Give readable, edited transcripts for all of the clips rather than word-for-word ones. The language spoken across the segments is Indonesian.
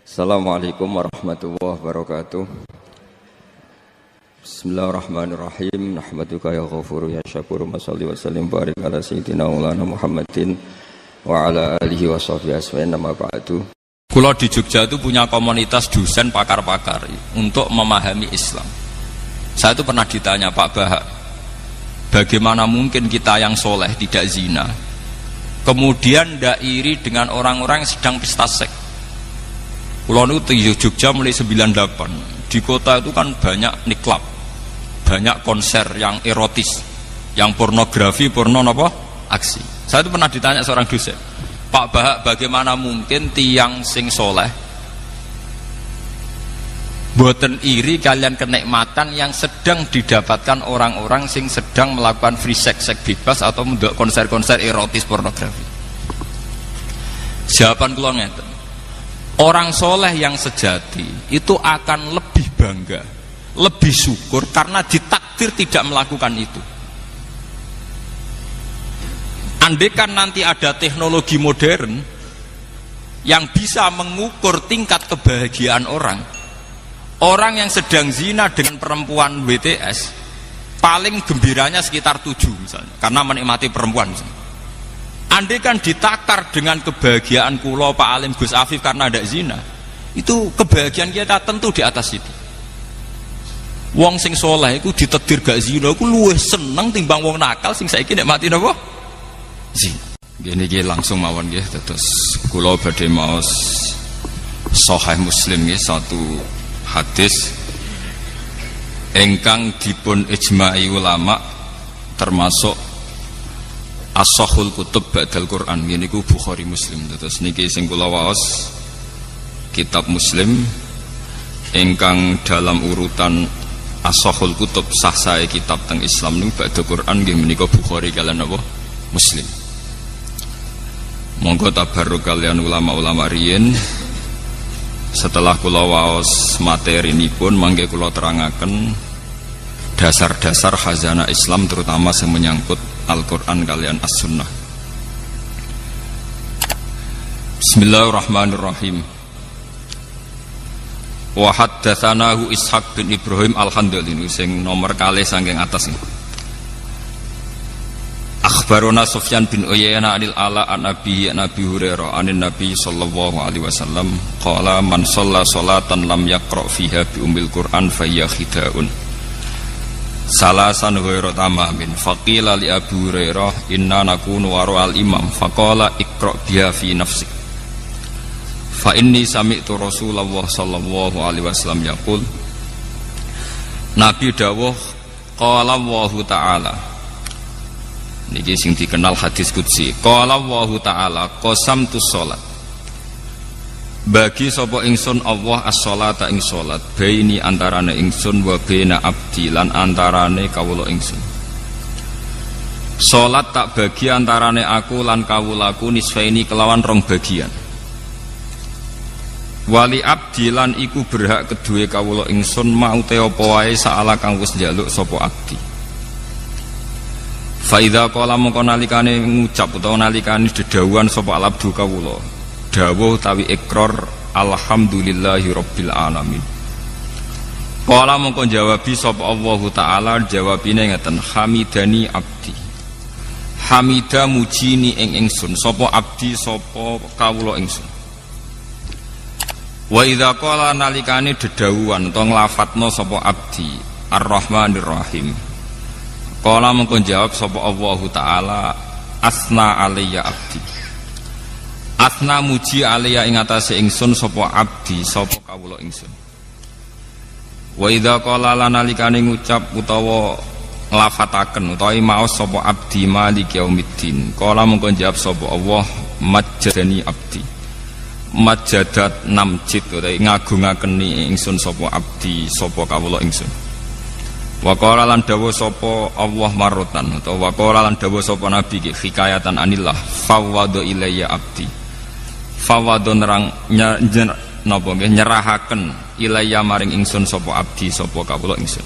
Assalamualaikum warahmatullahi wabarakatuh. Bismillahirrahmanirrahim. Nahmaduka ya ghafuru ya syakuru. Mashalli wa sallim barik ala sayyidina maulana Muhammadin wa ala alihi wa sahbihi asma'in. Nama ba'du. Kula di Jogja itu punya komunitas dosen pakar-pakar untuk memahami Islam. Saya itu pernah ditanya, Pak Bahak, bagaimana mungkin kita yang soleh tidak zina, kemudian tidak iri dengan orang-orang yang sedang pesta seks? Kula itu di Jogja mulai 98. Di kota itu kan banyak niklab, banyak konser yang erotis, yang pornografi, aksi. Saya itu pernah ditanya seorang dosen, Pak Bahak, bagaimana mungkin tiang sing soleh boten iri kalian kenikmatan yang sedang didapatkan orang-orang sing sedang melakukan free sex, seks bebas atau mendelok konser-konser erotis pornografi? Jawaban kula ngeten, orang soleh yang sejati itu akan lebih bangga, lebih syukur karena ditakdir tidak melakukan itu. Andaikan nanti ada teknologi modern yang bisa mengukur tingkat kebahagiaan orang yang sedang zina dengan perempuan WTS paling gembiranya sekitar 7 misalnya, karena menikmati perempuan misalnya. Andaikan ditakar dengan kebahagiaan kula Pak Alim Gus Afif karena ada zina, itu kebahagiaan kita tentu di atas itu. Wong sing soleh itu ditetir gak zina, aku luwih seneng timbang wong nakal sing saiki nikmati napa? Zina. Gini langsung mawon nggih, terus kula badhe maos Sahih Muslim nggih, satu hadis ingkang dipun ijma'i ulama termasuk as-sahhul kutub ba'dal Quran. Gini ku Bukhari Muslim. Terus niki sing kula waos kitab Muslim ingkang dalam urutan as-sahhul kutub sah sae kitab teng Islam niku ba'dal Quran nggih menika Bukhari kalian apa? Muslim. Monggo tabarruk kalian ulama-ulama riyin. Setelah kula waos materi nipun mangke kula terangaken dasar-dasar khazanah Islam terutama yang menyangkut Al-Quran kalian As-Sunnah. Bismillahirrahmanirrahim. Wa haddatsanahu Ishaq bin Ibrahim Al-Handali sing nomor kalih saking atas iki. Akhbarona Sufyan bin Uyainah anil Ala an Abi Hurairah anin Nabi sallallahu alaihi wasallam qala man shalla sholatan lam yaqra fiha bi ummil Qur'an fa hiya khidaun salasan ghairu tamamin faqila li Abu Hurairah inna nakunu wara al imam faqala iqra biha fi nafsik fa inni sami'tu Rasulullah sallallahu alaihi wasallam yaqul. Nabi dawuh qala Allahu ta'ala, niki sing dikenal hadis qudsi, qala Allahu ta'ala qasamtu sholat, bagi sapa ingsun Allah as-sholata ing sholat, baini antarane ingsun wa baina abdi lan antarane kawula ingsun. Sholat tak bagi antarane aku lan kawulaku nisfaini kelawan rong bagian. Wali abdi lan iku berhak kedue kawula ingsun mau te apa wae saala kang wis njaluk sapa abdi. Faidha qala mongko nalikane ngucap utawa nalikane dedawuhan sapa abdu kawula dawuh tawi ikrar alhamdulillahi rabbil alamin. Qala mongko jawabi sapa Allah taala jawabine ngeten, hamidani abdi, hamida mujini ing ingsun sapa abdi sapa kawula ingsun. Wa idza qala nalikane dedawuhan utawa nglafatna sapa abdi arrahmanir rahim, qala mengko jawab sapa Allah taala asna alayya abdi, asna muji alayya ing atase ingsun sapa abdi sapa kawula ingsun. Wa idza qala lanalikane ngucap utawa nglafataken utawa maos sapa abdi maliki yaumiddin, qala mengko jawab sapa Allah majjadani abdi, majjadat namjid utawa ngagungaken ingsun sapa abdi sapa kawula ingsun. Wa qala lan dawuh sapa Allah marotan utawa wa qala lan dawuh sapa nabi ki hikayatan anillah fawwadu ilayya abdi, fawwadu nerang napa nggih nyerahaken ilayya maring ingsun sapa abdi sapa kawula ingsun.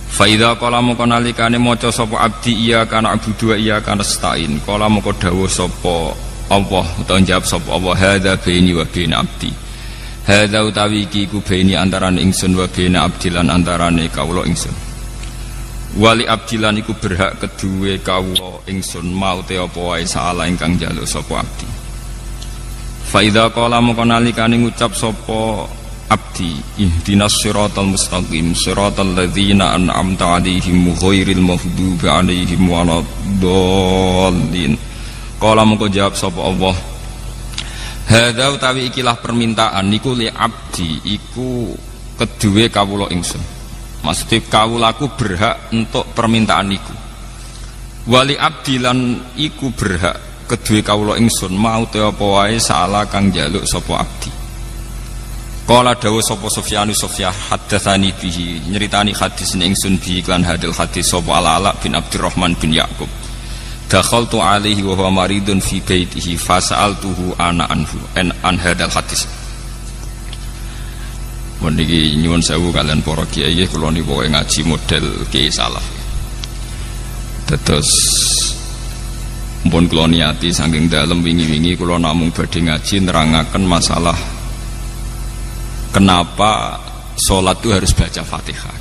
Fa idza qala moko nalikane maca sapa abdi iya kana abudu iya kana stain, qala moko dawuh sapa Allah utawa jawab sapa Allah hadza baini wa baina abdi, Hadza utawi iki ku baini antarane ingsun wa baina abdilan antarane kawula ingsun. Wali abdilan iku berhak kedue kawula ingsun maute apa wae saala ingkang njaluk sapa abdi. Fa idza qala mongko nalikane ngucap sapa abdi ihdinas siratal mustaqim siratal ladzina an'amta 'alaihim ghairil maghdubi 'alaihim waladdallin. Qala mongko jawab sapa Allah, hadza utawi ikilah permintaan niku li abdi iku kedue kawula ingsun. Maksudnya kawulaku berhak untuk permintaan niku. Wali abdi lan iku berhak kedue kawula ingsun mau te apa wae saala kang njaluk sapa abdi. Qala dawuh sapa Sufyan haddatsani bihi nyeritani hadis ning ingsun bi kan hadil hadis sapa Ala bin Abdurrahman bin Yaqub. Dakhaltu alaihi wa huwa maridun fi baitihi fasa'altuhu ana anhu an hadal hadis. Meniki nyuwun sewu kalian para kiai kula niku ngaji model kiai salaf. Terus mpun kula niati saking dalem wingi-wingi kula namung badhe ngaji nerangaken masalah kenapa sholat itu harus baca Fatihah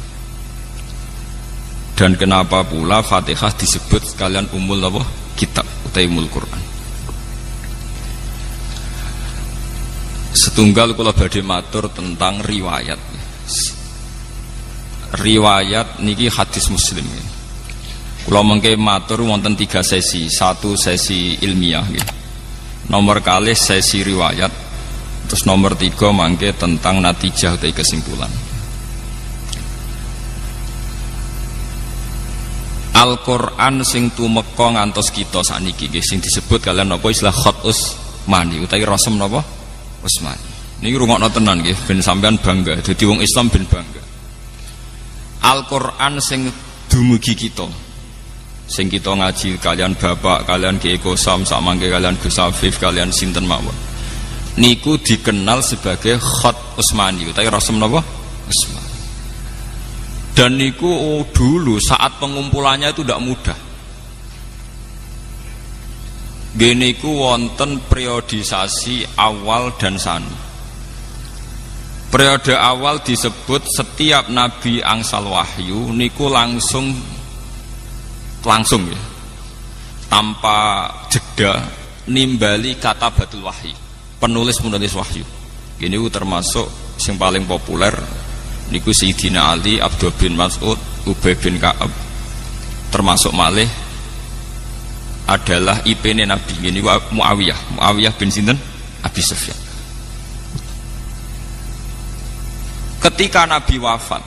dan kenapa pula Fatihah disebut sekalian umul apa? Kitab utawi umul Quran. Setunggal kula badhe matur tentang riwayat. Riwayat niki hadis Muslim. Kula mengke matur wonten 3 sesi. 1 sesi ilmiah nggih. Nomor kalih sesi riwayat. Terus nomor 3 mangke tentang natijah utawi kesimpulan. Al-Qur'an sing tumeka ngantos kita sakniki nggih sing disebut kalian napa istilah khat Utsmani utawi rasem napa Utsmani. Niki rungokno tenan nggih ben sampean bangga dadi wong Islam ben bangga. Al-Qur'an sing dumugi kita. Sing kita ngaji kalian bapak, kalian Kiai Kosam, sak mangke kalian Gus Afif, kalian sinten mawon. Niku dikenal sebagai khat Utsmani utawi rasem napa? Utsmani. Dan niku dulu saat pengumpulannya itu tidak mudah. Geniku wonten periodisasi awal dan sani. Periode awal disebut setiap nabi angsal wahyu niku langsung ya, tanpa jeda nimbali kata batul wahyi, penulis wahyu. Gini termasuk yang paling populer niku Sayyidina Ali, Abdul bin Mas'ud, Ubay bin Ka'ab, termasuk malih adalah IP-ne Nabi. Gini Muawiyah bin sinten? Abi Sufyan. Ketika Nabi wafat,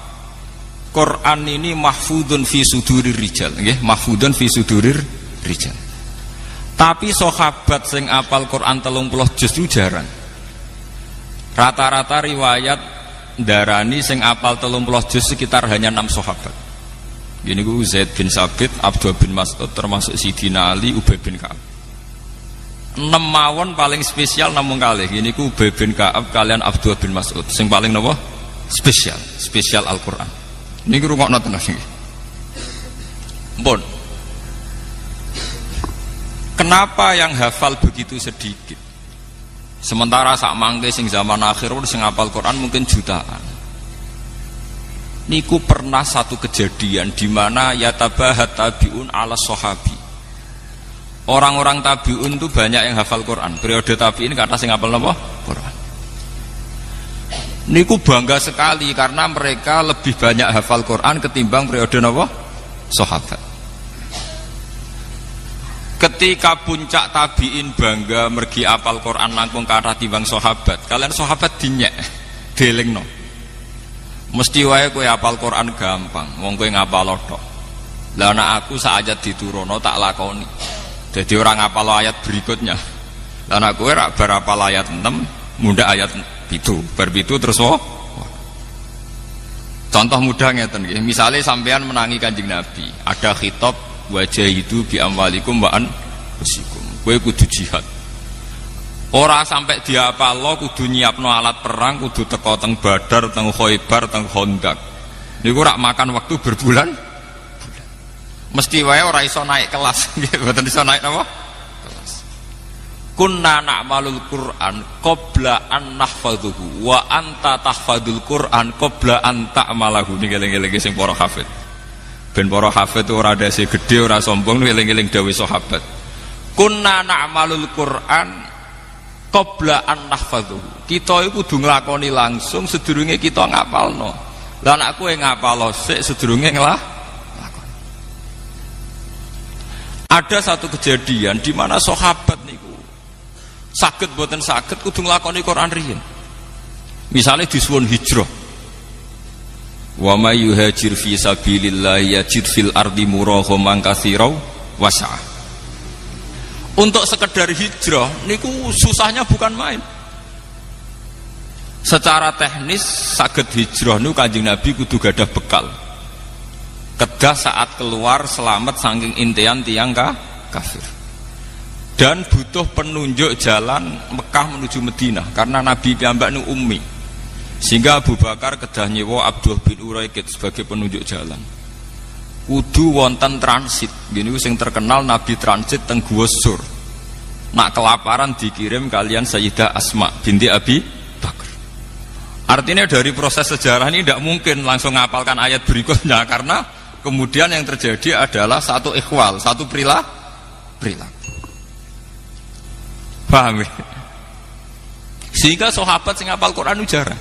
Quran ini mahfudun fi sudurir rijal, nggih, mahfudun fi sudurir rijal. Tapi sahabat sing apal Quran 30 juz itu jarang. Rata-rata riwayat darani sing apal 30 juz sekitar hanya 6 sahabat. Gini ku Zaid bin Sabit, Abdul bin Mas'ud, termasuk Sidina Ali, Ubay bin Ka'ab. 6 mawon paling spesial namung kalih. Gini ku Ubay bin Ka'ab kalian Abdul bin Mas'ud. Sing paling napa? Spesial Al-Qur'an. Niki rungokno tenan iki. Mpun. Kenapa yang hafal begitu sedikit? Sementara sak mangke sing zaman akhir sing hafal Quran mungkin jutaan. Niku pernah satu kejadian di mana yatabahat tabiun ala sahabi. Orang-orang tabiun itu banyak yang hafal Quran. Periode tabiin kata sing hafal napa? Quran. Niku bangga sekali karena mereka lebih banyak hafal Quran ketimbang periode napa? Sahabat. Ketika puncak tabiin bangga mergi hafal Quran langkung kathah timbang sahabat, kalian sahabat dinyek, delingno. Mesti wae kowe hafal Quran gampang, wong kowe ngapal tok. Lah nek aku sak ayat diturono tak lakoni. Jadi orang ngapal ayat berikutnya. Lah nek kowe rak bar hafal ayat 6, mundak ayat itu berbitu terus contoh mudah ngeten nggih. Misale sampean menangi Kanjeng Nabi, ada khitab wajah itu bi amwalikum wa anfusikum. Kowe kudu jihad. Ora sampai diapalo kudu nyiapno alat perang, kudu teko teng Badar, teng Khaibar, teng Khandaq. Niku rak makan waktu berbulan. Mesti wae ora iso naik kelas nggih, mboten iso naik napa? Kelas. kunna na'malul Qur'an qabla an nahfadhuhu wa anta tahfadul Qur'an qabla an ta'malahu. Niki eling-eling sing para hafid. Ben para hafid ora dase gedhe ora sombong eling-eling dawuh sahabat. Kunna na'malul Qur'an qabla an nahfadhuhu. Kita iku kudu nglakoni langsung sedurunge kita ngapalno. Lah nek kowe ngapalo sik sedurunge lakoni. Ada satu kejadian di mana sahabat niku saged boten saged kudu nglakoni Quran riyin. Misale disuwun hijrah. Wa may yuhajir fi sabilillah yajid fil ardi muraghaman katsira wasa'. Untuk sekedar hijrah niku susahnya bukan main. Secara teknis saged hijrah niku Kanjeng Nabi kudu gadah bekal. Kedah saat keluar selamat saking intian tiang kafir. Dan butuh penunjuk jalan Mekah menuju Madinah karena Nabi piyambak nu ummi. Sehingga Abu Bakar kedah nyewa Abdullah bin Uraikid sebagai penunjuk jalan. Kudu wonten transit. Gini sing terkenal Nabi transit teng Gua Sur. Nak kelaparan dikirim kalian Sayyidah Asma binti Abi Bakar. Artinya dari proses sejarah ini tidak mungkin langsung ngapalkan ayat berikutnya karena kemudian yang terjadi adalah satu ikhwal, satu perilaku. Paham ya? Sehingga sahabat sing hafal Quran jarang.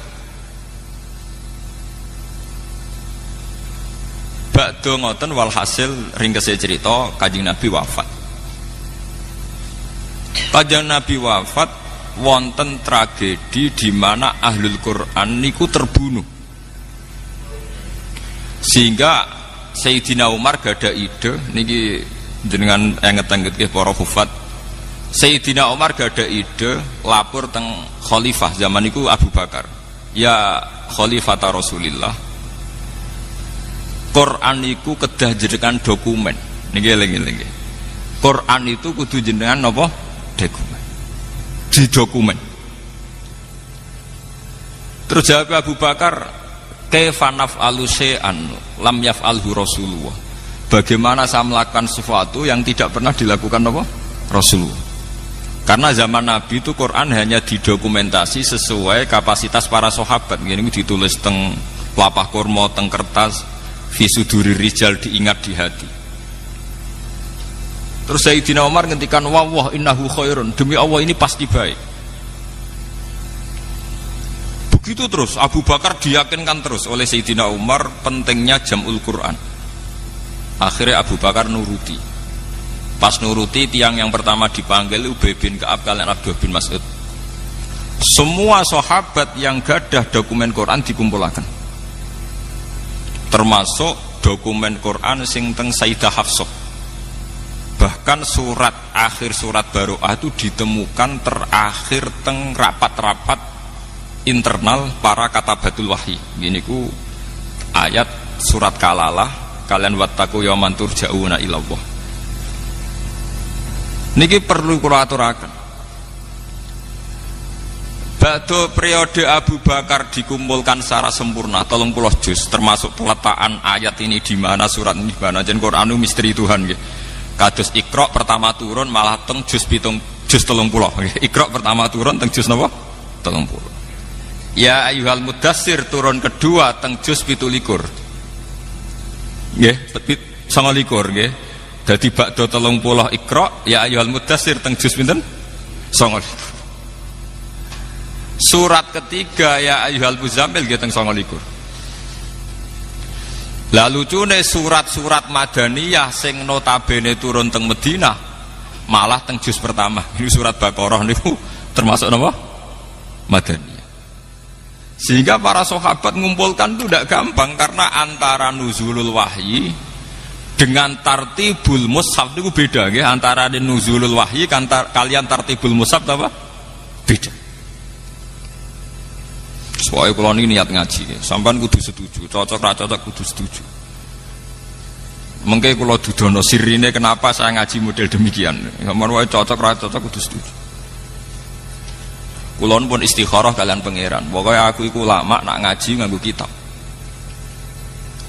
Bakdo ngoten walhasil ringkese cerita Kanjeng Nabi wafat. Kanjeng Nabi wafat wonten tragedi di mana ahlul Quran niku terbunuh. Sehingga Sayyidina Umar gada ide niki jenengan enget-enget nggih para hufat. Sayyidina Umar gada ide lapor teng khalifah zaman iku Abu Bakar. Ya khalifata Rasulillah. Quran iku kedah jenengan dokumen. Niki eling-eling. Quran itu kudu jenengan napa? Dokumen. Di dokumen. Terus jawab Abu Bakar, kaifa naf'alu syai'an lam yaf'alhu Rasulullah. Bagaimana saya melakukan sesuatu yang tidak pernah dilakukan apa? Rasulullah. Karena zaman Nabi itu Quran hanya didokumentasi sesuai kapasitas para sahabat. Ini ditulis teng pelapah kurma, teng kertas, fi suduri rijal, diingat di hati. Terus Sayyidina Umar ngendikan wawah innahu khairun, demi Allah ini pasti baik. Begitu terus Abu Bakar diyakinkan terus oleh Sayyidina Umar pentingnya jam'ul Quran. Akhirnya Abu Bakar nuruti. Pas nuruti, tiang yang pertama dipanggil Ubay bin Ka'ab kalian Abdullah bin Mas'ud. Semua sahabat yang gadah dokumen Quran dikumpulkan, termasuk dokumen Quran sing teng Sayyidah Hafsah. Bahkan akhir surat Baroah itu ditemukan terakhir teng rapat-rapat internal para katabatul wahyi. Gini ku ayat surat Kalalah, kalian wattaqu yauman turja'una ilallah. Niki perlu kula aturaken. Ba'da periode Abu Bakar dikumpulkan secara sempurna 30 juz, termasuk peletakan ayat ini di mana, surat ini di mana. Jen Qur'anu misteri Tuhan nggih. Kados Iqra pertama turun malah teng juz 30 nggih. Iqra pertama turun teng juz napa? 30. Ya ayyuhal mudassir turun kedua teng juz 17. Nggih, 29 nggih. Dadi ba'da 30 Iqra ya ayyuhal mudassir teng juz pinten? 29. Surat ketiga ya ayyuhal muzammil nggih teng 29. Lah lucune surat-surat Madaniyah sing notabene turun teng Madinah malah teng juz pertama. Ini surat Baqarah niku termasuk napa? Madaniyah. Sehingga para sahabat mengumpulkan itu tidak gampang karena antara nuzulul wahyi dengan tartibul mushaf itu beda nggih. Antara nuzulul wahyi kalian tartibul mushaf apa? Beda. Soalnya kalau ini niat ngaji, sampean kudu setuju, cocok ra cocok kudu setuju. Mengke kalau dudono sirine kenapa saya ngaji model demikian? Sampean wae cocok ra cocok kudu setuju. Kulon pun istikharah kalian pangeran. Pokoknya aku iku ulama nak ngaji nganggo kitab.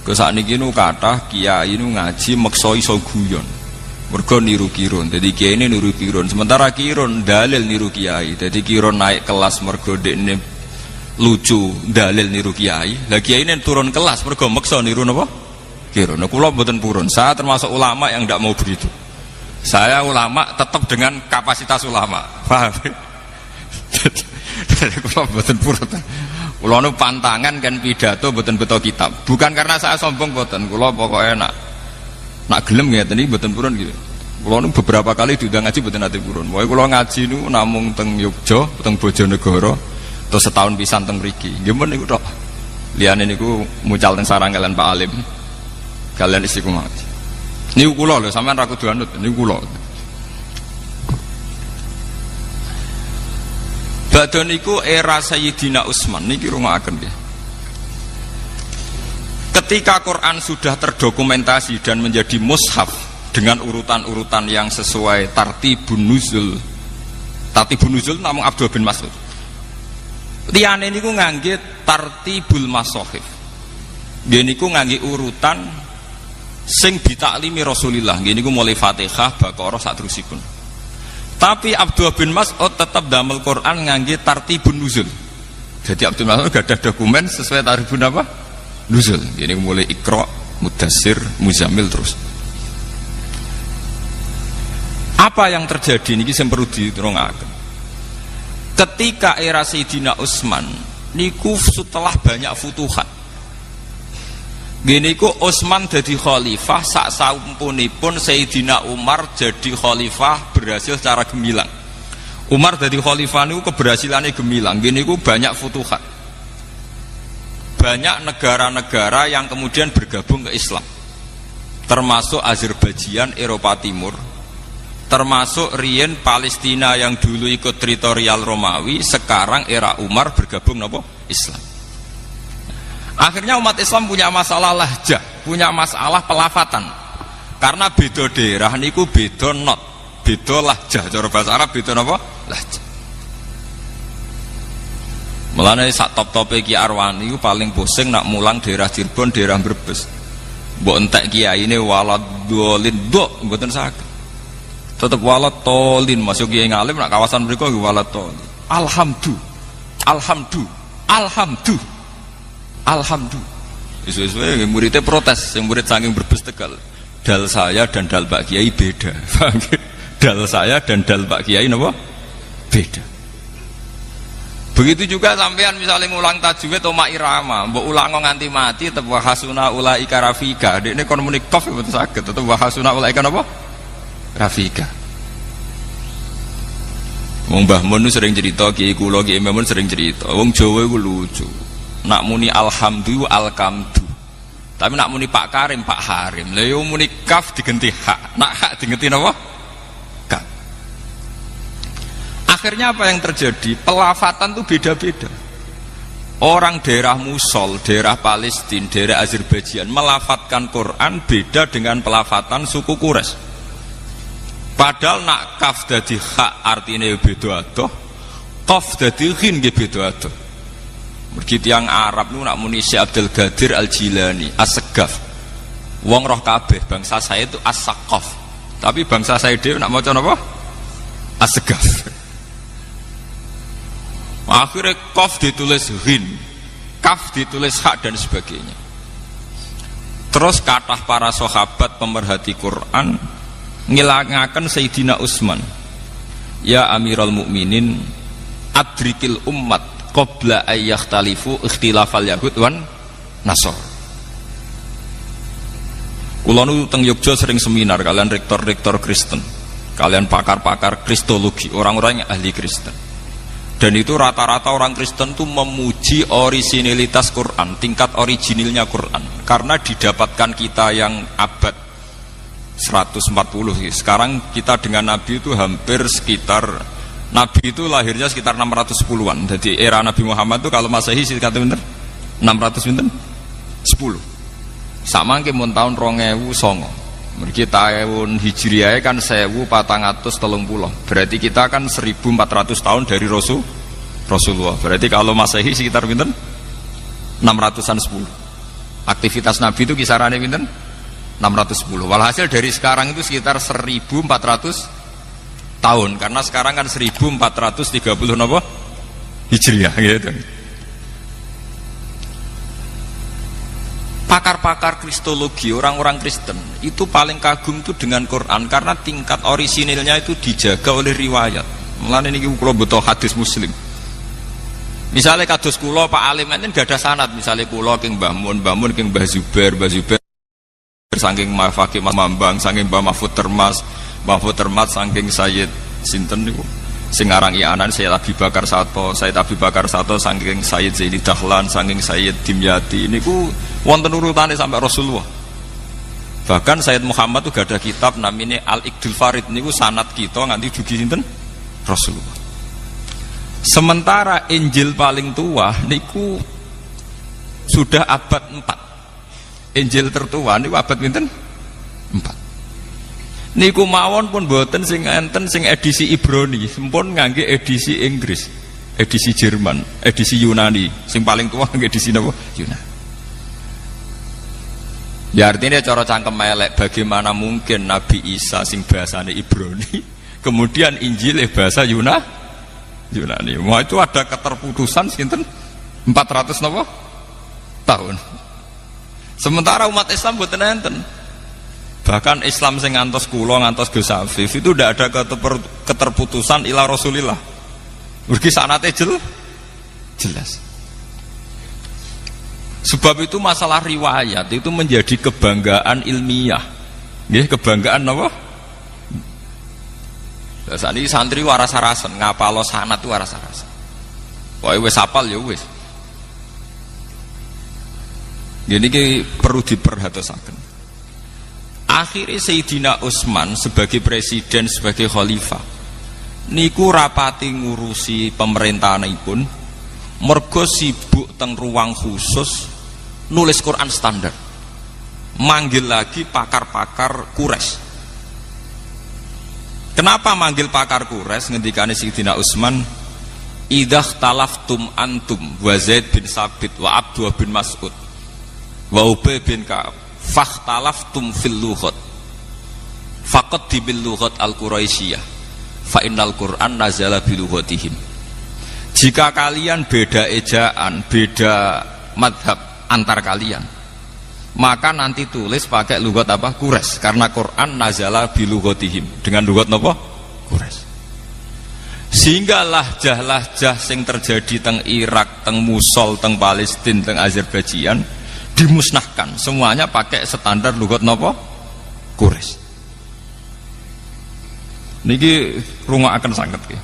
Ke sakniki nu kathah kiai nu ngaji meksa iso guyon. Mergo niru kirun. Jadi kiai ini niru kirun. Sementara kirun dalil niru kiai. Jadi kirun naik kelas mergo dekne lucu, dalil niru kiai. Lah kiai ini turun kelas mergo meksa niru napa? Kirun. Nah, kula mboten purun. Saya termasuk ulama yang tidak mau begitu. Saya ulama tetap dengan kapasitas ulama. Paham? Jadi kula mboten purun. Kula nu pantangan kan pidato mboten beto kitab. Bukan karena saya sombong mboten. Kula pokoknya nak gelem ngeten iki mboten purun gitu. Kula nu beberapa kali diundang ngaji mboten ate purun. Pokoke kula ngaji nu namung teng Yogya, teng Bojonegoro, terus setahun pisan teng mriki. Nggih men niku tok. Liyane niku mucal teng sarang kalian Pak Alim. Kalian istiqomah. Niku kula lho, sampean ra kudu anut, niku kula. Badhe niku era Sayyidina Utsman niki rungokaken nggih. Ketika Quran sudah terdokumentasi dan menjadi mushaf dengan urutan-urutan yang sesuai tartibun nuzul. Tartibun nuzul namung Abdul bin Mas'ud. Liyane niku ngangge tartibul masahif. Nggih niku ngangge urutan sing ditaklimi Rasulullah. Nggih niku mulai Fatihah, Baqarah saterusipun. Tapi Abdul bin Mas'ud tetap damel Quran ngangge tartibun nuzul. Jadi Abdul Mas'ud gak ada dokumen sesuai tartibun apa? Nuzul. Ini mulai Iqra, Mudassir, Muzammil terus. Apa yang terjadi niki sing perlu diterungaken. Ketika era Sayyidina Utsman niku setelah banyak futuhat. Gini ku Utsman jadi khalifah sak sampunipun Sayyidina Umar jadi khalifah berhasil secara gemilang. Umar jadi khalifah niku keberhasilannya gemilang. Gini ku banyak futuhat. Banyak negara-negara yang kemudian bergabung ke Islam, termasuk Azerbaijan, Eropa Timur, termasuk Rien Palestina yang dulu ikut teritorial Romawi, sekarang era Umar bergabung nopo Islam. Akhirnya umat Islam punya masalah lahjah, punya masalah pelafatan, karena beda daerah niku beda not, beda lahjah, cara bahasa Arab beda nopo lahjah. Mulane sak top-tope Ki Arwani itu paling pusing nak mulang daerah Cirebon, daerah Brebes. Mbok entek kiyaine waladolin nduk mboten saged. Tetep waladolin masuk kiai ngalim nak kawasan mriku nggih waladolin. Alhamdulillah. Isu-isu muridnya protes, yang murid saking Brebes Tegal. Dal saya dan dal Pak Kiai beda. Dal saya dan dal Pak Kiai napa? Beda. Begitu juga sampean misalnya ngulang tajwid atau irama, mbok ulang nganti mati tetep wahasuna ulaika rafika. Dekne kon muni qaf mboten saged, tetep wahasuna ulaika napa? Rafika. Wong Mbah Mun sering cerita, Kiai kula Kiai Mun sering cerita. Wong Jawa iku lucu. Nak muni alhamdulillah alkamdu. Tapi nak muni Pak Karim Pak Harim. Lah yo muni kaf digenti hak. Nak hak digenti napa? Kaf. Akhirnya apa yang terjadi? Pelafatan itu beda-beda. Orang daerah Musol, daerah Palestina, daerah Azerbaijan melafatkan Quran beda dengan pelafatan suku Quraisy. Padahal nak kaf dadi hak artinya beda adoh, qaf dadi ghin nggih beda adoh. Mergi tiyang Arab niku nak muni Syekh Abdul Qadir Al-Jilani, As-Segaf. Wong roh kabeh bangsa saya itu As-Saqaf. Tapi bangsa saya dhewe nak maca napa? As-Segaf. Akhirnya qaf ditulis ghin, kaf ditulis hak dan sebagainya. Terus kathah para sahabat pemerhati Quran ngilangaken Sayyidina Utsman, ya Amirul Mukminin adrikil ummat qabla ayyakhtalifu ikhtilafal yahud wan nasor. Kula nu teng Yogya sering seminar kalian rektor-rektor Kristen, kalian pakar-pakar kristologi, orang-orang yang ahli Kristen. Dan itu rata-rata orang Kristen itu memuji originalitas Quran, tingkat originilnya Quran, karena didapatkan kita yang abad 140. Sekarang kita dengan Nabi itu hampir sekitar, Nabi itu lahirnya sekitar 610-an. Jadi era Nabi Muhammad itu kalau Masehi sekitar 600 10. Sama ke mun tahun 2009. Mergi tahun Hijriah kan 1430. Berarti kita kan 1400 tahun dari Rasulullah. Berarti kalau Masehi sekitar pinten? 600-an 10. Aktivitas Nabi itu kisarannya pinten? 610. Walhasil dari sekarang itu sekitar 1400 tahun, karena sekarang kan 1430 napa Hijriah gitu. Pakar-pakar kristologi, orang-orang Kristen itu paling kagum itu dengan Quran karena tingkat orisinilnya itu dijaga oleh riwayat. Mulane niki kula butuh hadis Muslim. Misalnya kados kula Pak Alim enten gak ada sanad, misalnya kula king Mbah Mun, Mbah Mun king Mbah Zubair saking Mafaki Mas Mambang, saking Mbah Mahfud Termas saking Sayyid sinten niku sing aran Ianan Sayyid Abi Bakar Sato saking Sayyid Zaini Dahlan, saking Sayyid Dimyati niku wonten urutane sampai Rasulullah. Bahkan Sayyid Muhammad tuh gak ada kitab namanya Al-Iqdil Farid niku sanad kita nganti dugi sinten Rasulullah. Sementara Injil paling tua niku sudah abad 4. Injil tertua niku abad pinten? 4. Niku mawon pun boten sing enten sing edisi Ibrani, sampun ngangge edisi Inggris, edisi Jerman, edisi Yunani. Sing paling tua ngangge edisi napa? Yunani. Ya artinya cara cangkem elek, bagaimana mungkin Nabi Isa sing bahasane Ibrani kemudian Injil bahasa Yunani. Wah itu ada keterputusan sinten 400 napa tahun. Sementara umat Islam boten enten. Bahkan Islam sing ngantos kula ngantos Gus Afif itu tidak ada keterputusan ila Rasulillah. Mergi sanate jelas. Sebab itu masalah riwayat itu menjadi kebanggaan ilmiah. Nggih, kebanggaan napa? Saat ini santri waras-arasan, ngapalo sanad itu waras-arasan. Wah, wis hafal ya wis. Jadi perlu diperhatikan. Akhirnya Sayyidina Utsman sebagai presiden, sebagai khalifah, niku rapati ngurusi pemerintahanipun, mergo sibuk teng ruang khusus nulis Quran standar. Manggil lagi pakar-pakar Quraisy. Kenapa manggil pakar Quraisy? Ngendikane Sayyidina Utsman, "Idzah talaftum antum wa Zaid bin Sabit wa Abdullah bin Mas'ud wa Ubay bin Ka'ab fakhtalaftum fil lughat faqad bil lughat al-Quraisyiyah fa innal Qur'an nazala bi lughatihim." Jika kalian beda ejaan, beda madhab antar kalian, maka nanti tulis pakai lugat apa? Quraisy, karena Quran nazala bi lughatihim, dengan lugat napa? Quraisy. Sehingga lahjah-lahjah sing terjadi teng Irak, teng Mosul, teng Palestina, teng Azerbaijan dimusnahkan, semuanya pakai standar lugat napa? Quraisy. Niki rungokaken sanget nggih.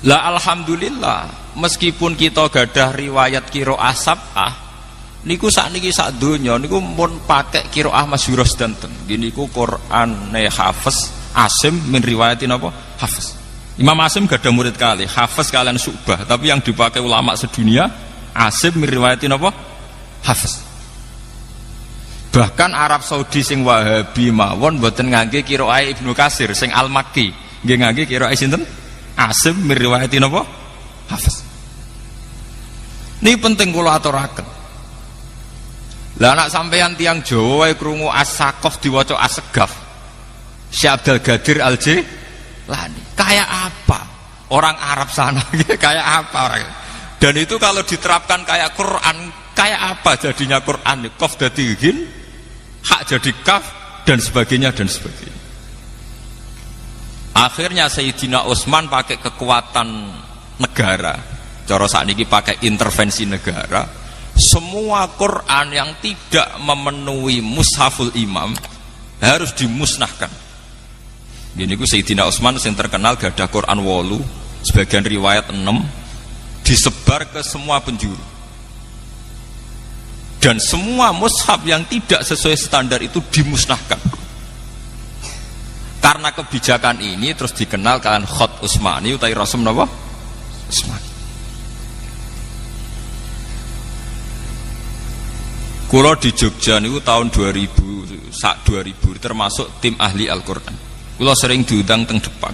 Lah alhamdulillah, meskipun kita gadah riwayat qiraah sab'ah, niku sakniki sak donya niku pun pakai qiraah masyhurah sedanten. Niku Qur'ane Hafiz Asim min riwayatin apa? Hafiz. Imam Asim gak ada murid kali, Hafiz kalian Syu'bah, tapi yang dipakai ulama sedunia Asim min riwayatin apa? Hafiz. Bahkan Arab Saudi sing Wahabi mawon mboten ngangge qiraah Ibnu Katsir sing Al-Makki, nggih ngangge qiraah sinten? Asim min riwayatin apa? Hafiz. Ini penting kula aturaken. Lah anak sampeyan tiang Jawa wae krungu As-Saqaf diwaca As-Segaf. Syekh Abdul Qadir Al-Jilani. Kayak apa? Orang Arab sana kayak apa orang? Dan itu kalau diterapkan kayak Quran, kayak apa jadinya Quran? Qaf dadi ghin, hak jadi kaf dan sebagainya dan sebagainya. Akhirnya Sayyidina Utsman pakai kekuatan negara. Cara sakniki pakai intervensi negara. Semua Quran yang tidak memenuhi mushaful imam harus dimusnahkan. Ini ku Sayyidina Utsman yang terkenal gak ada Quran 8, sebagian riwayat 6, disebar ke semua penjuru. Dan semua mushaf yang tidak sesuai standar itu dimusnahkan. Karena kebijakan ini terus dikenal kalian Khot Utsmani utai Rasul napa? Utsmani. Kulo di Jogja niku tahun 2000 termasuk tim ahli Al-Qur'an. Kulo sering diundang teng depan.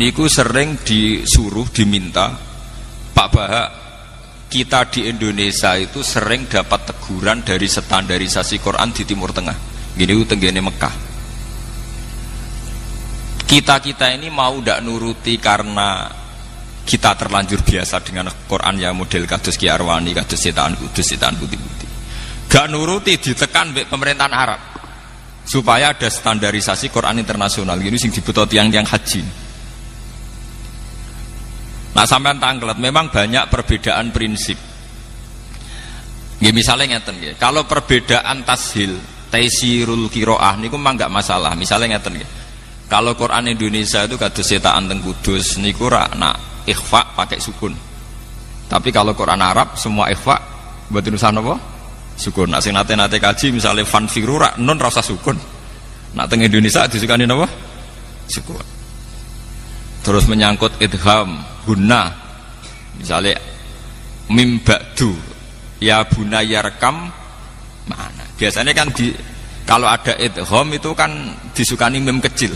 Niku sering disuruh diminta Pak Bahak kita di Indonesia itu sering dapat teguran dari standarisasi Quran di Timur Tengah. Gini tenggene Mekah. Kita ini mau ndak nuruti karena kita terlanjur biasa dengan Quran yang model kados Ki Arwani, kados Cetakan Kudus, Cetakan Putih-Putih. Gak nuruti ditekan mbek pemerintahan Arab supaya ada standarisasi Quran internasional. Gini sing dibutuh tiang-tiang haji. Nah sampean tanglet, memang banyak perbedaan prinsip. Nggih misalnya ngeten nggih. Kalau perbedaan tashil, taisirul qiraah niku mah enggak masalah. Misalnya ngeten nggih. Kalau Quran Indonesia itu kados Cetakan teng Kudus niku ra nak ikhfa pakai sukun. Tapi kalau Quran Arab semua ikhfa mboten usah napa? Sukun. Nak sing nate-nate kaji misalnya fanfiru ra nun ra usah sukun. Nak teng Indonesia disukani napa? Sukun. Terus menyangkut idgham guna misalnya mim ba'du ya bunayya rekam mana biasanya kan kalau ada idgham itu kan disukani mim kecil.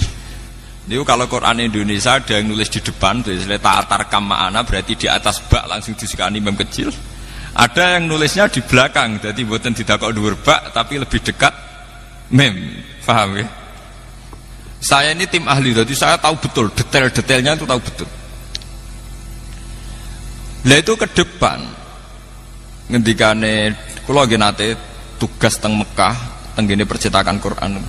Itu kalau Quran Indonesia ada yang nulis di depan misalnya ta'atarkam ma'ana berarti di atas bak langsung disukani mim kecil, ada yang nulisnya di belakang jadi buatan didakok dhuwur bak tapi lebih dekat mim. Paham ya? Saya ini tim ahli, jadi saya tahu betul detail-detailnya itu tahu betul. Lah itu ke depan ngendikane kula nggih nate tugas teng Mekah tenggene percetakan Quran.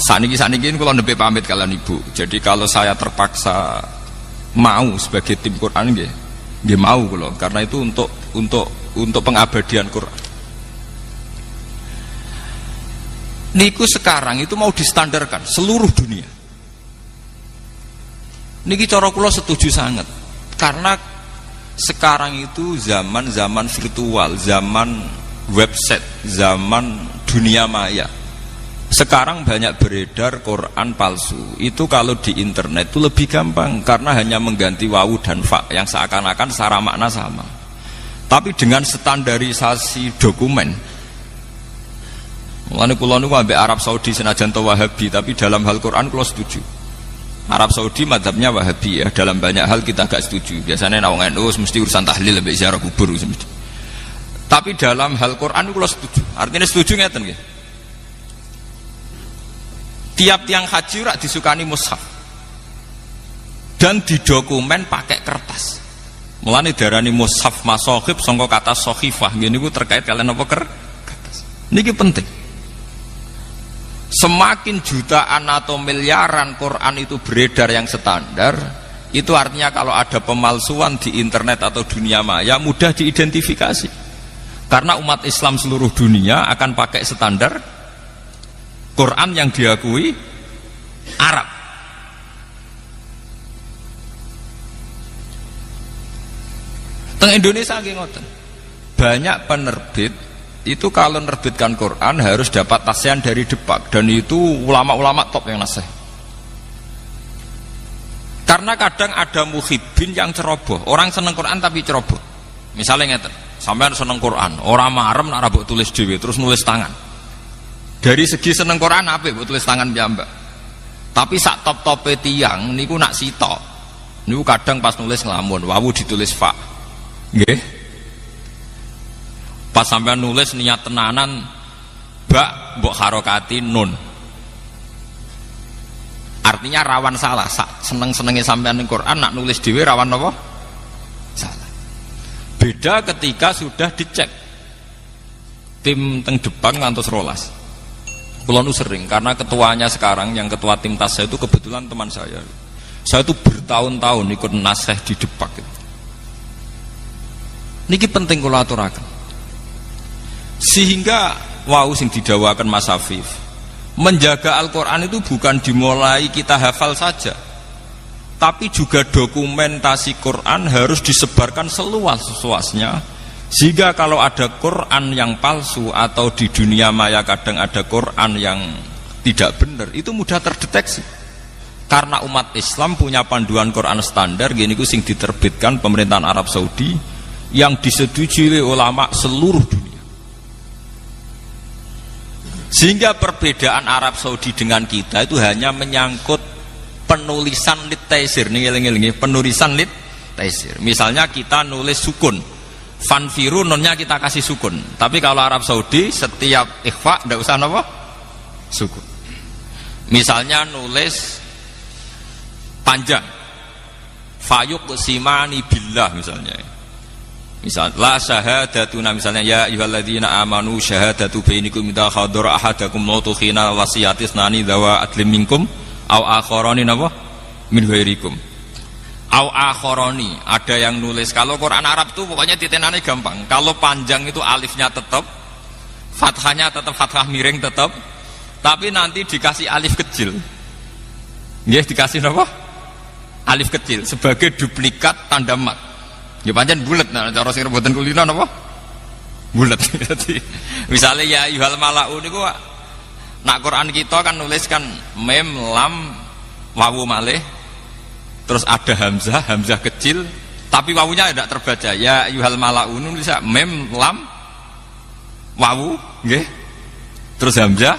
Saniki kula nembe pamit kalian Ibu. Jadi kalau saya terpaksa mau sebagai tim Quran nggih mau kula karena itu untuk pengabadian Quran. Niku sekarang itu mau distandarkan seluruh dunia. Niki cara kula setuju sangat. Karena sekarang itu zaman virtual, zaman website, zaman dunia maya. Sekarang banyak beredar Quran palsu. Itu kalau di internet itu lebih gampang karena hanya mengganti wawu dan fa yang seakan-akan secara makna sama. Tapi dengan standarisasi dokumen, mulane kula niku ambek Arab Saudi senajan to Wahabi, tapi dalam hal Quran kula setuju. Arab Saudi mazhabnya Wahabi ya, dalam banyak hal kita agak setuju. Biasanya nawang NU mesti urusan tahlil lebih ziarah kubur mesti. Tapi dalam hal Quran kula setuju. Artinya setuju ngeten nggih. Tiap tiang haji rak disukani mushaf. Dan didokumen pakai kertas. Mulane darani mushaf masokhib sangka kata sokhifah nggih niku terkait kalian apa kertas. Niki penting. Semakin jutaan atau miliaran Quran itu beredar yang standar, itu artinya kalau ada pemalsuan di internet atau dunia maya mudah diidentifikasi. Karena umat Islam seluruh dunia akan pakai standar Quran yang diakui Arab. Teng Indonesia nggih ngoten. Banyak penerbit itu kalau menerbitkan Quran harus dapat tasihan dari Depak, dan itu ulama-ulama top yang nasih. Karena kadang ada muhibbin yang ceroboh, orang seneng Quran tapi ceroboh. Misalnya ngeten, sampean seneng Quran, orang marem nak rabuk tulis dhewe terus nulis tangan. Dari segi seneng Quran apik mbok tulis tangan piyambak. Tapi sak top-tope tiyang niku nak sitok. Niku kadang pas nulis nglamun, wawu ditulis fa. Nggih. Pas sampean nulis niat tenanan bak mbok harokati nun. Artinya rawan salah. Seneng-senenge sampean ning Quran nak nulis dhewe rawan apa? Salah. Beda ketika sudah dicek. Tim teng Depan ngantos rolas. Kula nu sering karena ketuanya sekarang yang ketua tim tas saya itu kebetulan teman saya. Saya itu bertahun-tahun ikut nasih di Depak. Niki penting kula aturaken. Sehingga wau sing didawakan Mas Afif, menjaga Al-Quran itu bukan dimulai kita hafal saja, tapi juga dokumentasi Quran harus disebarkan seluas-luasnya, sehingga kalau ada Quran yang palsu atau di dunia maya kadang ada Quran yang tidak benar, itu mudah terdeteksi. Karena umat Islam punya panduan Quran standar gini ku sing diterbitkan pemerintahan Arab Saudi yang disetujui oleh ulama seluruh dunia. Sehingga perbedaan Arab Saudi dengan kita itu hanya menyangkut penulisan lit taisir nih, penulisan lit taisir. Misalnya kita nulis sukun, fanfiru nonnya kita kasih sukun. Tapi kalau Arab Saudi setiap ikhfa ndak usah apa? Sukun. Misalnya nulis panjang, fayuq simani billah misalnya. Misal la syahadatuna misalnya ya ayyuhalladzina amanu syahadatu bainakum idza hadara ahadakum mautu khina wasiyatis nani dawa adlim minkum au akharani napa min ghairikum. Au akharani, ada yang nulis. Kalau Quran Arab tuh pokoknya titenane gampang. Kalau panjang itu alifnya tetap, fathahnya tetap fathah miring tetap, tapi nanti dikasih alif kecil. Nggih, dikasih napa? Alif kecil sebagai duplikat tanda mat. Ya pancen bulet, nah cara sing rebutan kulino napa? Bulet. Jadi misalnya ya ayyuhal mala'u niku nak Quran kita kan nuliskan mem lam wawu malih terus ada hamzah kecil tapi wawunya tidak terbaca. Ya ayyuhal mala'u nulis mem lam wawu nggih. Terus hamzah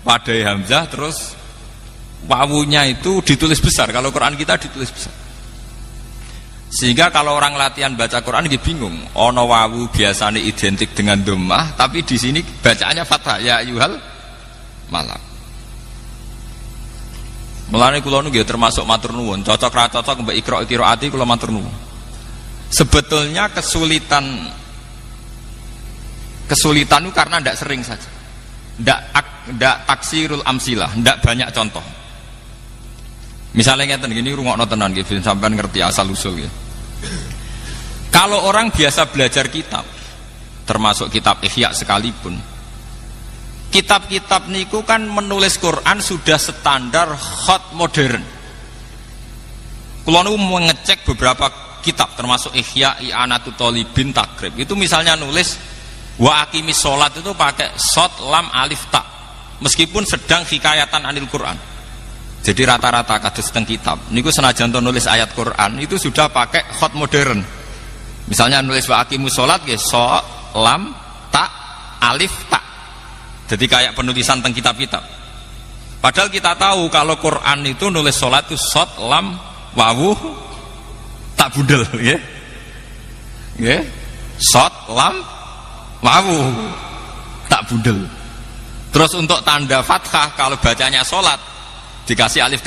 pada hamzah terus wawunya itu ditulis besar. Kalau Quran kita ditulis besar. Sehingga kalau orang latihan baca Quran dia bingung. Ono wawu biasanya identik dengan dhammah, tapi di sini bacaannya fathah. Ya ayyuhal malak. Mulane kula niku termasuk matur nuwun. Cocok ra cocok mbek Iqra qiraati kula matur nuwun. Sebetulnya kesulitan itu karena ndak sering saja. Ndak taksirul amsilah, ndak banyak contoh. Misalnya ngeten gini rungokno tenan nggih sampean ngerti asal usul nggih. Kalau orang biasa belajar kitab, termasuk kitab Ihya sekalipun, kitab-kitab niku kan menulis Quran sudah standar khat modern. Kula niku mengecek beberapa kitab termasuk Ihya, I'anatut Thalibin, Takrib. Itu misalnya nulis wa aqimis sholat itu pakai shad lam alif ta. Meskipun sedang hikayatan anil Quran. Jadi rata-rata kados teng kitab niku senajan to nulis ayat Quran itu sudah pakai khat modern. Misalnya nulis wa aqimus sholat nggih so lam ta alif ta. Jadi kayak penulisan teng kitab-kitab. Padahal kita tahu kalau Quran itu nulis sholat itu shad lam wawu tak budel nggih. Nggih. Shad lam wawu tak budel. Terus untuk tanda fathah kalau bacanya sholat dikasih alif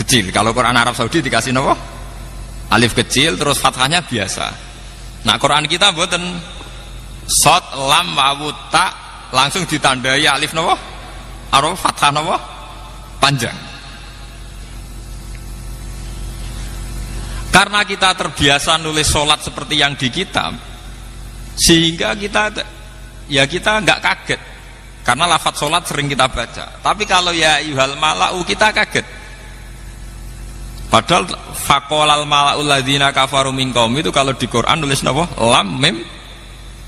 kecil. Kalau Quran Arab Saudi dikasih apa? Alif kecil terus fathahnya biasa. Nah Quran kita mboten shad lam wawu ta langsung ditandai alif napa? Arab fathah napa? Panjang. Karena kita terbiasa nulis sholat seperti yang di kitab, sehingga kita nggak kaget. Karena lafadz sholat sering kita baca. Tapi kalau ya ayyuhal mala'u kita kaget. Padahal faqolal mala'ul ladzina kafaru min qaumi itu kalau di Quran nulis napa? Lam mim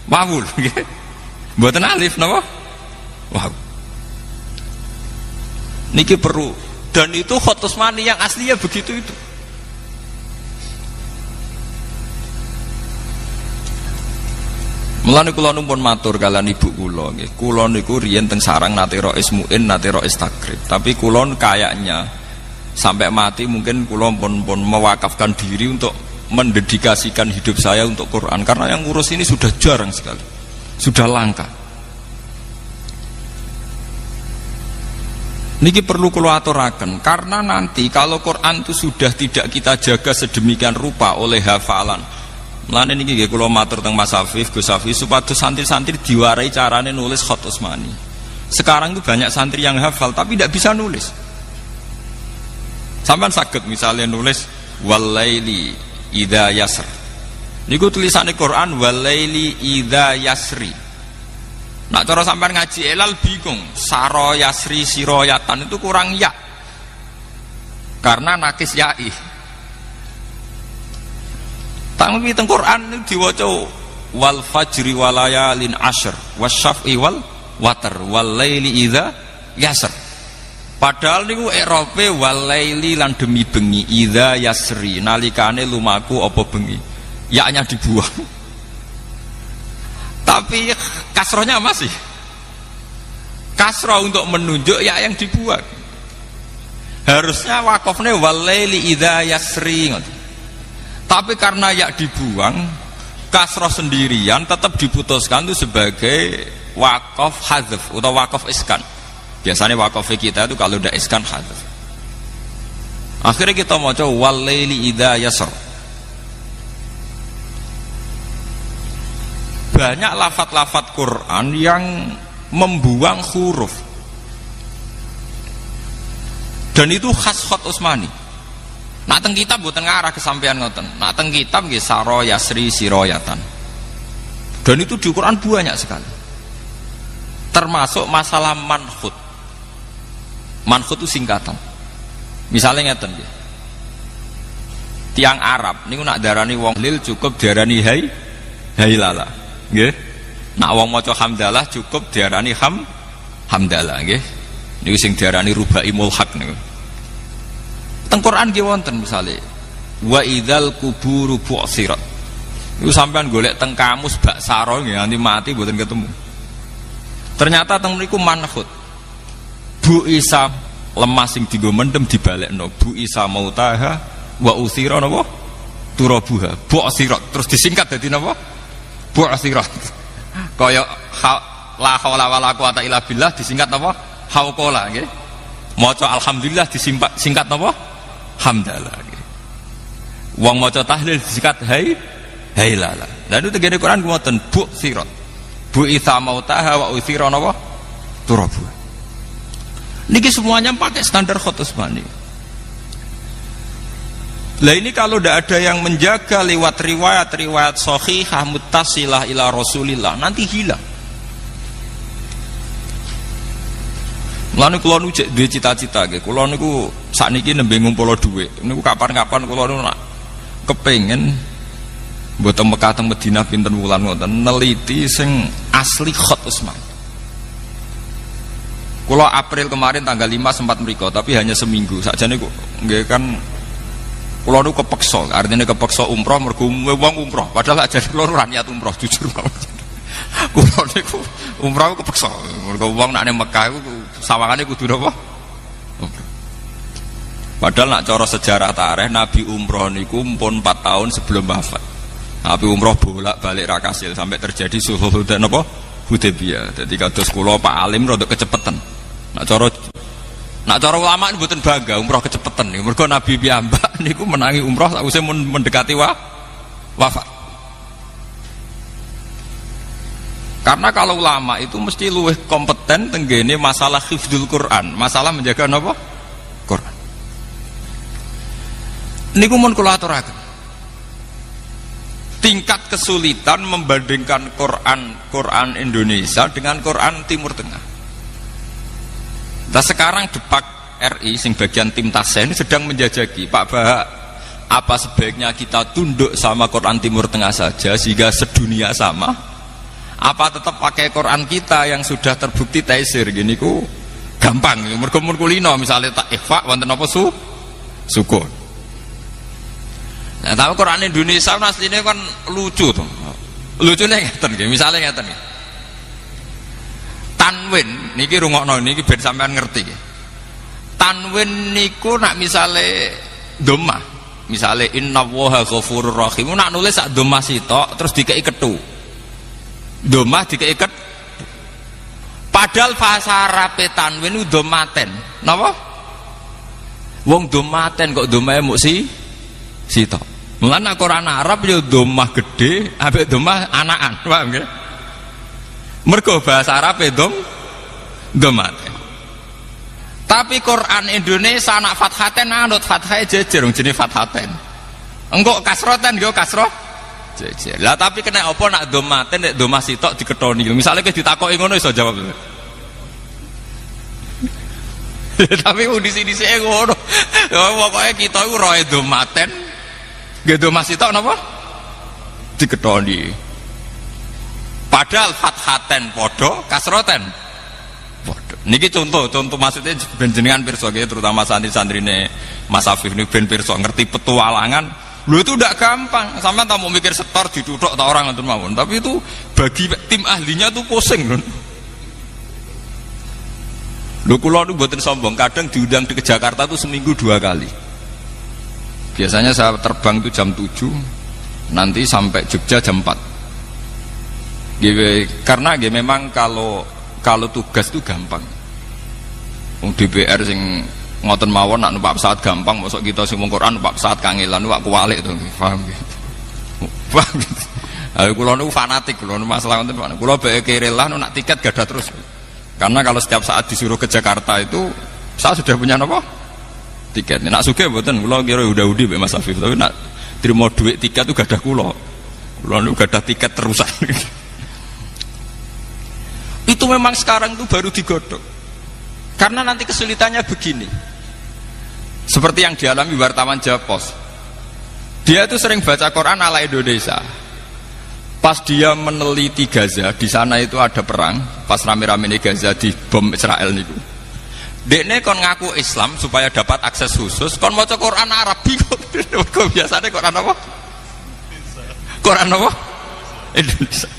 wawul. Mboten alif napa? Waw. Niki perlu. Dan itu khat Utsmani yang aslinya begitu itu. Mulane kula numpun matur kalian ibu kula nggih. Kula niku riyen teng sarang nate rois muin, nate rois takrib. Tapi kula kayaknya sampai mati mungkin kula pun mewakafkan diri untuk mendedikasikan hidup saya untuk Quran karena yang ngurus ini sudah jarang sekali. Sudah langka. Niki perlu kula aturaken karena nanti kalau Quran itu sudah tidak kita jaga sedemikian rupa oleh hafalan. Mulane niki nggih kula matur teng Mas Hafif, Gus Hafif supados santri-santri diwarai carane nulis khat Utsmani. Sekarang itu banyak santri yang hafal tapi tidak bisa nulis. Sampeyan saged misalnya nulis walaili idza yasr. Niku tulisane Quran walaili idza yasri. Nak cara sampeyan ngaji elal bingung, saro yasri siroyatan itu kurang ya. Karena nakis ya'i. Tapi teng Quran diwaca wal fajri walayalin ashr wasyaf'i wal watar wal laili idza yasr. Padahal niku i'rabe wal laili lan demi bengi idza yasri nalikane lumaku apa bengi. Ya-nya dibuang. Tapi kasrohnya masih. Kasroh untuk menunjuk ya yang dibuang. Harusnya wakofnya wal laili idza yasri. Tapi karena ya dibuang, kasroh sendirian tetap diputuskan itu sebagai wakaf hadzf atau wakaf iskan. Biasanya wakaf kita itu kalau udah iskan hadzf. Akhirnya kita mau coba wal-laili idza yasr. Banyak lafat-lafat Quran yang membuang huruf. Dan itu khas Khat Utsmani. Nak teng kitab mboten ngarah kesampean ngoten. Nak teng kitab nggih saro yasri siroyatan. Dan itu di Quran banyak sekali. Termasuk masalah manhut. Manhut itu singkatan. Misalnya ngeten nggih. Tiang Arab niku nak darani wong lil cukup diarani hailala. Nggih. Nak wong maca hamdalah cukup diarani hamdalah nggih. Niku sing diarani rubai mulhaq niku. Teng Quran nggih wonten misale wa idzal kuburu bu'sirat. Niku sampean golek teng kamus bak saro nggih nganti mati mboten ketemu. Ternyata teng mriku manhut. Bu Isa lemah sing dienggo mendem dibalekno. Bu Isa mautaha wa utsira napa? Turabuha. Bu'sirat terus disingkat dadi napa? Bu'sirat. Kaya la haula wala quwata illa billah disingkat napa? Hauqala nggih. Maca alhamdulillah disingkat napa? Hamdalah. Wong maca tahlil disingkat hailala. Lah itu tegene Quran ngoten bu sirat. Bu itha mautaha wa utsira napa? Turabu. Niki semuanya pakai standar Khat Utsmani. Lah ini kalau tidak ada yang menjaga lewat riwayat-riwayat sahihah muttasilah ila Rasulillah nanti hilang. Lalu kalau nu dua cita-cita, kalau nu saat ini nembe ngumpul duit, nu kapan-kapan kalau nu nak kepengen buat Mekah teng Madinah pinten wulan ngoten neliti sing asli Khat Utsmani. Kalau April kemarin tanggal 5 sempat mriko, tapi hanya seminggu. Sakjane kok nggih kan kula nu kepeksa, artinya kepeksa umroh mergo wong umroh, padahal aja kula ora niat umroh jujur mawon. Kula niku umroh kepeksa, mergo wong nek nang Mekah iku sawangane kudu napa? Padahal nak cara sejarah tarikh Nabi umroh niku pun 4 tahun sebelum wafat. Nabi umroh bolak-balik ra kasil sampai terjadi sulhul Hudaybiyah. Dadi kados kula Pak Alim rada kecepetan. Nak cara ulama mboten bangga umroh kecepetan niku. Mergo Nabi piyambak niku menangi umroh sakwise mendekati wafat. Karena kalau ulama itu mesti luwih kompeten tenggene masalah hifdzul Quran, masalah menjaga napa? Quran. Niku mun kula aturaken. Tingkat kesulitan membandingkan Quran Indonesia dengan Quran Timur Tengah. Nah sekarang Depak RI sing bagian tim Tasya ini sedang menjajaki, Pak Bahak, apa sebaiknya kita tunduk sama Quran Timur Tengah saja sehingga sedunia sama? Apa tetap pakai Quran kita yang sudah terbukti taisir gini ku gampang mergo kulino misalnya tak ikhfa wonten apa sukun. Nah, tapi Quran Indonesia aslinya kan lucu tuh. Lucunya ngeten nggih, misale ngeten nggih. Tanwin niki rungokno niki ben sampean ngerti nggih. Tanwin niku nak misale dhammah, misale innallaha ghafurur rahim nak nulis sak dhammah sitok terus dikeki kethu. Domah dikeiket padahal bahasa Arab tanwin itu domaten napa? Wong domaten kok domae muk sitok. Mulane Quran Arab ya domah gede ambek domah anakan, paham nggih? Mergo bahasa Arab domaten. Tapi Quran Indonesia anak fathaten anut fathae jejer wong jenenge fathaten. Engko kasroten yo kasroh jejer. Lah tapi kena apa nak domaten nek domah sitok diketoni. Misale kowe ditakoki ngono iso jawab. Tapi disi-disike ngono. Ya pokoke kita iku roe domaten. Nggih domah sitok napa? Diketoni. Padahal fathaten padha, kasroten padha. Niki contoh maksudnya ben jenengan pirsa nggih terutama santri-santrine Mas Afif niku ben pirsa ngerti petualangan. Lu itu tidak gampang, sama tak mau mikir setor diduduk tak orang nonton mawon. Tapi itu bagi tim ahlinya tuh pusing loh. Lu kulo itu buatin sombong, kadang diundang ke Jakarta tuh seminggu 2 kali. Biasanya saya terbang itu jam 7, nanti sampai Jogja jam 4. Karena memang kalau tugas itu gampang. DPR sing ngoten mawon nak numpak pesawat gampang, mosok kita sing wong Quran numpak pesawat kangelan numpak kuwalik to, paham gitu. Paham gitu. Kula niku fanatik, kula masalah ngoten. Kula bae kerelah nak tiket gadah terus. Karena kalau setiap saat disuruh ke Jakarta itu saya sudah punya apa? Tiket. Nak sugih mboten kula kira udah-udi mbek Mas Afif, tapi nak trimo duit tiket itu gadah kula. Kula niku gadah tiket terusan. Itu memang sekarang itu baru digodok. Karena nanti kesulitannya begini. Seperti yang dialami wartawan Japos. Dia itu sering baca Quran ala Indonesia. Pas dia meneliti Gaza, di sana itu ada perang, pas rame-rame di Gaza di bom Israel niku. Dekne kon ngaku Islam supaya dapat akses khusus, kon maca Quran Arab bingung. Kok biasanya Quran apa? Quran apa? Indonesia.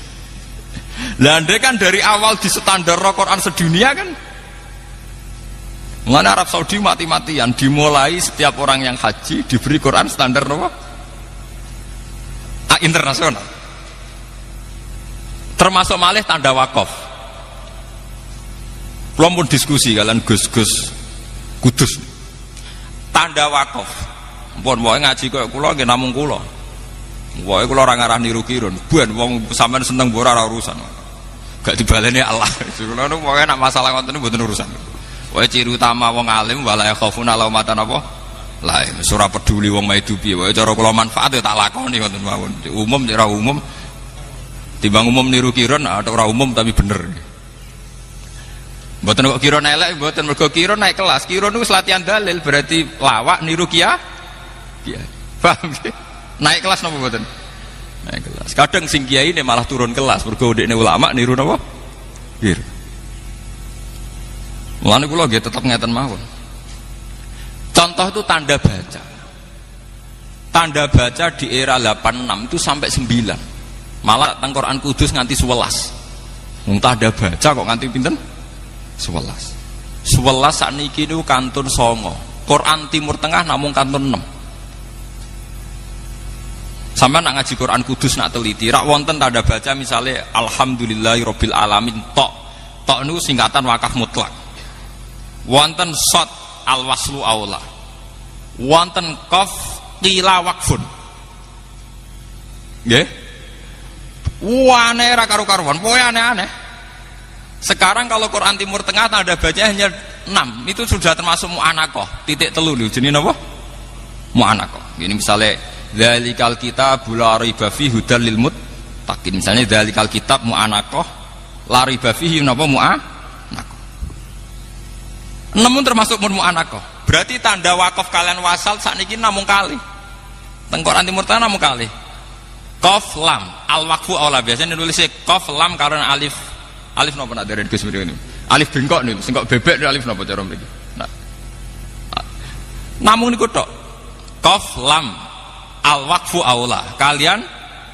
Lah ndek kan dari awal di standar Quran sedunia kan. Mengenai Arab Saudi mati-matian dimulai setiap orang yang haji diberi Quran standar apa? Internasional. Termasuk malih tanda wakaf. Kula pun diskusi kalian Gus-Gus Kudus. Tanda wakaf. Mpun wae ngaji kok kula nggih namung kula. Wae kula ora ngarah niru kirun. Ben wong sampean seneng ora urusan. Gak dibaleni Allah. Kula niku pokoke nek masalah ngoten niku mboten urusan. Wae ciri utama wong alim wala yakhafuna laumatan apa? Lah ora peduli wong maidu piye. Wae cara kula manfaat ya tak lakoni ngoten mawon. Umum ora umum. Timbang umum niru kiron atau ora umum tapi bener. Mboten kok kiron elek, mboten mergo kiron naik kelas. Kiron niku latihan dalil berarti lawak niru kiai. Paham nggih? Naik kelas napa mboten? Naik kelas. Kadang sing kiai ini malah turun kelas mergo dekne ulama niru napa? Kiron. Mulane kula nggih tetep ngeten mawon. Contoh itu tanda baca. Tanda baca di era 86 itu sampai 9. Malah teng Quran Kudus nganti 11. Wong tanda baca kok nganti pinten? 11. 11 sakniki niku kantun 9. Quran Timur Tengah namung kantun 6. Sampeyan nak ngaji Quran Kudus nak teliti, rak wonten tanda baca misalnya alhamdulillahirabbil alamin tok. Tok niku singkatan wakaf mutlak. Wonten shot al-waslu aula. Wonten qaf qila waqfun. Nggih? Aneh ra karu-karuan, pokoknya aneh-aneh. Sekarang kalau Quran Timur Tengah tanda baca hanya 6, itu sudah termasuk mu'anakoh. Titik telu nih, jenis apa? Mu'anakoh. Ini misalnya dzalikal kitabul la raiba fihi hudal lil muttaqin. Misalnya dzalikal kitab mu'anakoh la raiba fihi napa mu'anakoh. 6 termasuk mu'anakoh. Berarti tanda wakaf kalian wasal sakniki namung kali. Teng Quran Timur Tengah namung kali. Qaf lam al-waqfu aula biasanya nulisnya qaf lam karena alif napa nak dereng Gus mriki. Alif bengkok niku sing kok bebek alif napa cara mriki. Nah. Namung niku tok. Qaf lam al-waqfu aula. Kalian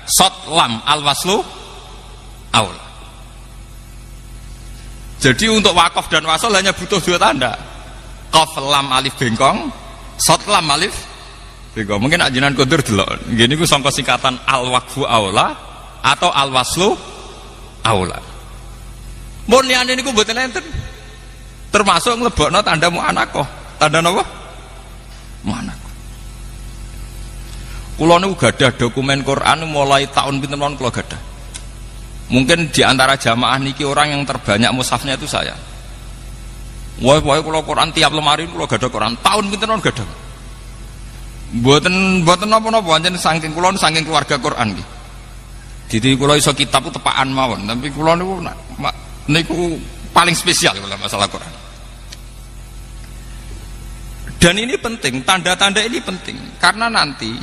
shot lam al-waslu aula. Jadi untuk wakaf dan wasal hanya butuh 2 tanda. Qaf lam alif bengkong, shot lam alif bengkong. Mungkin ajinan kudur delok. Gini ku sangka singkatan al-waqfu aula atau al-waslu aula. Mun liyane niku mboten enten. Termasuk nglebokno tanda mu'anakoh. Tanda napa? Mu'anakoh. Kula niku gadah dokumen Quran mulai tahun pinten mawon kula gadah. Mungkin di antara jamaah niki orang yang terbanyak mushafnya itu saya. Wah kula Quran tiap lemari kula gadah Quran tahun pinten mawon gadah. Mboten napa-napa pancen saking kula saking keluarga Quran nggih. Dadi kula iso kitab ku tepakan mawon, tapi kula niku paling spesial kalau masalah Quran. Dan ini penting, tanda-tanda ini penting karena nanti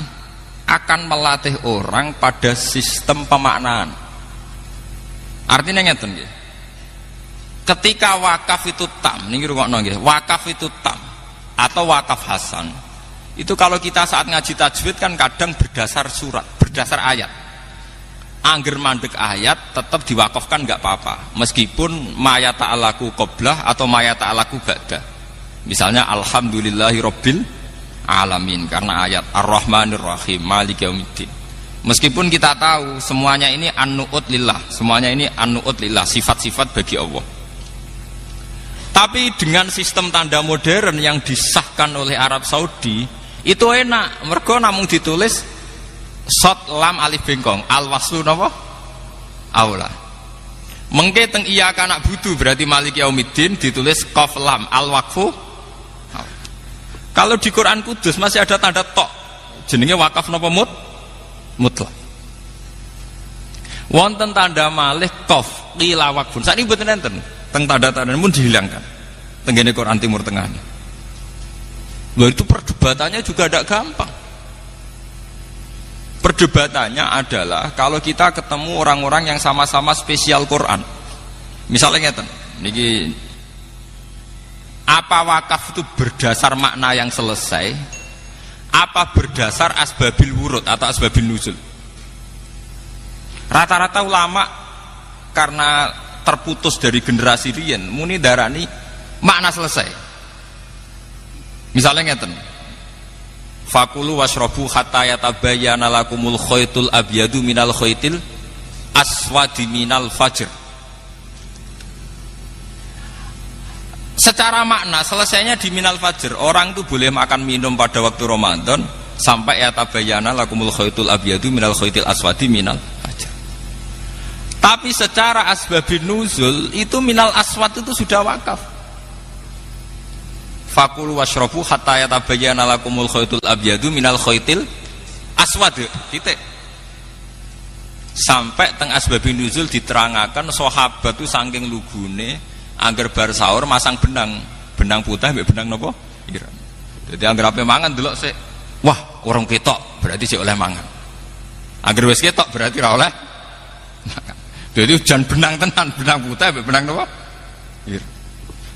akan melatih orang pada sistem pemaknaan. Artinya ngeten nggih. Ketika wakaf itu tam, niki rungokno nggih, wakaf itu tam atau wakaf hasan. Itu kalau kita saat ngaji tajwid kan kadang berdasar surat, berdasar ayat. Angger mandek ayat tetap diwakafkan nggak apa-apa, meskipun ma yata'alaku qoblah atau ma yata'alaku ba'dah. Misalnya alhamdulillahirabbil alamin, karena ayat Ar-Rahmanir Rahim Maliki Yaumiddin. Meskipun kita tahu semuanya ini an-nu'ut lillah, semuanya ini an-nu'ut lillah, sifat-sifat bagi Allah. Tapi dengan sistem tanda modern yang disahkan oleh Arab Saudi, itu enak, mergo namung ditulis shot lam alif bengkong, al-waslu napa? Aula. Mengke teng iya kana budu berarti Maliki Yaumiddin ditulis qaf lam al-waqfu. Kalau di Quran Kudus masih ada tanda tok, jenenge wakaf napa mutlak. Wonten tanda malih qaf qila waqfun. Sakniki mboten enten. Teng tanda-tanda pun dihilangkan. Tenggene Quran Timur Tengah. Loh, itu perdebatannya juga tidak gampang. Perdebatannya adalah kalau kita ketemu orang-orang yang sama-sama spesial Quran. Misalnya ngeten, niki apa wakaf itu berdasar makna yang selesai? Apa berdasar asbabil wurud atau asbabil nuzul? Rata-rata ulama karena terputus dari generasi riyen muni darani makna selesai. Misalnya ngeten, fakulu washrobu hatta yatabayyana lakumul khaytul abyadu minal khaytil aswadi minal fajr. Secara makna selesainya di minal fajr. Orang itu boleh makan minum pada waktu Ramadan sampai yatabayyana lakumul khaytul abyadu minal khaytil aswadi minal fajr. Tapi secara asbabin nuzul itu minal aswad itu sudah wakaf. Fakulu washrobu hatta yatabayyana lakumul khaytul abyadu minal khaytil aswad. Titik. Sampai teng asbabin nuzul diterangakan sahabat itu saking lugune angger bar sahur masang benang putih mbek benang napa? Ireng. Jadi angger ape mangan delok sik, wah, urung ketok berarti sik oleh mangan. Angger wis ketok berarti ora oleh makan. Jadi hujan benang tenan, benang putih mbek benang napa? Ireng.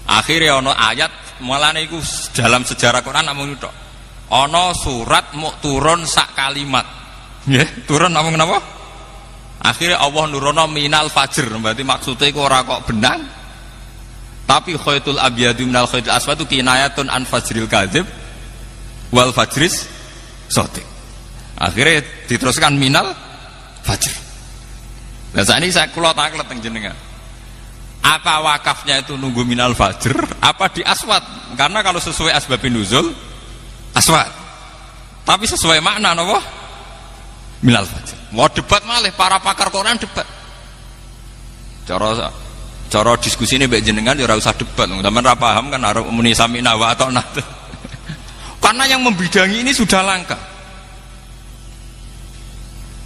Akhirnya ana ayat mulane iku dalam sejarah Quran namung tok. Ana surat mau turun sak kalimat. Nggih, turun namung napa? Akhirnya Allah nurono minal fajr, berarti maksudnya iku ora kok benang. Tapi khaytul abyadu minal khaytil aswad itu kinayatun an fajril kadzib wal fajris shadiq. Akhirnya diteruskan minal fajr. Nah saat ini saya kula taklet teng jenengan. Apa wakafnya itu nunggu minal fajr apa di aswad? Karena kalau sesuai asbabun nuzul aswad. Tapi sesuai makna napa? Minal fajr. Mau debat malih para pakar Quran debat. Cara diskusi ini mbek jenengan ya ora usah debat, sampean ora paham kan arep muni samina wa ata'na. Karena yang membidangi ini sudah langka.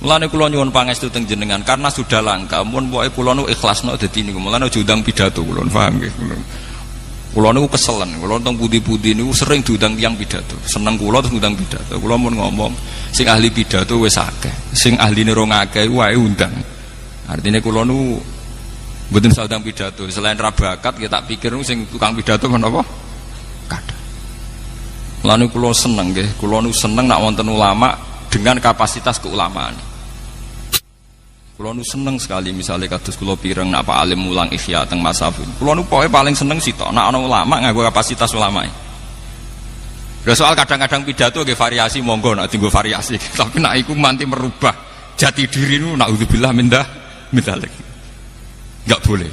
Mulane kula nyuwun pangestu teng jenengan karena sudah langka, mun pokoke kula nu ikhlasno dadi niku. Mulane diundang pidato kula paham nggih. Kula niku keselen, kula teng pundi-pundi niku sering diundang tiyang pidato. Seneng kula terus ngundang pidato. Kula mun ngomong sing ahli pidato wis akeh, sing ahline rong akeh wae undang. Artine kula nu mboten saudang pidato, selain ra bakat kita pikir sing tukang pidato menapa? Kada. Lan kula seneng nggih, kula nu seneng nak wonten ulama dengan kapasitas keulamaan. Kula nu seneng sekali misalnya kados kula pireng nak Pak Alim mulang Ihya teng Masafun. Kula nu pokoke paling seneng sitok nak ana ulama nganggo kapasitas ulamae. Lha soal kadang-kadang pidato nggih variasi monggo nak dienggo variasi, tapi nak iku manti merubah jati diri nu naudzubillah mindah lagi. Enggak boleh.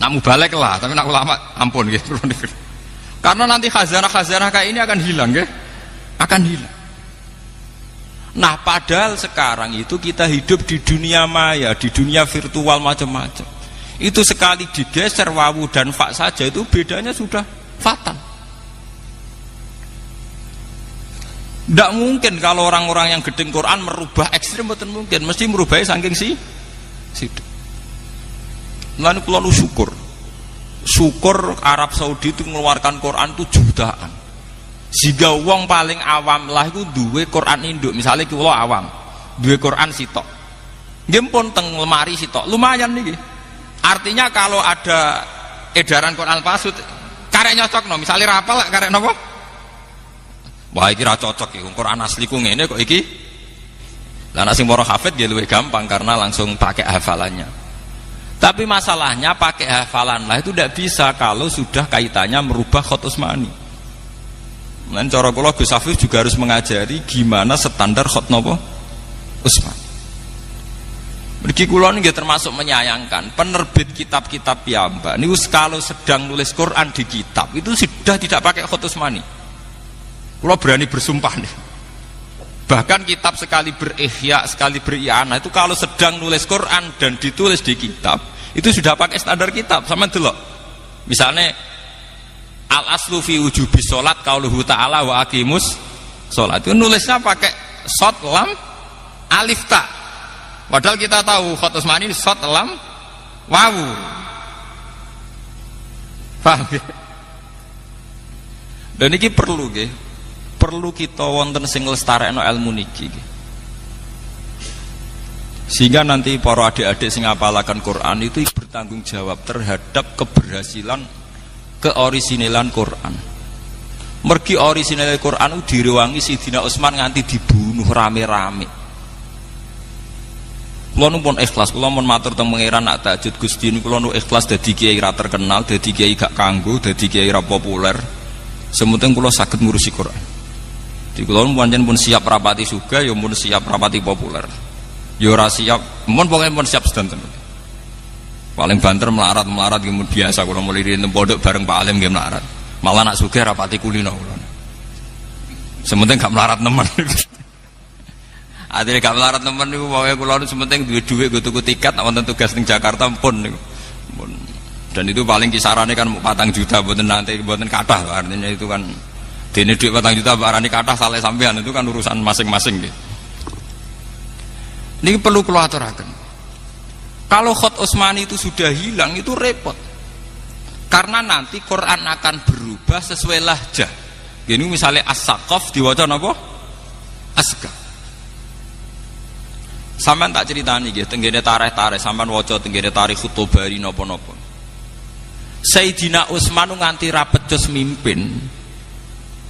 Nak mubalek lah, tapi nak ulama ampun nggih. Karena nanti khazanah-khazanah kayak ini akan hilang nggih. Akan hilang. Nah, padahal sekarang itu kita hidup di dunia maya, di dunia virtual macam-macam. Itu sekali digeser wawu dan fa saja itu bedanya sudah fatal. Tidak mungkin kalau orang-orang yang gedeng Quran merubah ekstrim, betul mungkin. Mesti merubahnya saking situ. Lalu kula nu syukur Arab Saudi itu mengeluarkan Quran itu jutaan. Jika wong paling awam lah itu duwe Quran induk, misalnya kula awam duwe Quran sitok, nggih pun teng lemari sitok, lumayan niki. Artinya kalau ada edaran Quran palsu karek nyocok no, misalnya rapal karek napa? Wah iki ra cocok iki, Quran asli ku ngene kok iki. Lah nek sing para hafid ya luwih gampang karena langsung pakai hafalannya. Tapi masalahnya pakai hafalan lah itu tidak bisa kalau sudah kaitannya merubah khot usmani. Dan cara kula Gus Afif juga harus mengajari gimana standar khot napa Utsman. Mriki kula niki termasuk menyayangkan penerbit kitab-kitab piyambak niku kalau sedang nulis Quran di kitab itu sudah tidak pakai khot Utsmani. Kula berani bersumpah nih. Bahkan kitab sekali berihya, sekali beri'anah itu kalau sedang nulis Quran dan ditulis di kitab itu sudah pakai standar kitab. Sama delok. Misalnya al-aslu fi wujubi sholat qauluhu ta'ala wa aqimus sholat, itu nulisnya pakai shot lam alif ta, padahal kita tahu khot Utsmani shot lam wawu. Paham ya? Dan ini perlu nggih, perlu kita wonten sing lestarekno ilmu niki sehingga nanti para adik-adik sing ngapalaken Quran itu bertanggung jawab terhadap keberhasilan keorisinalan Quran. Mergi orisinal Quran direwangi Sidina Utsman nganti dibunuh rame-rame. Kula nu pun ikhlas, kula mun matur teng pangeran nak tahajud Gusti niku kula nu ikhlas dadi kiai ra terkenal, dadi kiai gak kanggo, dadi kiai ra populer. Sementing kula saged ngurusi Quran. Di kula pancen pun siap rapati suga, ya pun siap rapati populer. Ya ora siap, mun pokoke pun siap sedanten. Paling banter melarat kemudian biasa kalau mulai di pondok bareng Pak Alim nggih melarat. Malah nak sugih rapati kulino kula. Sementing gak melarat nemen. Adile gak melarat nemen niku pokoke kula sementing duwe dhuwit nggo tuku tiket wonten tugas ning Jakarta pun niku. Dan itu paling kisarannya kan 4 juta mboten nanti mboten kathah, artinya itu kan dene dhuwit 4 juta barani kathah saleh sampean itu kan urusan masing-masing nggih. Niki perlu kula aturaken. Kalau khot Utsmani itu sudah hilang itu repot. Karena nanti Quran akan berubah sesuai lahjah. Gini misalnya as-saqaf diwaca napa? Asqa. Sampeyan tak critani nggih tenggene tarikh-tarikh sampeyan waca tenggene tarikh Khutobari napa-napa. Sayyidina Utsman nganti ra pecus mimpin.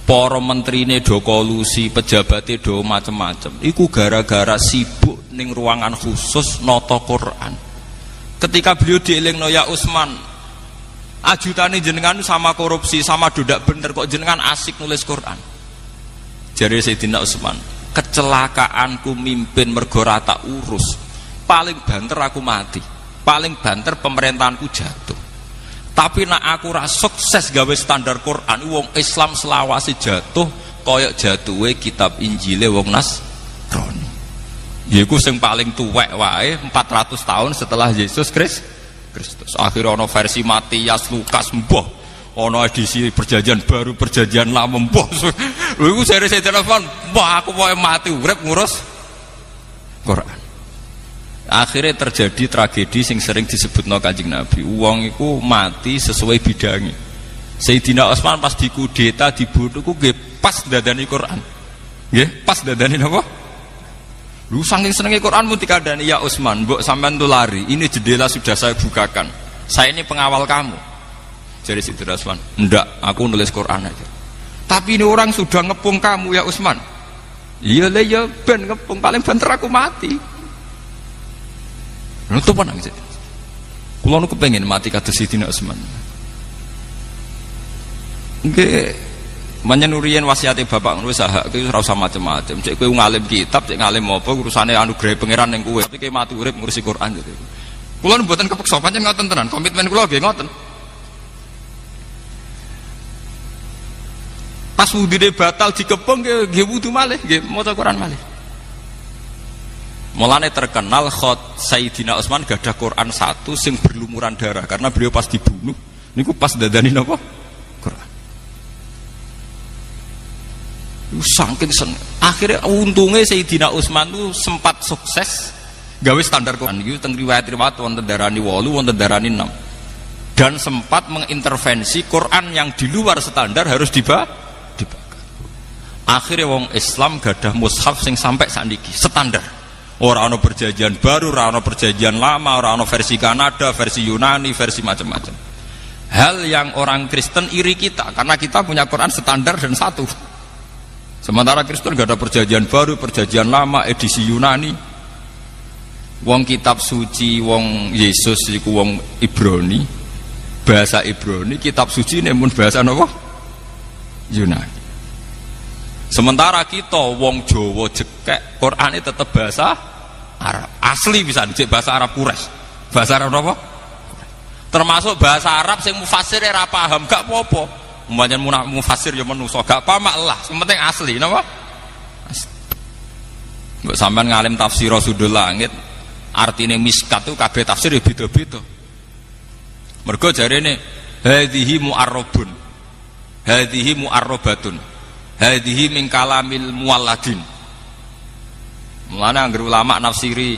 Para menterine do kolusi, pejabatnya do macam-macam. Iku gara-gara sibuk ning ruangan khusus nata Quran. Ketika beliau dielingno ya Utsman, ajutane jenengan sama korupsi, sama dodak bener kok jenengan asik nulis Quran. Jare Sayyidina Utsman, kecelakaanku mimpin mergo ra tak urus. Paling banter aku mati. Paling banter pemerintahanku jatuh. Tapi nak aku ra sukses gawe standar Quran, wong Islam selawase jatuh koyok jatuhe kitab Injile wong Nasrani. Yaiku sing paling tuwek wae 400 tahun setelah Yesus Kristus. Akhirnya ono versi Matias, Lukas, mbah. Ono edisi perjanjian baru, perjanjian lama, mbah. Lha iku seri saya telepon, mbah aku mau mati urip ngurus Quran. Akhirnya terjadi tragedi sing sering disebutno Kanjeng Nabi. Wong iku mati sesuai bidangi. Sayyidina Utsman pas dikudeta dibunuh ku nggih pas dadani Quran. Nggih, pas dadani napa? Lu saking senengnya Quran pun dikandani ya Utsman, mbok sampean tuh lari, ini jendela sudah saya bukakan. Saya ini pengawal kamu. Jadi Sayyidina Utsman, ndak, aku nulis Quran aja. Tapi ini orang sudah ngepung kamu ya Utsman. Iya lah ya ben ngepung, paling banter aku mati. Nutup nang sih. Kula nu kepengin mati kados Sayyidina Utsman. Nggih. Manyen nuriyen wasiate bapak ngono wis hak kowe ora usah macem-macem. Cek kowe ngalim kitab, cek ngalim apa urusane anugerah pangeran ning kowe. Tapi kowe mati urip ngurusi Quran gitu. Kula mboten kepeksa pancen ngoten tenan, komitmen kula nggih ngoten. Pas wudune batal dikepung nggih wudu malih, nggih maca Quran malih. Mulane terkenal khot Sayyidina Utsman gadah Quran 1 sing berlumuran darah karena beliau pas dibunuh niku pas dadani napa? Quran. Saking seneng. Akhirnya untungnya Sayyidina Utsman itu sempat sukses gawe standar Quran itu teng riwayat-riwayat wonten darani 8 wonten darani 6 dan sempat mengintervensi Quran yang di luar standar harus dibakar. Akhirnya wong Islam gadah mushaf sing sampai sakniki standar. Ora ana perjanjian baru, ora ana perjanjian lama, ora ana versi Kanada, versi Yunani, versi macam-macam. Hal yang orang Kristen iri kita karena kita punya Quran standar dan satu. Sementara Kristen gak ada perjanjian baru, perjanjian lama, edisi Yunani. Wong kitab suci, wong Yesus iku wong Ibrani, bahasa Ibrani, kitab suci nemun bahasa apa? Yunani. Sementara kita wong Jawa jekek, Qur'ane tetep bahasa Arab. Asli bisa dicek bahasa Arab Quraisy. Bahasa Arab apa? Termasuk bahasa Arab sing mufasir ora paham, gak apa-apa. Umpamane mufasir ya manusa, gak paham lah, sing penting asli, napa? Mbok sampean ngalim tafsir Sudul Langit, artine miskat itu kabeh tafsir ya beda-beda. Mergo jarene hadhihi mu'arrabun. Hadhihi mu'arrabatun. Hadhihi min kalamil mualladin. Mulane anggere ulama nafsiri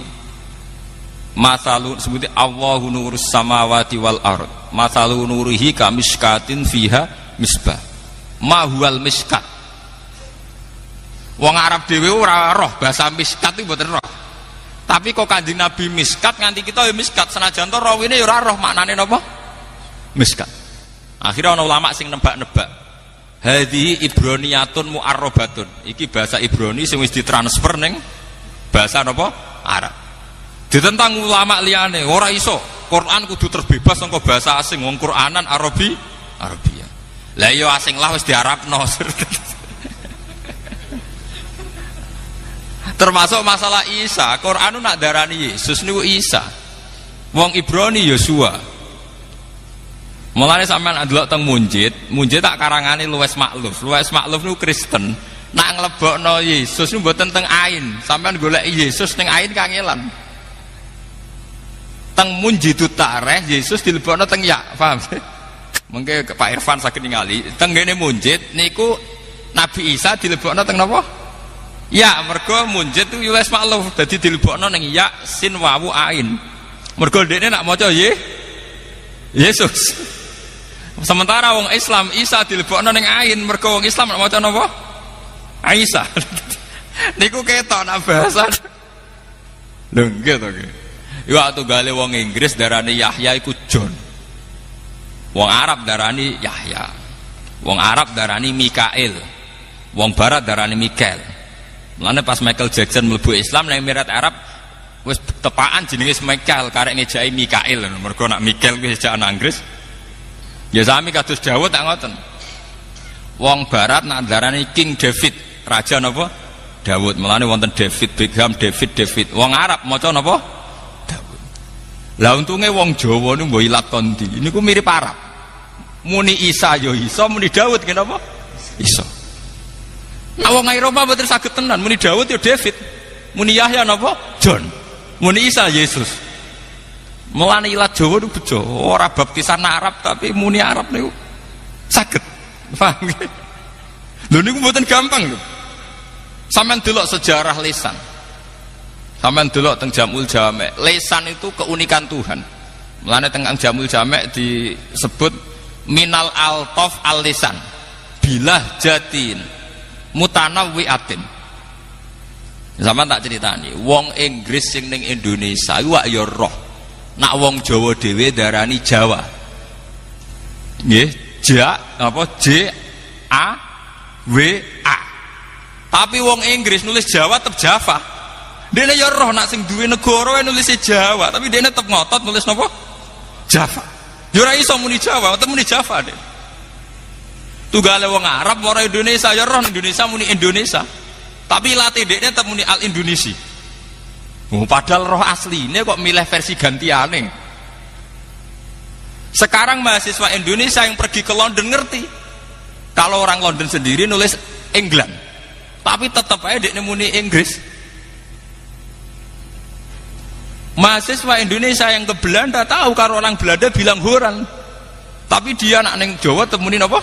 masalun sebuti Allahu nurus samawati wal ard. Masalun nurihi kamiskatin fiha misbah. Ma huwal miskat. Wong Arab dhewe ora roh bahasa miskat iki mboten roh. Tapi kok Kanjeng Nabi miskat nganti kita ya miskat senajan to rawine ya ora roh maknane napa? Miskat. Akhirnya ana ulama sing nebak-nebak. Hadhihi ibroniyatun mu'arrabatun. Iki bahasa Ibrani sing wis ditransfer ning bahasa napa? Arab. Ditentang ulama liyane, ora iso. Quran kudu terbebas saka bahasa asing, wong Quranan Arabia. Lah iya asing lah wis diarabno. Termasuk masalah Isa, Quran nak darani Yesus niku Isa. Wong Ibrani Yosua. Mulane sampean ndelok teng Munjid tak karangane Luwes Makluf. Luwes Makluf niku Kristen. Nak nglebokno Yesus niku mboten teng Ain. Sampean golek Yesus ning Ain kangelan. Teng Munjidut Tareh Yesus dilebokno teng Ya, paham? Mengke Pak Irfan saged ningali teng ngene Munjid niku Nabi Isa dilebokno teng napa? Ya, mergo Munjid itu Luwes Makluf dadi dilebokno ning Ya sin wawu Ain. Mergo dekne nak maca Yesus. Sementara wong Islam Isa dilebokno ning Ain, mergo wong Islam nak maca napa? Isa. Niku ketok nak bahasa. Lho nggih to nggih. Iku tunggale wong Inggris darani Yahya iku John. Wong Arab darani Yahya. Wong Arab darani Mikail. Wong Barat darani Mikael. Mulane pas Michael Jackson mlebu Islam nang Emirat Arab wis tepaan jenenge Mikael karek ngejaki Mikail mergo nak Mikael kuwi ejaan Inggris. Ya sami kados Daud tak ngoten. Wong Barat nak darani King David, raja napa? Daud. Mulane wonten David Beckham, David. Wong Arab maca napa? Daud. Lah untunge wong Jawa niku mbok ilat kondi. Niku mirip Arab. Muni Isa ya Isa, muni Daud nggih napa? Isa. Nah wong Eropa mboten saged tenan, muni Daud ya David. Muni Yahya napa? John. Muni Isa Yesus. Mulane ilat Jawa niku bejo, ora baptisan Arab tapi muni Arab niku saged. Paham nggih? Lho niku mboten gampang lho. Sampeyan delok sejarah lisan. Sampeyan delok teng Jamul Jamek. Lisan itu keunikan Tuhan. Mulane teng Jamul Jamek disebut minal altaf al-lisan. Bilah jatin mutanawwiatin. Sampeyan tak critani, wong Inggris sing ning Indonesia iku ya roh. Nak wong Jawa dhewe darani Jawa. Nggih, J A W A. Tapi wong Inggris nulis Jawa tetep Java. Dene ya roh nak sing duwe negara nulis Jawa, tapi dene tetep ngotot nulis napa? Java. Ya ora iso muni Jawa, tetep muni Java deh. Tunggale wong Arab ora Indonesia ya roh Indonesia muni Indonesia. Tapi latih dekne tetep muni Al Indonesi. Padahal roh asline kok milih versi gantiane. Sekarang mahasiswa Indonesia yang pergi ke London ngerti. Kalau orang London sendiri nulis England. Tapi tetap aja dekne muni Inggris. Mahasiswa Indonesia yang ke Belanda tahu kalau orang Belanda bilang Horan. Tapi dia nak neng Jawa temuni napa?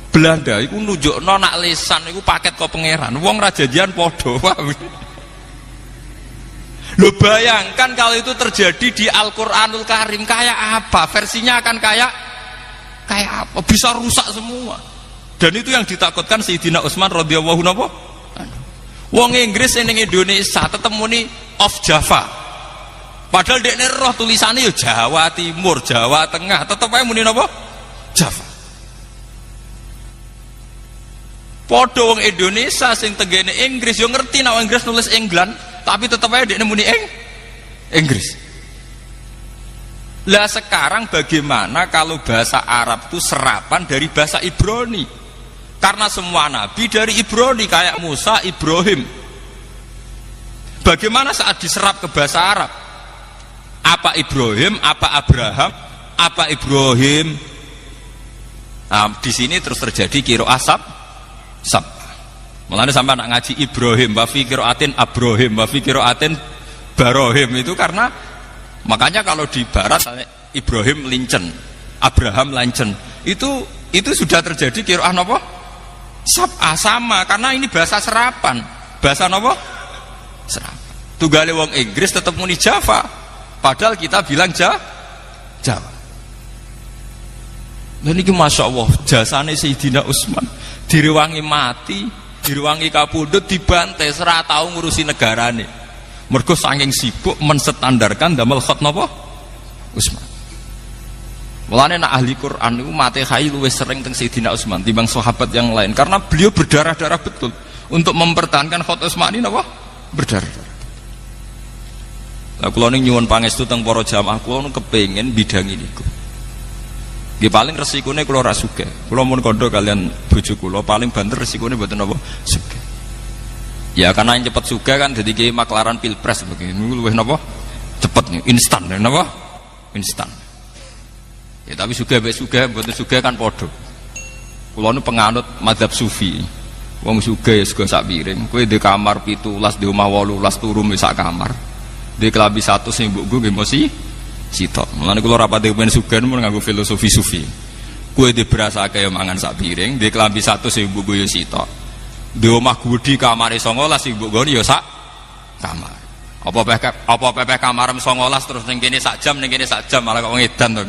Belanda iku nunjukno nak lisan iku paket kok pangeran. Wong rajajian padha. Lo bayangkan kalau itu terjadi di Al-Quranul Karim kayak apa? Versinya akan kayak apa? Bisa rusak semua. Dan itu yang ditakutkan Sayyidina Utsman radhiyallahu anhu. Wong Inggris ning Indonesia tetep muni of Java. Padahal dekne roh tulisannya ya Jawa Timur, Jawa Tengah, tetep ae muni napa? Java. Padha wong Indonesia sing tenggene Inggris yo ngerti nek Inggris nulis England, tapi tetep ae dekne muni Inggris. Lah sekarang bagaimana kalau bahasa Arab itu serapan dari bahasa Ibrani? Karena semua nabi dari Ibrani kayak Musa, Ibrahim. Bagaimana saat diserap ke bahasa Arab? Apa Ibrahim, apa Abraham, apa Ibrahim? Nah, di sini terus terjadi qiraah sab. Mulane sampai nak ngaji Ibrahim, wa fi qiraatin Abrahim, wa fi qiraatin Barohim, itu karena makanya kalau di barat Ibrahim lincen, Abraham lancen, itu sudah terjadi qiraah napa? Sab'a, sama, karena ini bahasa serapan. Bahasa napa? Serapan. Tunggale wong Inggris tetap muni Java, padahal kita bilang Jawa. Dan ini Masya Allah, jasane Sayyidina Utsman direwangi mati, direwangi kapundhut, dibantai, ora tau ngurusi negarane. Mergo saking sibuk menstandarkan damel khat napa? Utsman. Mulane nak ahli Quran niku Fatihah luwih sering teng Sayyidina Utsman timbang sahabat yang lain karena beliau berdarah-darah betul untuk mempertahankan khat Utsman ini napa? Berdarah-darah. Lah kula ning nyuwun pangestu teng para jamaah kula nu kepengin bidang niku. Nggih paling resikone kula ora sugih. Kula mun kandha kalian bojo kula paling banter resikone mboten napa sugih. Ya karena yang cepet sugih kan dadi ki maklaran pilpres begini luwih napa? Cepet nih, instan napa? Instan. Ya tapi sugih mek sugih mboten sugih kan padha. Kula nu penganut mazhab sufi. Wong sugih ya sego sak piring. Kowe di kamar 17 di omah 18 turu sak kamar. Di kelambi 1 sing mbokku nggih mesti sitok. Mulane kula rapate kepen sugih mun nganggo filosofi sufi. Kowe di beras akeh mangan sak piring, di kelambi 1 sing mbokku ya sitok. Di omah gudi kamare 19 sing mbokku ya sak kamar. Apa pepeh kamar 19 terus ning kene sak jam malah kok ngedan to.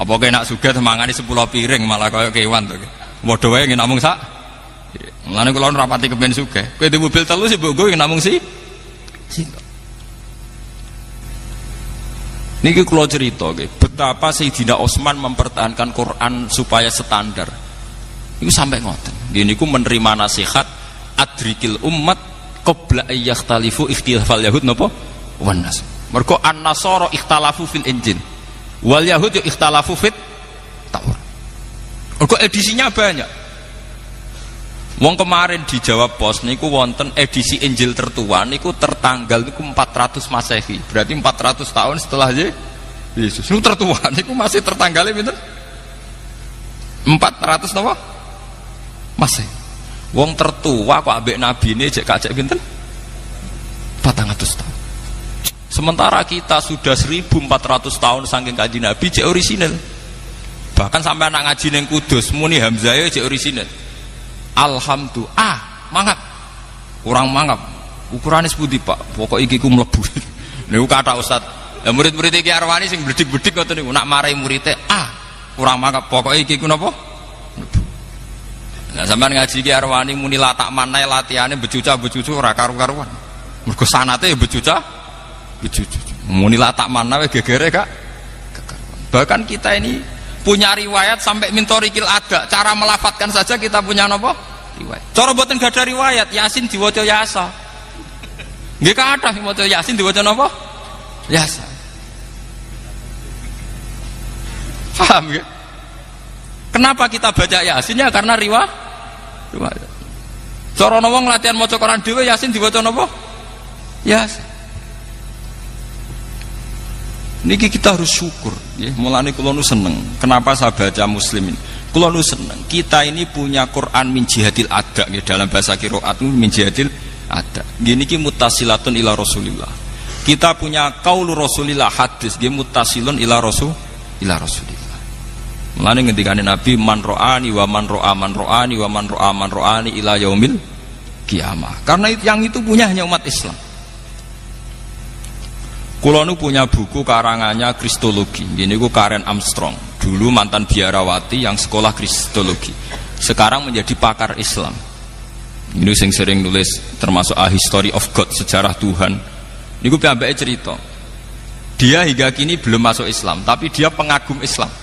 Apa kowe nak sugih mangani 10 piring malah kaya kewan to. Padha wae namung sak. Mulane kula rapati kepen sugih. Kowe di mobil telu sing mbokku namung niki kula cerita betapa Sayyidina Utsman mempertahankan Quran supaya standar. Niku sampai ngoten. Nggih niku menerima nasihat adrikil ummat qabla ayyakhtalifu ikhtilafal yahud napa? Wan nas. Mergo an-nasara ikhtalafu fil injil. Wal yahud ikhtalafu fit Taurat. Mergo edisinya banyak. Wong kemarin di Jawa Pos niku wonten edisi Injil tertua niku tertanggal niku 400 Masehi. Berarti 400 tahun setelah Yesus. Niku tertua niku masih tertanggalnya pinten? 400 napa? Masehi. Wong tertua kok ambek nabine jek kacek pinten? 400 tahun. Sementara kita sudah 1400 tahun saking kanjeng Nabi jek orisinal. Bahkan sampai anak ngaji ning Kudus muni Hamzah jek orisinal. Alhamdulillah, mangap. Kurang mangap. Ukurane sepundi, Pak? Pokok iki ku mlebu. Niku kata Ustaz. Ya murid-murid iki Arwani sing bledik-bledik ngoten niku nak marahi murite, kurang mangap. Pokok iki ku napa? Mlebu. Nah, sampean ngaji iki Arwani muni latak maneh latihane becuca-becucu ora karu-karuan. Mergo sanate ya becuca. Muni latak maneh gegere Kak. Bahkan kita ini punya riwayat sampai mintorikil ada, cara melafatkan saja kita punya nopo riwayat. Cara mboten gak ada riwayat, Yasin diwaca Yasa. Nggih kathah sing maca Yasin diwaca napa? Yasa. Paham ya? Kenapa kita baca Yasin? Ya karena riwayat. Cara wong latihan maca Quran dhewe Yasin diwaca napa? Yasa. Niki kita harus syukur ya. Mulane kula nu seneng. Kenapa saya baca Muslim ini? Kula nu seneng. Kita ini punya Quran min jihadil ada ya, dalam bahasa qiraat min jihadil ada. Gini ki muttasilatun ila Rasulillah. Kita punya qaulu Rasulillah hadis nggih muttasilun ila Rasulillah. Mulane ngendikane Nabi man ro'ani wa man ro'a man ro'ani wa man ro'a man ro'ani ila yaumil kiamah. Karena yang itu punya hanya umat Islam. Kulo nu punya buku karangannya Kristologi. Ini ku Karen Armstrong. Dulu mantan biarawati yang sekolah Kristologi. Sekarang menjadi pakar Islam. Ini sing sering nulis termasuk A History of God, sejarah Tuhan. Ini ku piyambake cerita. Dia hingga kini belum masuk Islam, tapi dia pengagum Islam.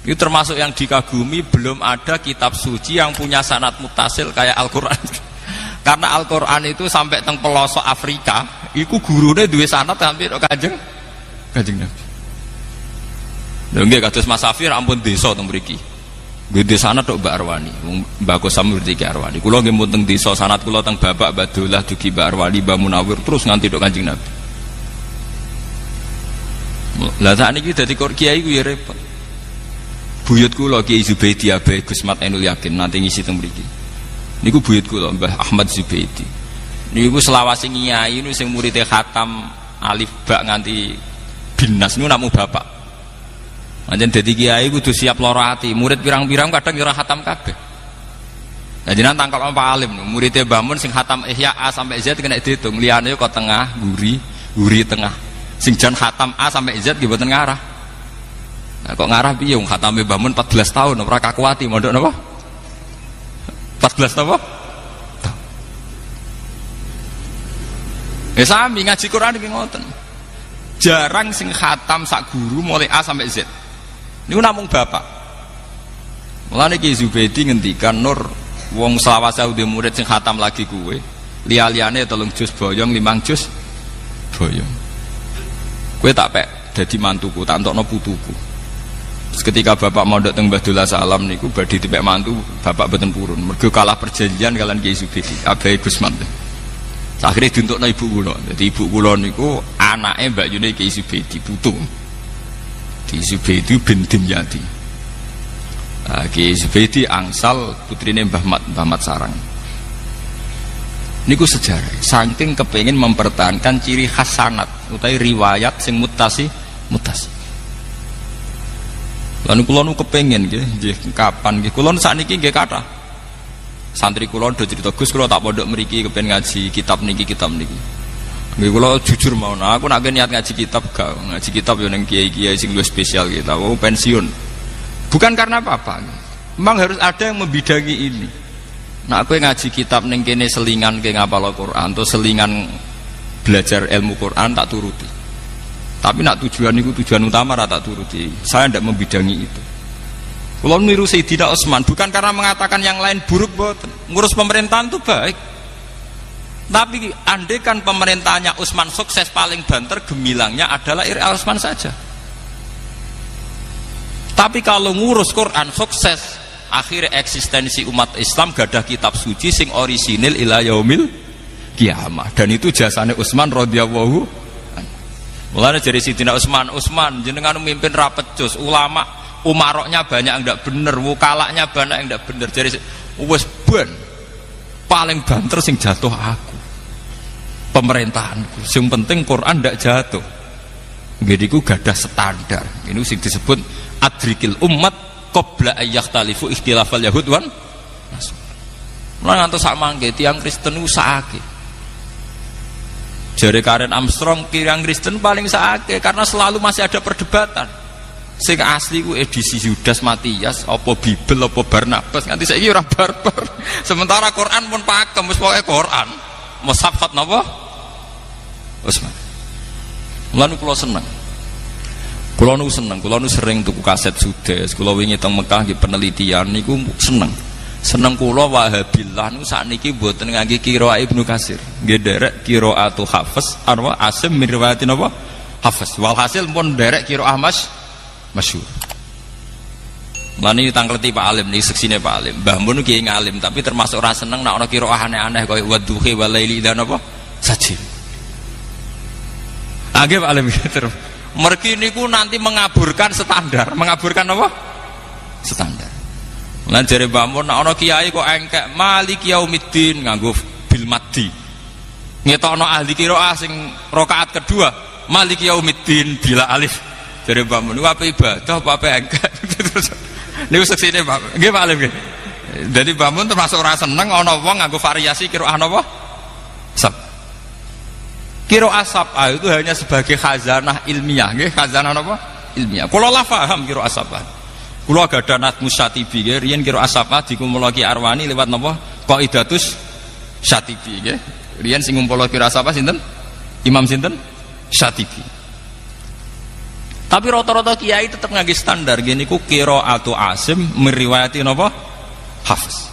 Itu termasuk yang dikagumi, belum ada kitab suci yang punya sanad mutasil kayak Al-Quran. Karena Al-Quran itu sampai teng pelosok Afrika, iku gurune duwe sanad hampir kanjeng Nabi. Lha nggih kados Mas Safir ampun desa teng mriki. Gede sanad tok Mbak Arwani, Mbak Kosam ngerti Ki Arwani. Kula nggih mun teng desa sanad kula teng Bapak Badullah dugi Mbak Arwani, Mbak Munawir terus nganti tok Kanjeng Nabi. Lah sakniki dadi kiai ku ya repot. Buyut kula Kiai Zubaidi Abai Gus Mat Ainul Yakin nanti ngisi teng mriki. Niku buyut kula Mbah Ahmad Zubaidi. Niku selawase nyai niku sing muridé khatam alif ba nganti binas niku namung bapak. Anjen dadi kiai kudu siap lara ati, murid pirang-pirang kadang ora khatam kabeh. Lah jenengan tangkal Pak Alim, muridé Mbah Mun sing khatam Ihya A sampai Z kena diitung, liyane kok tengah, guri tengah. Sing jan khatam A sampai Z nggih mboten ngarah. Nah, kok ngarah piye wong khatame Mbah Mun 14 tahun ora kakuati mondok napa? 14 napa? Sami ngaji Quran iki ngoten. Jarang sing khatam sak guru mulai A sampai Z. Niku namung bapak. Mulane Ki Zubaidi ngendikan Nur wong selawase udah murid sing khatam lagi kuwe. Liya-liyane 3 juz boyong 5 juz boyong. Kowe tak pek dadi mantuku, tak entokno putuku. Terus ketika bapak mondok teng Badullah Salam niku badhe dipek mantu, bapak boten purun. Mergo kalah perjanjian kalian Ki Zubaidi, Abai Gusman. Akhirnya diuntukno ibu kula. Dadi ibu kula niku anake Mbak Yune Ki Zubaidi putu. Ki Zubaidi bin Dimyati. Ki Zubaidi angsal putrine Mbah Mat Sarang. Niku sejarah. Saking kepengin mempertahankan ciri khas sanad utawi riwayat sing mutasi. Lan kula nu kepengin nggih kapan nggih kula sakniki nggih kathah. Santri kula do cerita Gus kula tak pondok mriki kepen ngaji kitab niki. Nggih kula jujur mawon aku nek niat ngaji kitab gak ngaji kitab yo ning kiai-kiai sing luwih spesial kita pensiun. Bukan karena apa-apa. Memang harus ada yang membidangi ini. Nek kowe ngaji kitab ning kene selingan ke ngapal Al-Qur'an atau selingan belajar ilmu Quran tak turuti. Tapi nak tujuan niku tujuan utama ra tak turuti. Saya ndak membidangi itu. Kalau niru Sayyidina Utsman bukan karena mengatakan yang lain buruk, boten. Ngurus pemerintahan itu baik. Tapi andai kan pemerintahnya Utsman sukses, paling banter gemilangnya adalah Ira Utsman saja. Tapi kalau ngurus Quran sukses, akhirnya eksistensi umat Islam gadah kitab suci sing orisinil ila yaumil kiamah. Dan itu jasane Utsman radhiyallahu anhu. Mulane jare Sayyidina Utsman jenengan mimpin rapet jos ulama umaroknya banyak yang tidak bener, wukalaknya banyak yang tidak bener. Jadi wes ben paling banter sing jatuh aku pemerintahanku. Sing penting Quran tidak jatuh. Gediku gadah standar. Ini sing disebut adrikil umat qabla ayyakhtalifu ikhtilafal yahud wan nasr. Mulane ngantos sak mangke tiyang Kristen usahake. Jare Karen Armstrong tiyang Kristen paling sakake karena selalu masih ada perdebatan. Sing asli ku edisi Yudas Matias apa Bibel apa Barnabas nganti saiki ora barbar. Sementara Quran pun pakem wis pokoke Quran. Mushaf khat napa? Utsman. Mulane kula seneng. Kula nu seneng, kula nu sering tuku kaset Sudes. Kula wingi teng Mekah nggih penelitian niku seneng. Seneng kula Wahabillah niku sakniki mboten ngangge qiraah Ibnu Katsir. Nggih derek qiraatu Hafiz arwa Asim min riwayatin apa? Hafiz. Walhasil pun derek qiraah masyhur. Mani tangkleti Pak Alim niki seksine Pak Alim. Mbah Mun kiai ngalim tapi termasuk ora seneng nek ana qiraah aneh-aneh kaya wadduhi walaili dan apa? Sajil. Nggih Pak Alim terus. Mergi niku nanti mengaburkan standar. Mengaburkan apa? Standar. Lan jare Mbah Mun nek ana kiai kok engkek Maliki Yaumiddin nganggo bil maddi. Ngetokno ahli qiraah sing rakaat kedua Maliki Yaumiddin bila alif. Jare Mbah Mun apa ibadah apa engkek. Niku seksine Pak. Nggih Pak Alim nggih. Dadi Mbah Mun termasuk ora seneng ana wong nganggo variasi qiraah napa? Sab. Qiraah sab'ah itu hanya sebagai khazanah ilmiah, nggih, khazanah napa? Ilmiah. Kula la paham qiraah sab'ah. Kula gadah Nadmus Syatibi nggih, riyen qiraah sab'ah dikumpulno Ki Arwani lewat napa? Qaidatus Syatibi nggih. Riyen sing ngumpulno qiraah sab'ah sinten? Imam sinten? Syatibi. Tapi rata-rata kiai tetap ngangge standar gini ku qiraatu Asim meriwayati napa? Hafiz.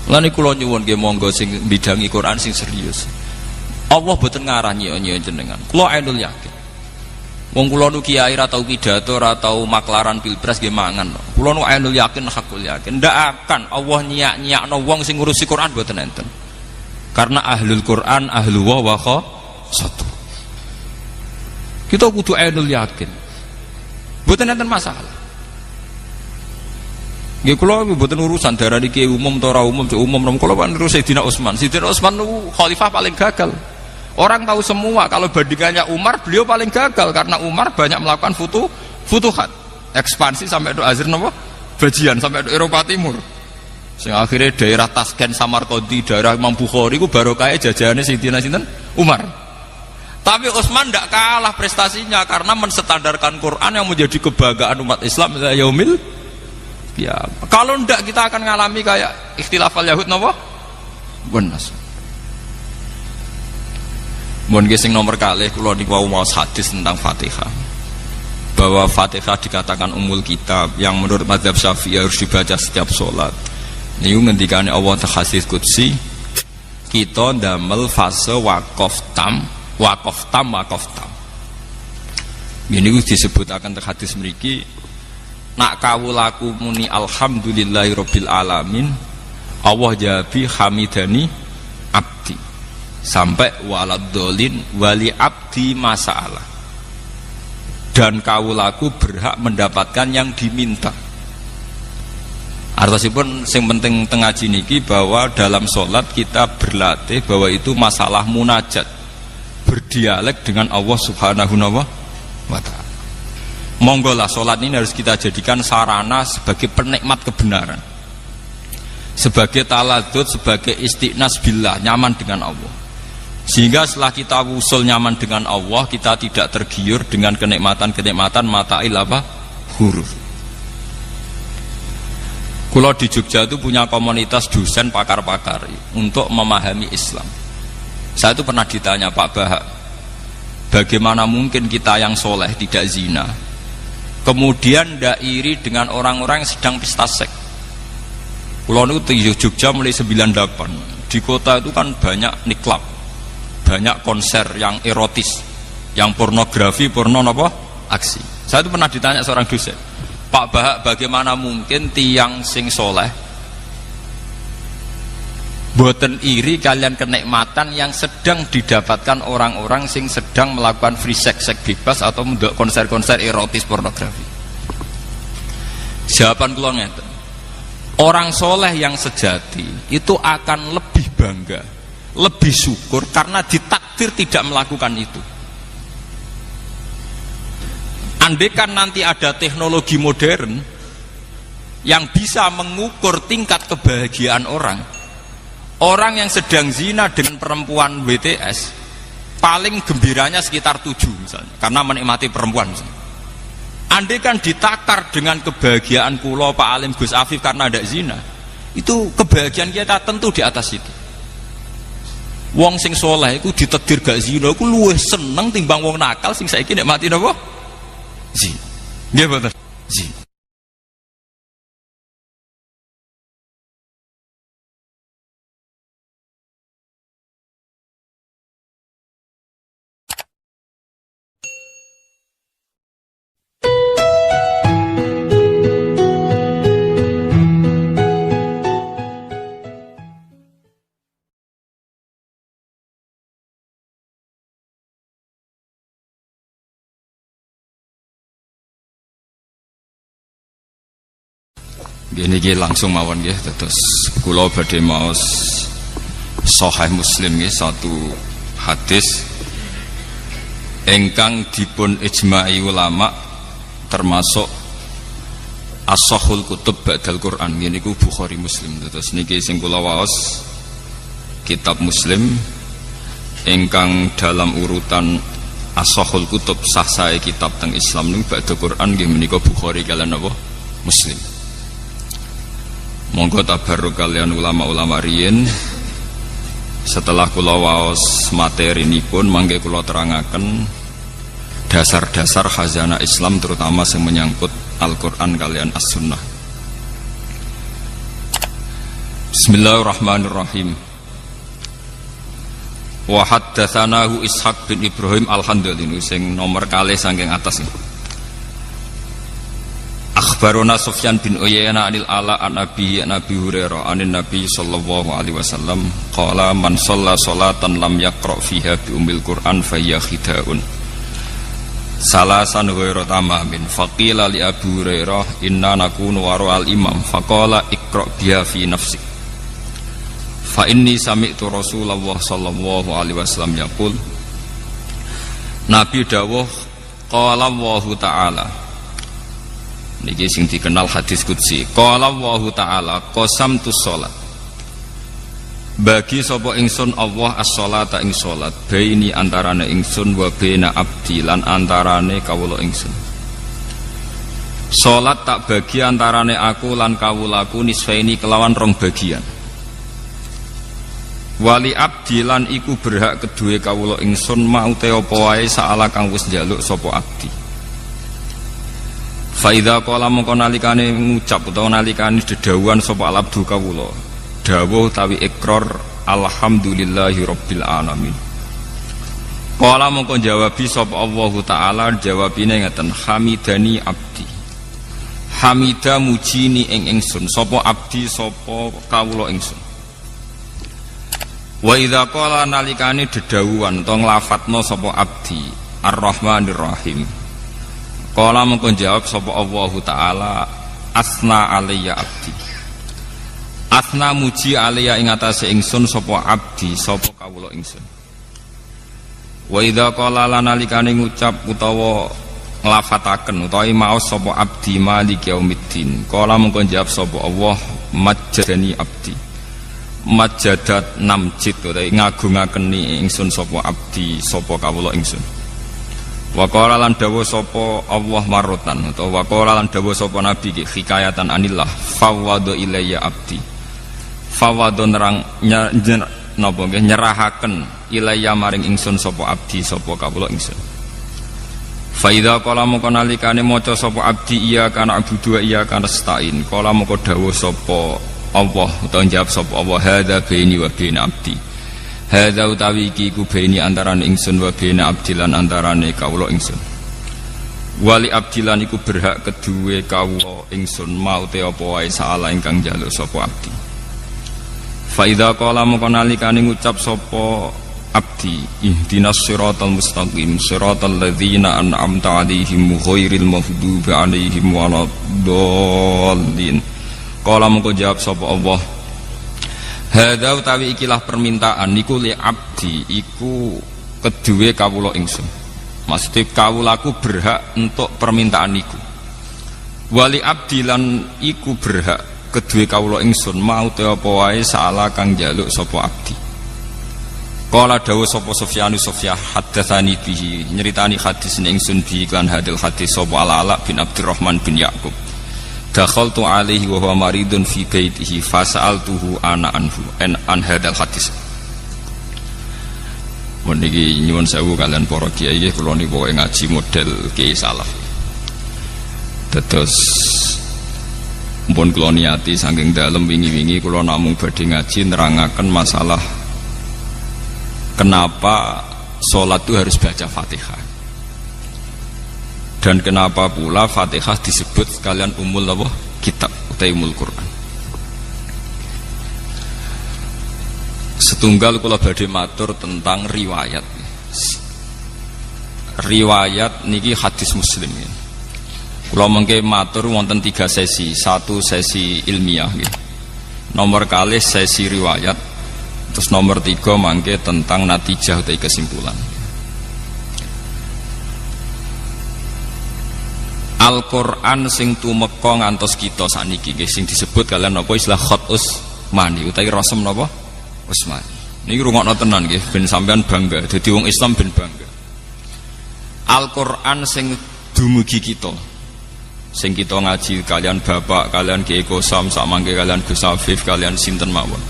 Lan niku kula nyuwun nggih monggo sing bidangi Quran sing serius. Allah boten ngarah nyio-nyio jenengan. Kula Ainul Yakin. Wong kula nu kiai ra tau pidato, ra tau maklaran pilpres nggih mangan. Kula nu ainul yakin hakul yakin ndak akan Allah nyiak-nyiakno wong sing ngurusi Quran mboten enten. Karena ahlul Quran ahlu wa satu. Kita kudu ainul yakin. Mboten enten masalah. Nggih kula mboten urusan darani kiai umum ta ora umum, umum kula kan terus Sayyidina Utsman. Sayyidina Utsman nu khalifah paling gagal. Orang tahu semua kalau bandingannya Umar, beliau paling gagal karena Umar banyak melakukan futuhat, ekspansi sampai ke Azir napa? Bajian sampai ke Eropa Timur. Sehingga akhirnya daerah Tasken, Samarkandi, daerah Imam Bukhari ku barokah jajahane Sayyidina sinten? Umar. Tapi Utsman tidak kalah prestasinya karena menstandarkan Quran yang menjadi kebanggaan umat Islam ila yaumil qiyamah. Kalau tidak kita akan ngalami kayak ikhtilafal Yahud napa? Benas. Mohon gesing nomor kalih kula niku mau hadis tentang Fatihah. Bahwa Fatihah dikatakan umul kitab yang menurut mazhab Syafi'i harus dibaca setiap sholat. Niku ngendikane Allah hadis qudsi, kita ndamel fase waqaf tam. Ini disebutaken teng hadis mriki, nak kawulaku muni alhamdulillahirabbil alamin, Allah jabi hamidani abdi. Sampai waladolin wali abdi masalah, dan kawulaku berhak mendapatkan yang diminta. Artosipun sing penting tengaji niki bahwa dalam sholat kita berlatih bahwa itu masalah munajat, berdialek dengan Allah subhanahu wa ta'ala. Monggolah sholat ini harus kita jadikan sarana sebagai penikmat kebenaran, sebagai taladud, sebagai istiqnas billah, nyaman dengan Allah. Sehingga setelah kita usul nyaman dengan Allah, kita tidak tergiur dengan kenikmatan-kenikmatan mata'il apa? Huruf. Kalau di Jogja itu punya komunitas dosen pakar-pakar untuk memahami Islam. Saya itu pernah ditanya, Pak Bahak, bagaimana mungkin kita yang soleh tidak zina, kemudian tidak iri dengan orang-orang yang sedang pesta seks? Kalau itu di Jogja mulai 98, di kota itu kan banyak niklab, banyak konser yang erotis, yang pornografi, porno apa? Aksi. Saya itu pernah ditanya seorang dosen, Pak Bahak, bagaimana mungkin tiang sing soleh boten iri kalian kenikmatan yang sedang didapatkan orang-orang sing sedang melakukan free sex bebas atau konser-konser erotis pornografi? Jawaban kula ngeten, orang soleh yang sejati itu akan lebih bangga, lebih syukur karena ditakdir tidak melakukan itu. Andaikan nanti ada teknologi modern yang bisa mengukur tingkat kebahagiaan orang yang sedang zina dengan perempuan WTS paling gembiranya sekitar 7 misalnya, karena menikmati perempuan misalnya. Andaikan ditakar dengan kebahagiaan kula Pak Alim Gus Afif karena ada zina, itu kebahagiaan kita tentu di atas itu. Wong sing soleh iku ditedir gak zina iku luwih seneng timbang wong nakal sing saiki nek mati napa? Zina. Nggih mboten? Zina. Gini langsung mawon nggih, terus kula badhe maos Sahih Muslim nggih, satu hadis ingkang dipun ijma'i ulama termasuk as-sahhul kutub ba'dal Quran. Ngene niku Bukhari Muslim. Terus niki sing kula waos kitab Muslim ingkang dalam urutan as-sahhul kutub sah sae kitab teng Islam niku ba'dal Quran nggih menika Bukhari kaliyan apa? Muslim. Monggo tabarruk kalian ulama-ulama riyin. Setelah kula waos materi nipun mangke kula terangaken dasar-dasar khazanah Islam terutama yang menyangkut Al-Qur'an kalian As-Sunnah. Bismillahirrahmanirrahim. Wa haddatsanahu Ishaq bin Ibrahim Al-Handali sing nomor kalih saking atas. Akhbarona Sufyan bin Uyainah anil Ala an Abi Hurairah anin Nabi sallallahu alaihi wasallam qala man shalla sholatan lam yaqra fiha bi ummil Qur'an fa hiya khidaun salasan ghairu tamamin faqila li Abu Hurairah inna nakunu wara al imam faqala iqra biha fi nafsik fa inni sami'tu Rasulullah sallallahu alaihi wasallam yaqul Nabi dawuh qala Allah taala niki sing dikenal hadis qudsi qala Allah taala qasamtus shalat bagi sapa ingsun Allah as-sholata ing salat baini antarane ingsun wa baina abdi lan antarane kawula ingsun salat tak bagi antarane aku lan kawulaku nisfaini kelawan rong bagian wali abdi lan iku berhak kedue kawula ingsun mau te apa wae saala kang wis njaluk sapa abdi fa idza qala mongko nalikane ngucap utawa nalikane dedawuhan sapa alabdu kawula dawuh tawi ikrar alhamdulillahi rabbil alamin qala mongko jawabi sapa Allah taala jawabine ngeten hamidani abdi hamida mujini ing ingsun sapa abdi sapa kawula ingsun wa idza qala nalikane dedawuhan to nglafatna sapa abdi arrahmanir rahim qala mengko jawab sapa Allah taala asna alayya abdi asna muji alayya ing atase ingsun sapa abdi sapa kawula ingsun wa idza qala nalikane ngucap utawa nglafataken utawa maos sapa abdi maliki yaumiddin qala mengko jawab sapa Allah majjadani abdi majadat namjid utawa ngagungakeni ingsun sapa abdi sapa kawula ingsun wa qala lan dawuh sapa Allah marotan utawa wa qala lan dawuh sapa nabi ki hikayatan anillah fawwadu ilayya abdi fawwadu nerang napa nggih nyerahaken ilayya maring ingsun sapa abdi sapa kawula ingsun fa idza qala moko nalikane maca sapa abdi iya kana abudu wa iya kana stain qala moko dawuh sapa Allah utawa jawab sapa Allah hadza baini wa baina abdi hadza utawi iki ku baini antarane ingsun wa baina abdi lan antarane kawula ingsun wali abdi lan iku berhak kedue kawula ingsun mau te apa wae saala ingkang njaluk sapa abdi fa idza qala moko nalikane ngucap sapa abdi ihdinas siratal mustaqim siratal ladzina an'amta 'alaihim ghairil maghdubi 'alaihim waladdallin qala mengko jawab sapa Allah hadza utawi ikilah permintaan niku li abdi iku kedue kawula ingsun maksudnya kawulaku berhak untuk permintaan niku wali abdi lan iku berhak kedue kawula ingsun mau te apa wae saala kang njaluk sapa abdi qala dawuh sapa Sufyan haddatsani bihi nyeritani hadis ingsun bi iklan hadil hadis sapa Ala bin Abdurrahman bin Yaqub dakhaltu alaihi wa huwa maridun fi baitihi fasa'altuhu ana anhu an hadal hadis. Meniki nyuwun sewu kalian para kiai nggih kula niku ngaji model kiai salaf. Dados mpun kula niati saking dalem wingi-wingi kula namung badhe ngaji nerangaken masalah kenapa salat itu harus baca Fatihah. Dan kenapa pula Fatihah disebut sekalian umul Allah kitab utai umul Quran. Setunggal kula badhe matur tentang riwayat. Riwayat niki hadis Muslim. Kula mengke matur wonten 3 sesi. 1 sesi ilmiah nggih. Nomor kalih sesi riwayat. Terus nomor 3 mangke tentang natijah utai kesimpulan. Al-Qur'an sing tumeka ngantos kita saniki nggih sing disebut kalian napa istilah khat Utsmani utawi rasem napa Utsmani. Niki rungokno tenan nggih ben sampean bangga dadi wong Islam ben bangga. Al-Qur'an sing dumugi kita. Sing kita ngaji kalian bapak, kalian Ki Eko Sam, samangke kalian Gus Afif, kalian sinten mawon.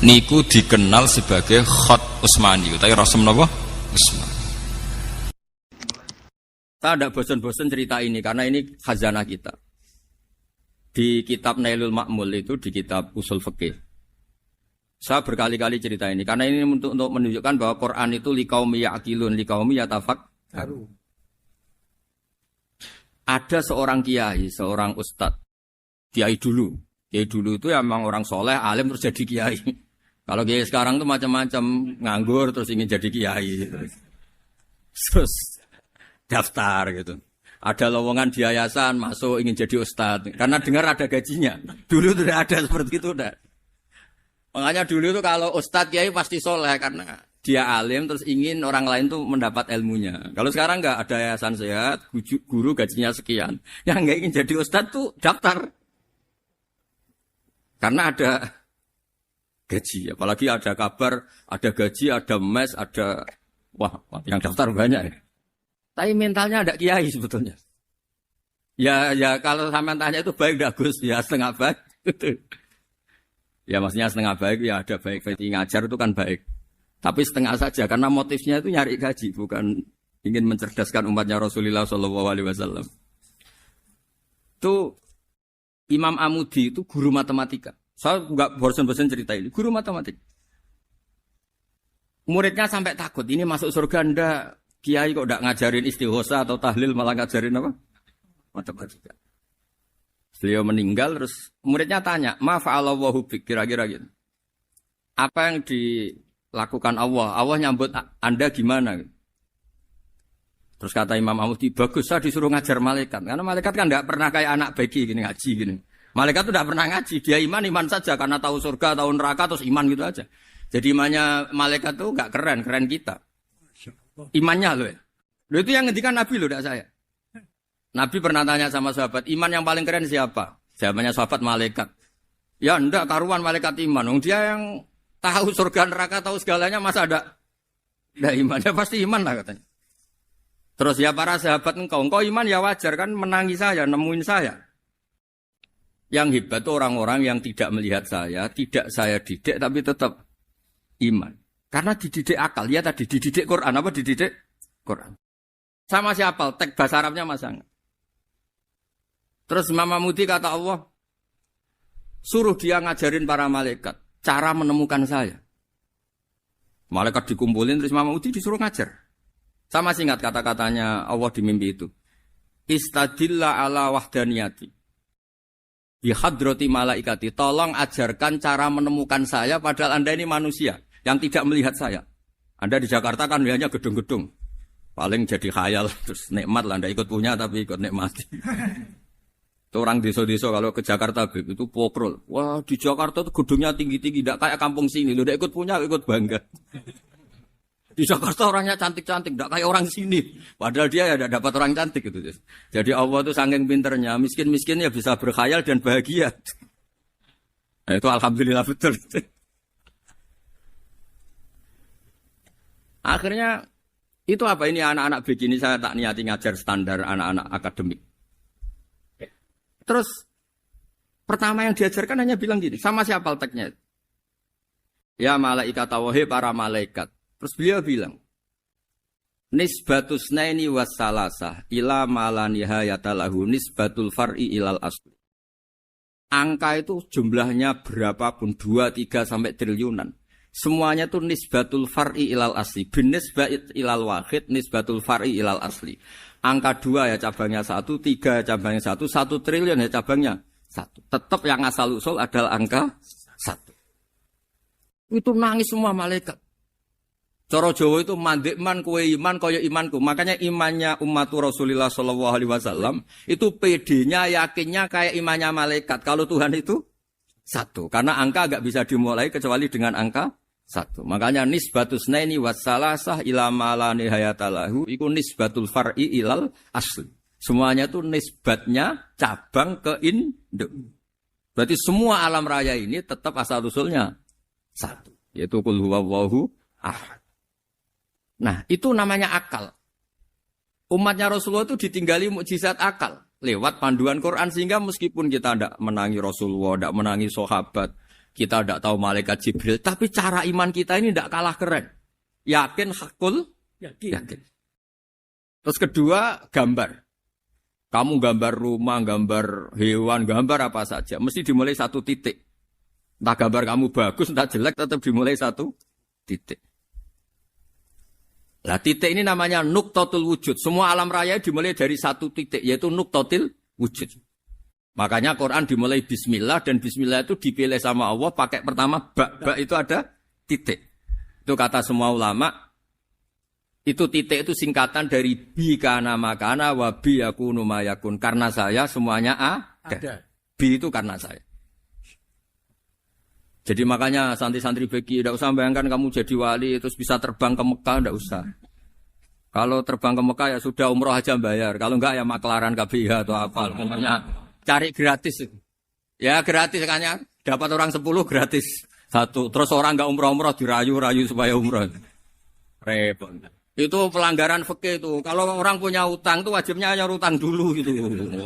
Niku dikenal sebagai khat Utsmani utawi rasem napa Utsmani. Saya tidak bosan-bosan cerita ini karena ini khazanah kita. Di kitab Nailul Ma'mul itu di kitab usul fikih. Saya berkali-kali cerita ini karena ini untuk menunjukkan bahwa Quran itu liqaumi ya'qilun, liqaumi yatafakkarun. Ada seorang kiai, seorang ustadz, kiai dulu. Kiai dulu itu emang orang soleh, alim terus jadi kiai. Kalau kiai sekarang tuh macam-macam, nganggur terus ingin jadi kiai. Terus daftar gitu. Ada lowongan di yayasan, masuk ingin jadi ustadz. Karena dengar ada gajinya. Dulu tidak ada seperti itu. Udah. Makanya dulu itu kalau ustadz kiai pasti soleh karena dia alim terus ingin orang lain tuh mendapat ilmunya. Kalau sekarang enggak ada yayasan sehat, guru gajinya sekian. Yang enggak ingin jadi ustadz tuh daftar. Karena ada gaji, apalagi ada kabar, ada gaji, ada mes, ada wah yang daftar banyak ya. Tapi mentalnya ada kiai sebetulnya. Ya kalau sampean tanya itu baik enggak Gus? Ya setengah baik. Ya maksudnya setengah baik, ya ada baik ngajar itu kan baik. Tapi setengah saja karena motifnya itu nyari gaji, bukan ingin mencerdaskan umatnya Rasulullah SAW. Itu Imam Amudi itu guru matematika. Saya enggak bosan-bosan cerita ini, guru matematika. Muridnya sampai takut, ini masuk surga ndak? Kiai kok enggak ngajarin istighosa atau tahlil malah ngajarin apa? Matematika. Beliau meninggal terus muridnya tanya, "Ma fa'alallahu bik?" Kira-kira gitu. Apa yang dilakukan Allah? Allah nyambut Anda gimana? Terus kata Imam Amudi, "Bagus, saya disuruh ngajar malaikat." Karena malaikat kan enggak pernah kayak anak bayi gini ngaji gini. Malaikat itu enggak pernah ngaji, dia iman saja karena tahu surga, tahu neraka terus iman gitu aja. Jadi imannya malaikat itu enggak keren kita. Imannya loh ya. Loh itu yang ngendikan Nabi loh, enggak saya. Nabi pernah tanya sama sahabat, iman yang paling keren siapa? Jawabannya sahabat malaikat. Ya enggak, karuan malaikat iman. Dia yang tahu surga neraka, tahu segalanya, masa ada imannya? Pasti iman lah katanya. Terus ya para sahabat engkau iman ya wajar kan menangi saya, nemuin saya. Yang hebat itu orang-orang yang tidak melihat saya, tidak saya didik tapi tetap iman. Karena dididik akal, ya tadi dididik Quran, apa dididik Quran. Sama siapa? Teks bahasa Arabnya masang. Terus Imam Amudi kata Allah, suruh dia ngajarin para malaikat cara menemukan saya. Malaikat dikumpulin terus Imam Amudi disuruh ngajar. Sama singkat kata-katanya Allah di mimpi itu. Istadilla ala wahdaniyati. Bihadrati malaikati. Tolong ajarkan cara menemukan saya padahal Anda ini manusia yang tidak melihat saya. Anda di Jakarta kan hanya gedung-gedung. Paling jadi khayal terus nikmat lah Anda ikut punya tapi ikut nikmati. Itu orang desa-desa kalau ke Jakarta itu pokrol. Wah di Jakarta itu gedungnya tinggi-tinggi, tidak kayak kampung sini. Lu udah ikut punya, ikut bangga. Di Jakarta orangnya cantik-cantik, tidak kayak orang sini. Padahal dia ya tidak dapat orang cantik gitu. Jadi Allah itu saking pinternya, miskin-miskin ya bisa berkhayal dan bahagia. Nah, itu alhamdulillah betul. Akhirnya itu apa ini anak-anak begini saya tak niati ngajar standar anak-anak akademik. Terus pertama yang diajarkan hanya bilang gini, sama siapa teknya? Ya malaikat wahai para malaikat. Terus beliau bilang, nisbatus naini wassalasah ila malanihayatalahu nisbatul far'i ilal asli. Angka itu jumlahnya berapapun 2, 3 sampai triliunan. Semuanya itu nisbatul far'i ilal asli. Bin nisbat ilal wahid nisbatul far'i ilal asli. Angka 2 ya cabangnya 1, 3 ya cabangnya 1, 1 triliun ya cabangnya 1. Tetap yang asal usul adalah angka 1. Itu nangis semua malaikat. Cara Jawa itu mandekman kowe iman kaya imanku. Makanya imannya umat Rasulullah SAW itu PD-nya yakinnya kayak imannya malaikat. Kalau Tuhan itu 1. Karena angka agak bisa dimulai kecuali dengan angka 1. Makanya nisbatus naini wassalasah ila malani hayatalahu iku nisbatul far'i ilal asli. Semuanya itu nisbatnya cabang ke induk. Berarti semua alam raya ini tetap asal usulnya 1, yaitu qul huwallahu ahad. Nah, itu namanya akal. Umatnya Rasulullah itu ditinggali mukjizat akal lewat panduan Quran sehingga meskipun kita tidak menangi Rasulullah, tidak menangi sahabat, kita tidak tahu malaikat Jibril, tapi cara iman kita ini tidak kalah keren. Yakin, hakul, yakin. Terus kedua, gambar. Kamu gambar rumah, gambar hewan, gambar apa saja. Mesti dimulai 1 titik. Entah gambar kamu bagus, entah jelek, tetap dimulai satu titik. Lah titik ini namanya nuqtatul wujud. Semua alam raya dimulai dari satu titik, yaitu nuqtatil wujud. Makanya Quran dimulai bismillah, dan bismillah itu dipilih sama Allah pakai pertama ba itu ada titik. Itu kata semua ulama, itu titik itu singkatan dari bi kana makana wa bi yakunu ma yakun. Karena saya semuanya ada. Bi itu karena saya. Jadi makanya santri-santri bagi tidak usah bayangkan kamu jadi wali terus bisa terbang ke Mekah, tidak usah. Kalau terbang ke Mekah ya sudah umroh aja bayar. Kalau enggak ya maklaran KBH atau apa. Pokoknya cari gratis. Ya gratis kan ya. Dapat orang 10 gratis. Satu. Terus orang enggak umroh-umroh dirayu-rayu supaya umroh. Repot. Itu pelanggaran fikih itu. Kalau orang punya utang itu wajibnya nyaur utang dulu gitu.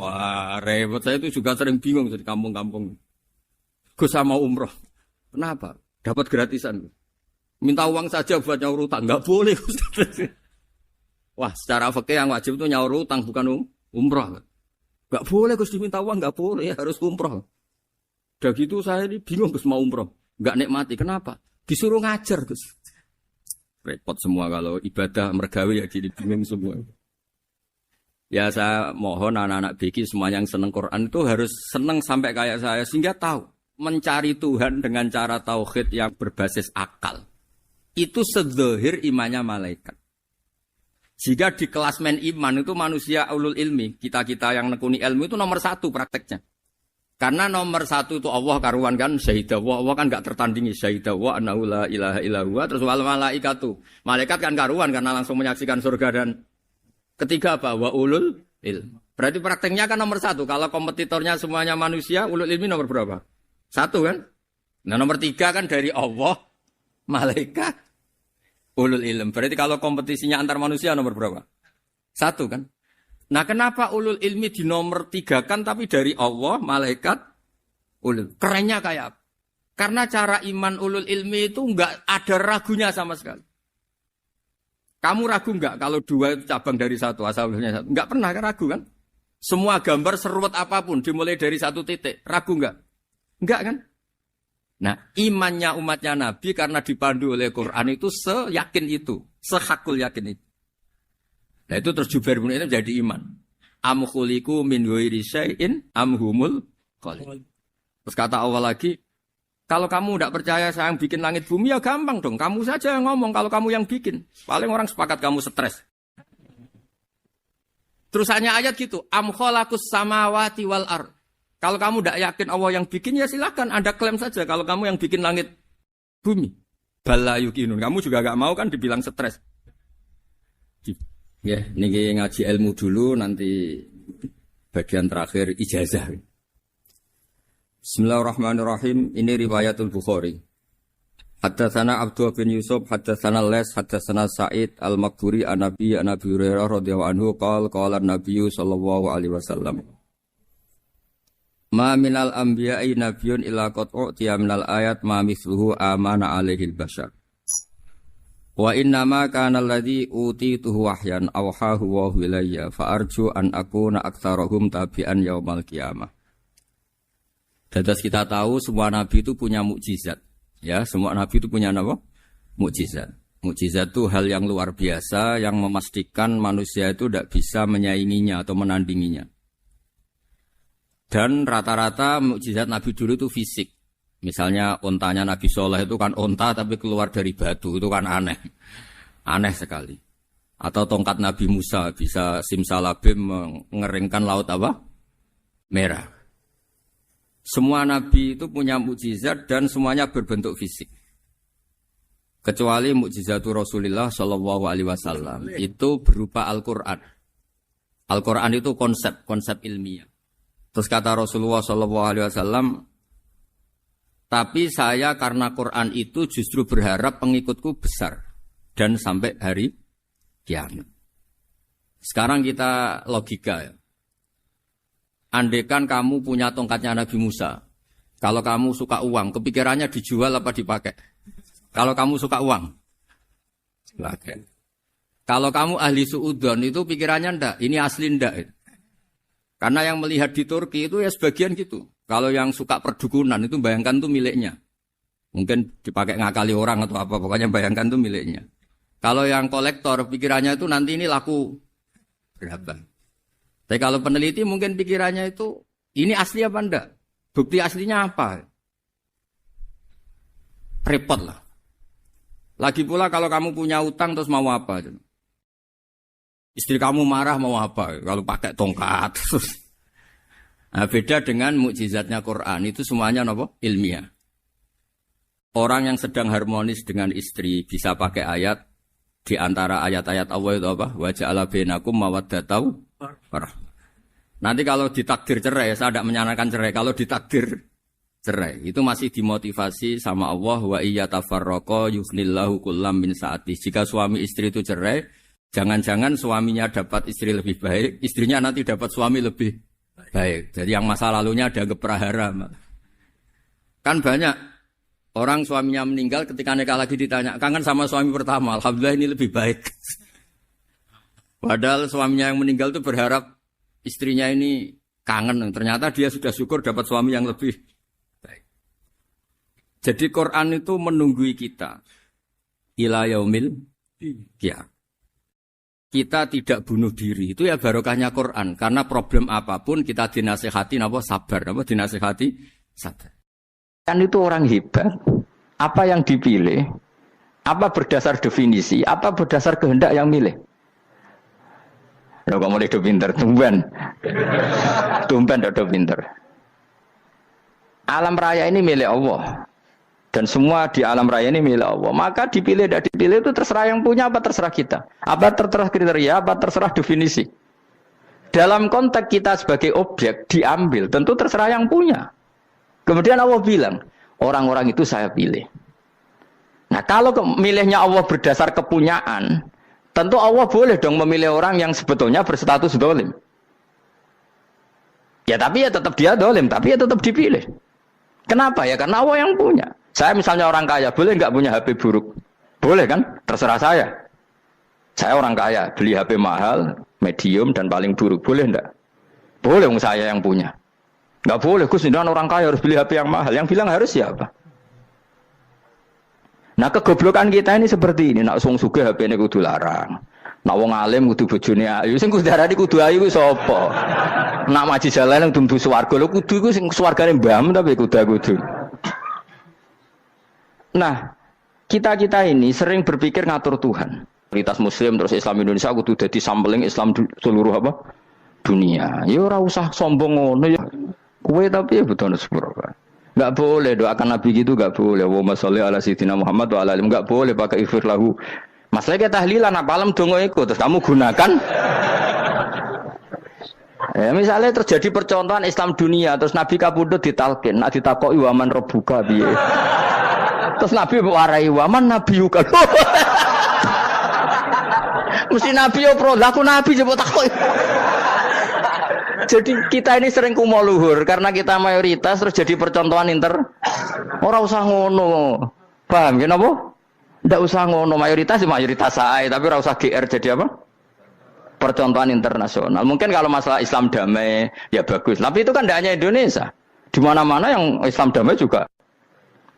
Wah, repot. Saya itu juga sering bingung di kampung-kampung. Gus sama umroh. Kenapa? Dapat gratisan. Minta uang saja buat nyaur utang. Enggak boleh. Wah, secara fikih yang wajib itu nyaur utang bukan umroh. Enggak boleh Gus diminta uang, enggak boleh, harus umroh. Udah gitu saya ini bingung Gus mau umroh. Enggak nikmati. Kenapa? Disuruh ngajar Gus. Repot semua kalau ibadah mergawe ya jadi bingung semua. Ya saya mohon anak-anak BK semua yang seneng Quran itu harus seneng sampai kayak saya sehingga tahu mencari Tuhan dengan cara tauhid yang berbasis akal. Itu sedzahir imannya malaikat. Jika di klasmen iman itu manusia ulul ilmi, kita-kita yang nekuni ilmu itu nomor 1 prakteknya. Karena nomor 1 itu Allah karuan kan syahidah wa, Allah kan enggak tertandingi syahidah wa annahu la ilaha illallah, terus wal malaikatu. Malaikat kan karuan karena langsung menyaksikan surga, dan ketiga apa? Wa ulul ilm. Berarti prakteknya kan nomor 1. Kalau kompetitornya semuanya manusia, ulul ilmi nomor berapa? 1 kan? Nah nomor 3 kan dari Allah, malaikat, ulul ilm. Berarti kalau kompetisinya antar manusia nomor berapa? 1 kan? Nah kenapa ulul ilmi di nomor 3 kan tapi dari Allah, malaikat, ulul. Kerennya kayak apa? Karena cara iman ulul ilmi itu enggak ada ragunya sama sekali. Kamu ragu enggak kalau 2 itu cabang dari 1, asalnya 1? Enggak pernah kan ragu kan? Semua gambar seruat apapun dimulai dari 1 titik. Ragu enggak? Enggak kan? Nah, imannya umatnya Nabi karena dipandu oleh Quran itu seyakin itu, sehakul yakin itu. Nah itu terus Jubair bin Mut'im jadi iman. Am khuliqu min ghairi syai'in am humul khaliq. Terus kata Allah lagi, kalau kamu tidak percaya saya yang bikin langit bumi ya gampang dong. Kamu saja yang ngomong kalau kamu yang bikin. Paling orang sepakat kamu stres. Terus hanya ayat gitu, am khalaqus samawati wal ard. Kalau kamu tidak yakin Allah yang bikin, ya silakan Anda klaim saja kalau kamu yang bikin langit bumi. Bala yukinun. Kamu juga gak mau kan dibilang stres. Ya, ini ngaji ilmu dulu, nanti bagian terakhir ijazah. Bismillahirrahmanirrahim. Ini riwayatul Bukhari. Haddatsana Abdullah bin Yusuf, haddatsana Les, haddatsana Sa'id al-Makburi an-Nabi Hurairah radhiyallahu anhu qala an-Nabiy sallallahu alaihi wasallam. Ma minal anbiya'i nabiyyun illa qad u'tiya minal ayat ma mithluhu amana alaihi al-bashar. Wa innama kana alladhi utituhu wahyan awhahu wa ilayya fa arju an akuna aktsarahum tabi'an yaumal qiyamah. Dadas kita tahu semua nabi itu punya mukjizat. Ya, semua nabi itu punya apa? Mukjizat. Mukjizat itu hal yang luar biasa yang memastikan manusia itu tidak bisa menyainginya atau menandinginya. Dan rata-rata mukjizat nabi dulu itu fisik. Misalnya ontanya Nabi Soleh itu kan onta tapi keluar dari batu, itu kan aneh. Aneh sekali. Atau tongkat Nabi Musa bisa simsalabim mengeringkan laut apa? Merah. Semua Nabi itu punya mukjizat dan semuanya berbentuk fisik. Kecuali mukjizatul Rasulullah Shallallahu Alaihi Wasallam itu berupa Al-Quran. Al-Quran itu konsep ilmiah. Terus kata Rasulullah Shallallahu Alaihi Wasallam, tapi saya karena Quran itu justru berharap pengikutku besar dan sampai hari kiamat. Sekarang kita logika ya. Andaikan kamu punya tongkatnya Nabi Musa, kalau kamu suka uang, kepikirannya dijual apa dipakai? Kalau kamu suka uang, pakai. Kalau kamu ahli suudon itu pikirannya ndak, ini asli ndak. Karena yang melihat di Turki itu ya sebagian gitu. Kalau yang suka perdukunan itu bayangkan tuh miliknya. Mungkin dipakai ngakali orang atau apa, pokoknya bayangkan tuh miliknya. Kalau yang kolektor pikirannya itu nanti ini laku berapa. Tapi kalau peneliti mungkin pikirannya itu ini asli apa enggak? Bukti aslinya apa? Repot lah. Lagi pula kalau kamu punya utang terus mau apa? Istri kamu marah mau apa? Kalau pakai tongkat. Nah, beda dengan mukjizatnya Quran itu semuanya apa? Ilmiah. Orang yang sedang harmonis dengan istri bisa pakai ayat di antara ayat-ayat Allah itu apa? Wa ja'ala bainakum mawaddatan warahmah. Nanti kalau ditakdir cerai, saya tidak menyarankan cerai. Kalau ditakdir cerai, itu masih dimotivasi sama Allah wa iyyatafarraqa yughnillahu kullam min sa'ati. Jika suami istri itu cerai, jangan-jangan suaminya dapat istri lebih baik, istrinya nanti dapat suami lebih baik. Jadi yang masa lalunya dianggap prahara. Kan banyak orang suaminya meninggal ketika nikah lagi ditanya, kangen sama suami pertama, alhamdulillah ini lebih baik. Padahal suaminya yang meninggal itu berharap istrinya ini kangen, ternyata dia sudah syukur dapat suami yang lebih baik. Jadi Quran itu menunggui kita ila yaumil qiyamah. Kita tidak bunuh diri, itu ya barokahnya Quran. Karena problem apapun kita dinasihati sabar, dinasihati sabar. Kan itu orang hebat. Apa yang dipilih? Apa berdasar definisi? Apa berdasar kehendak yang milih? Loh kamu udah pinter, tumben udah pinter. Alam raya ini milik Allah. Dan semua di alam raya ini milik Allah. Maka dipilih tidak dipilih itu terserah yang punya apa terserah kita. Apa terserah kriteria, apa terserah definisi. Dalam konteks kita sebagai objek diambil, tentu terserah yang punya. Kemudian Allah bilang, orang-orang itu saya pilih. Nah kalau milihnya Allah berdasar kepunyaan, tentu Allah boleh dong memilih orang yang sebetulnya berstatus dolim. Ya tapi ya tetap dia dolim, tapi ya tetap dipilih. Kenapa ya? Karena Allah yang punya. Saya misalnya orang kaya, boleh nggak punya HP buruk? Boleh kan? Terserah saya. Saya orang kaya, beli HP mahal, medium dan paling buruk. Boleh enggak? Boleh saya yang punya. Nggak boleh, Gus, dengan orang kaya harus beli HP yang mahal. Yang bilang harus siapa? Nah kegoblokan kita ini seperti ini. Nak wong sugih HP ini kudu larang. Nak wong alim kudu bojone ayu. Sing kudu darani kudu ayu ku sapa? Nak maji jalan yang dumdu swarga lho kudu iku sing swargane mbam tapi kudu. Nah, kita ini sering berpikir ngatur Tuhan. Komunitas Muslim terus Islam Indonesia kudu dadi sampling Islam seluruh apa? Dunia. Ya ora usah sombong ngono ya. Kowe tapi ya betul sepuro. Enggak boleh doakan Nabi gitu, enggak boleh. Allahumma sholli ala sayyidina Muhammad wa ala alihi. Enggak boleh pakai ighfir lahu. Masalah kita tahlilan apalem donga iku terus kamu gunakan. Ya, misalnya terjadi percontohan Islam dunia terus Nabi kapundhut ditalkin, nak ditakoki waman rabbuka piye. Terus Nabi warai waman nabiyuka. Mesti Nabi yo pro, lah aku Nabi coba takoki. Jadi kita ini sering kumo luhur karena kita mayoritas terus jadi percontohan ora usah ngono. Paham ya napa? Ndak usah ngono mayoritas saya, tapi ora usah GR jadi apa? Percontohan internasional. Mungkin kalau masalah Islam damai ya bagus. Tapi itu kan tidak hanya Indonesia. Di mana-mana yang Islam damai juga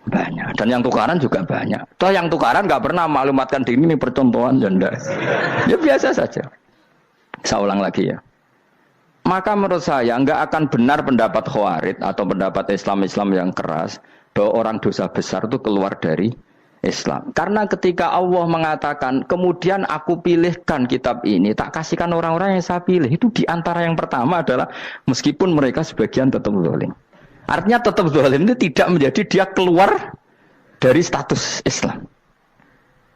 banyak. Dan yang tukaran juga banyak. Toh yang tukaran nggak pernah maklumatkan diri ini percontohan janda. Ya biasa saja. Saya ulang lagi ya. Maka menurut saya nggak akan benar pendapat Khawarij atau pendapat Islam yang keras bahwa orang dosa besar itu keluar dari Islam. Karena ketika Allah mengatakan, kemudian aku pilihkan kitab ini, tak kasihkan orang-orang yang saya pilih. Itu diantara yang pertama adalah meskipun mereka sebagian tetap zalim. Artinya tetap zalim itu tidak menjadi dia keluar dari status Islam.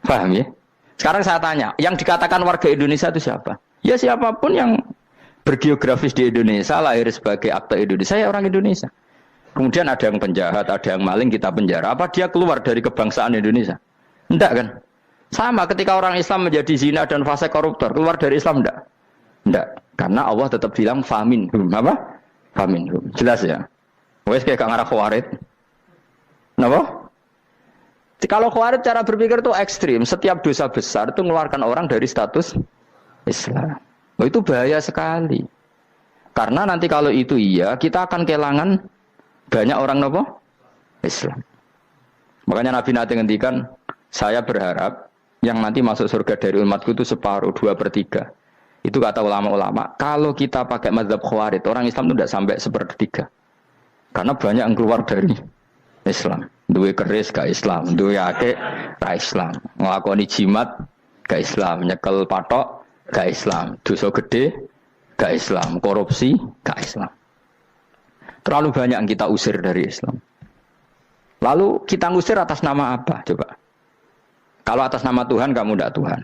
Paham ya? Sekarang saya tanya, yang dikatakan warga Indonesia itu siapa? Ya siapapun yang bergeografis di Indonesia, lahir sebagai akta Indonesia, ya orang Indonesia. Kemudian ada yang penjahat, ada yang maling, kita penjara. Apa dia keluar dari kebangsaan Indonesia? Enggak kan? Sama ketika orang Islam menjadi zina dan fasik koruptor, keluar dari Islam enggak? Enggak. Karena Allah tetap bilang famin. Apa? Famin. Jelas ya? Wes kayak ngarah Khawarij. Kenapa? Kalau Khawarij cara berpikir itu ekstrim. Setiap dosa besar itu mengeluarkan orang dari status Islam. Oh, itu bahaya sekali. Karena nanti kalau itu iya, kita akan kehilangan banyak orang nopo Islam. Makanya Nabi nanti ngendikan, saya berharap yang nanti masuk surga dari umatku itu separuh, 2/3. Itu kata ulama-ulama. Kalau kita pakai mazhab Khawarij, orang Islam itu tidak sampai 1/3. Karena banyak yang keluar dari Islam. Duwe keris gak Islam, duwe akeh gak Islam, nglakoni jimat gak Islam, nyekel patok gak Islam, dosa gede gak Islam, korupsi gak Islam. Terlalu banyak yang kita usir dari Islam. Lalu kita ngusir atas nama apa? Coba. Kalau atas nama Tuhan kamu tidak Tuhan.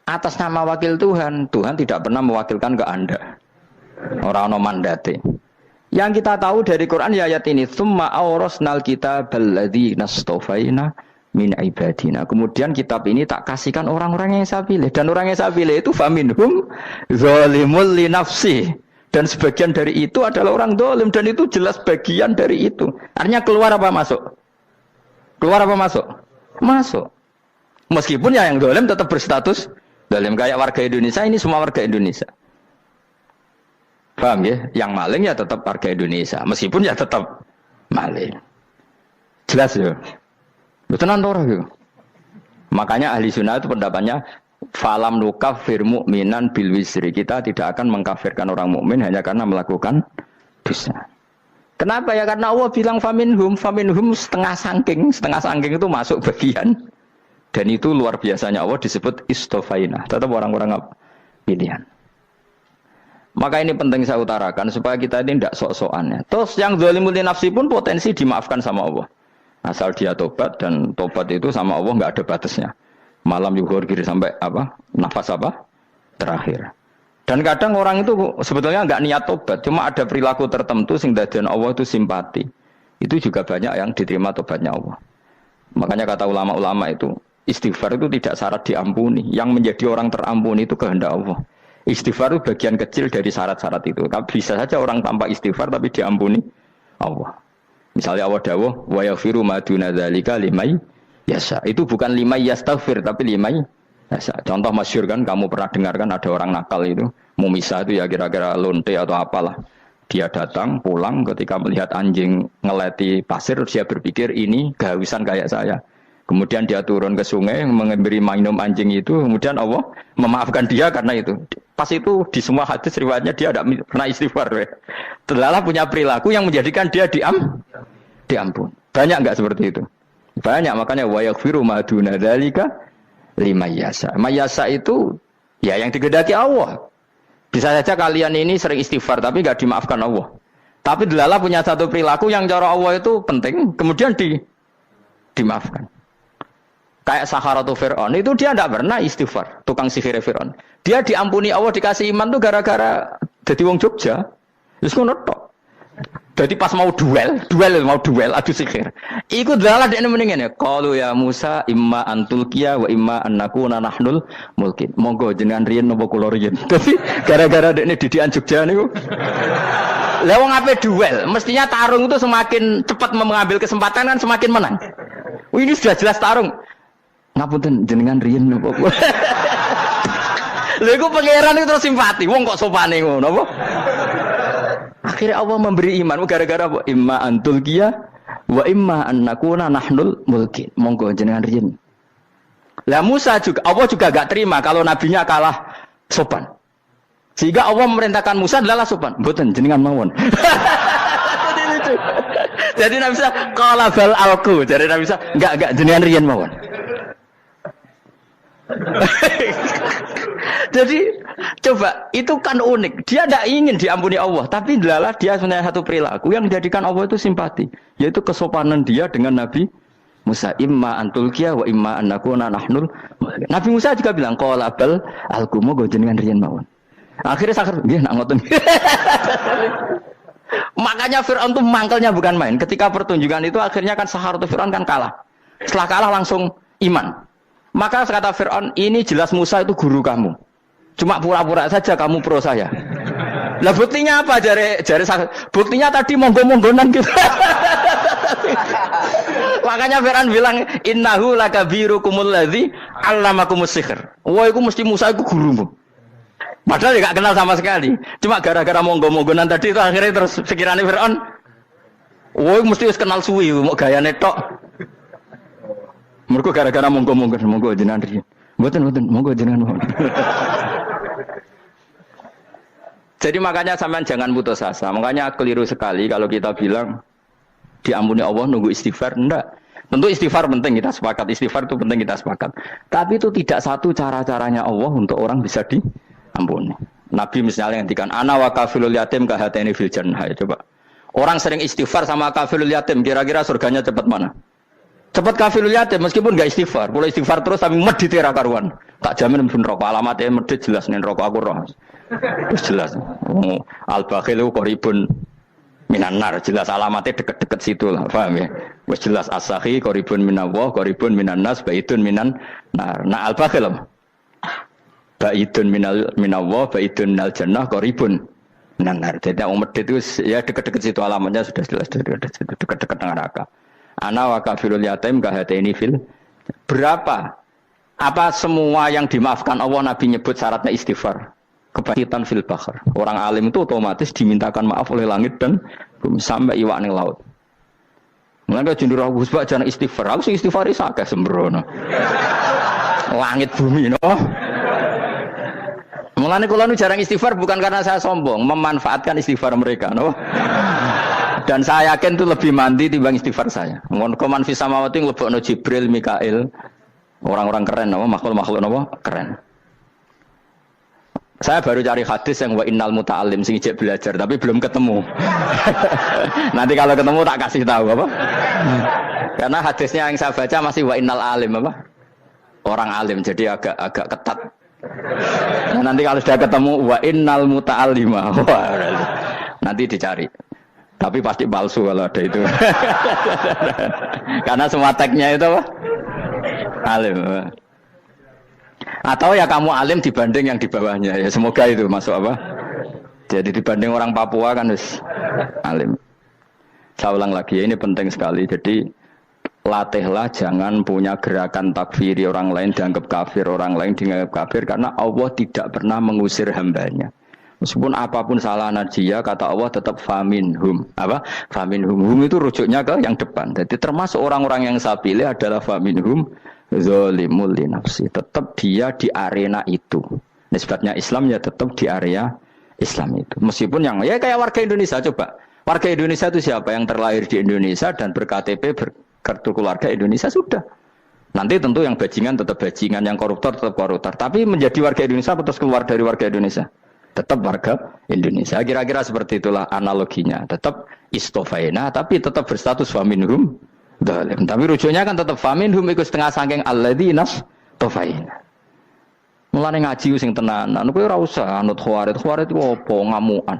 Atas nama wakil Tuhan, Tuhan tidak pernah mewakilkan ke Anda. Orang no mandate. Yang kita tahu dari Quran ya ayat ini, tsumma awrasnal kitabal ladzina astafaina min ibadina. Kemudian kitab ini tak kasihkan orang-orang yang saya pilih, dan orang yang saya pilih itu faminhum zalimul li nafsi. Dan sebagian dari itu adalah orang zalim, dan itu jelas bagian dari itu. Artinya keluar apa masuk? Keluar apa masuk? Masuk. Meskipun ya yang zalim tetap berstatus zalim, kayak warga Indonesia, ini semua warga Indonesia. Paham ya? Yang maling ya tetap warga Indonesia, meskipun ya tetap maling. Jelas ya? Betul ora ya? Makanya ahli sunnah itu pendapatnya falam nukafir mu'minan bil wisri. Kita tidak akan mengkafirkan orang mukmin hanya karena melakukan dosa. Kenapa ya? Karena Allah bilang faminhum setengah sangking itu masuk bagian. Dan itu luar biasanya Allah disebut istofaina. Tetap orang-orang pilihan. Maka ini penting saya utarakan supaya kita ini tidak sok-sokan ya. Terus yang zalimul li nafsi pun potensi dimaafkan sama Allah. Asal dia tobat, dan tobat itu sama Allah nggak ada batasnya. Malam yuhur kiri sampai apa? Nafas apa? Terakhir. Dan kadang orang itu sebetulnya nggak niat tobat, cuma ada perilaku tertentu sehingga dan Allah itu simpati. Itu juga banyak yang diterima tobatnya Allah. Makanya kata ulama-ulama itu, istighfar itu tidak syarat diampuni. Yang menjadi orang terampuni itu kehendak Allah. Istighfar itu bagian kecil dari syarat-syarat itu. Bisa saja orang tanpa istighfar tapi diampuni Allah. Misalnya Allah dawuh, wa yaghfiru ma duna dzalika limay yasha. Itu bukan limay yastaghfir tapi limay yasha. Contoh masyhur kan, kamu pernah dengar kan ada orang nakal itu, mumisa itu ya kira-kira lonte atau apalah. Dia datang pulang ketika melihat anjing ngeleti pasir, dia berpikir ini kehausan kayak saya. Kemudian dia turun ke sungai memberi minum anjing itu, kemudian Allah memaafkan dia karena itu. Pas itu di semua hadis riwayatnya dia tidak pernah istighfar. Terlalu punya perilaku yang menjadikan dia diampun. Banyak enggak seperti itu? Banyak, makanya wa yaghfiru ma duna dzalika liman yasha. Mayasa itu ya yang digedaki Allah. Bisa saja kalian ini sering istighfar tapi enggak dimaafkan Allah. Tapi delala punya satu perilaku yang cara Allah itu penting, kemudian dimaafkan. Kayak Saharatu Fir'aun, itu dia tidak pernah istighfar, tukang sihir Fir'aun. Dia diampuni Allah, dikasih iman tuh gara-gara jadi wong Jogja. Terus ngono tok. Jadi pas mau duel adu sihir. Iku dalah dekne mendingan ya. Qalu ya Musa imma antulqiya wa imma annakuna nahnul mulkin. Monggo jenengan riyen napa kula riyen. Dadi gara-gara dekne didikan Jogja niku. Lah wong ape duel, mestinya tarung itu semakin cepat mengambil kesempatan kan semakin menang. Ini sudah jelas tarung. Ngapunten jenengan riyen napa kula. Lha iku pangeran itu terus simpati. Wong kok sopane ngono apa? Akhirnya Allah memberi iman gara-gara apa? Imma antulqiya wa imma annakuna nahnul mulkin. Monggo jenengan riyen. Lah Musa juga, Allah juga gak terima kalau nabinya kalah sopan. Sehingga Allah memerintahkan Musa adalah sopan. Mboten jenengan mawon. Jadi Nabi Musa qala bal alqu. Jadi Nabi Musa enggak jenengan riyen mawon. Jadi coba itu kan unik. Dia tidak ingin diampuni Allah, tapi adalah dia punya satu perilaku yang menjadikan Allah itu simpati, yaitu kesopanan dia dengan Nabi Musa. Imma antulqiya wa imma annakuna nahnul. Nabi Musa juga bilang qala bal alqumu go jenengan riyen mawon. Akhirnya sakar nggih nak ngoten. Makanya Firaun itu mangkelnya bukan main. Ketika pertunjukan itu akhirnya kan Saharatu Firaun kan kalah. Setelah kalah langsung iman. Maka kata Firaun, ini jelas Musa itu guru kamu. Cuma pura-pura saja kamu pro saya. Lah buktinya apa? Jare buktinya tadi monggo-monggonan gitu. Makanya Firaun bilang innahu lakabirukumul ladzi 'allamakumus sihr. Wah, iku mesti Musa iku gurumu. Padahal dia gak kenal sama sekali. Cuma gara-gara monggo-monggonan tadi itu akhirnya terus pikirannya Firaun Woi mesti wis kenal suwi mau gayane tok. Mergo gara-gara monggo jenengan riyen. Mboten monggo jenengan. Jadi makanya sampean jangan putus asa. Makanya keliru sekali kalau kita bilang diampuni Allah nunggu istighfar. Enggak. Tentu istighfar penting, kita sepakat. Istighfar itu penting, kita sepakat. Tapi itu tidak satu cara-caranya Allah untuk orang bisa diampuni. Nabi misalnya ngendikan ana wa kafilul yatim kahateni fil jannah. Coba. Orang sering istighfar sama kafilul yatim, kira-kira surganya cepat mana? Cepat kafilul yatim meskipun enggak istighfar. Boleh istighfar terus tapi medit ra karuan. Tak jamin mlebu neraka. Alamatnya medit jelas ning neraka aku roh. Wis jelas. Al-bakhilu qaribun minan nar, jelas alamatnya deket-deket situ lah, paham ya? Wis jelas as-sakhi qaribun minallah, qaribun minan nas, baitun minan nar. Nah al-bakhil baitun minallah, baitun minal jannah, qaribun minan nar. Jadi umat itu ya deket-deket situ alamatnya sudah jelas deket-deket neraka. Ana wa kafirul yatim kahatini fil. Berapa? Apa semua yang dimaafkan Allah Nabi nyebut syaratnya istighfar? Kebakitan fil bakhar. Orang alim itu otomatis dimintakan maaf oleh langit dan bumi sampai iwak ning laut. Mulane jendur aku sebab jangan istighfar. Aku sing istighfar iki akeh sembrono. Langit bumi no. Mulane kula nu jarang istighfar bukan karena saya sombong, memanfaatkan istighfar mereka no. Dan saya yakin itu lebih mandi timbang istighfar saya. Mun koman fi samawati nglebokno Jibril, Mikail. Orang-orang keren no, makhluk-makhluk no, keren. Saya baru cari hadis yang wa innal muta'allim sing ijek belajar tapi belum ketemu. Nanti kalau ketemu tak kasih tahu apa? Karena hadisnya yang saya baca masih wa innal alim apa? Orang alim jadi agak ketat. Nah, nanti kalau sudah ketemu wa innal muta'allima. Nanti dicari. Tapi pasti palsu kalau ada itu. Karena semua tagnya itu apa? Alim. Atau ya kamu alim dibanding yang di bawahnya ya semoga itu masuk apa? Jadi dibanding orang Papua kan harus alim. Saya ulang lagi ya, ini penting sekali. Jadi latihlah jangan punya gerakan takfiri orang lain dianggap kafir, orang lain dianggap kafir karena Allah tidak pernah mengusir hambanya. Meskipun apapun salah najiyah kata Allah tetap faminhum. Apa? Faminhum. Hum itu rujuknya ke yang depan. Jadi termasuk orang-orang yang saya pilih adalah faminhum zalimul li nafsi. Tetap dia di arena itu. Nisbatnya Islam ya tetap di area Islam itu. Meskipun yang ya kayak warga Indonesia coba. Warga Indonesia itu siapa yang terlahir di Indonesia dan ber-KTP berkartu keluarga Indonesia sudah. Nanti tentu yang bajingan tetap bajingan, yang koruptor tetap koruptor. Tapi menjadi warga Indonesia atau keluar dari warga Indonesia? Tetap warga Indonesia. Kira-kira seperti itulah analoginya. Tetap istofaina tapi tetap berstatus faminhum zalim. Tapi rujuknya kan tetap faminhum ikut setengah sangking alladzinas tofaina. Mulane ngaji sing tenanan. Kowe ora usah anut khawarit. Khawarit ku apa ngamukan.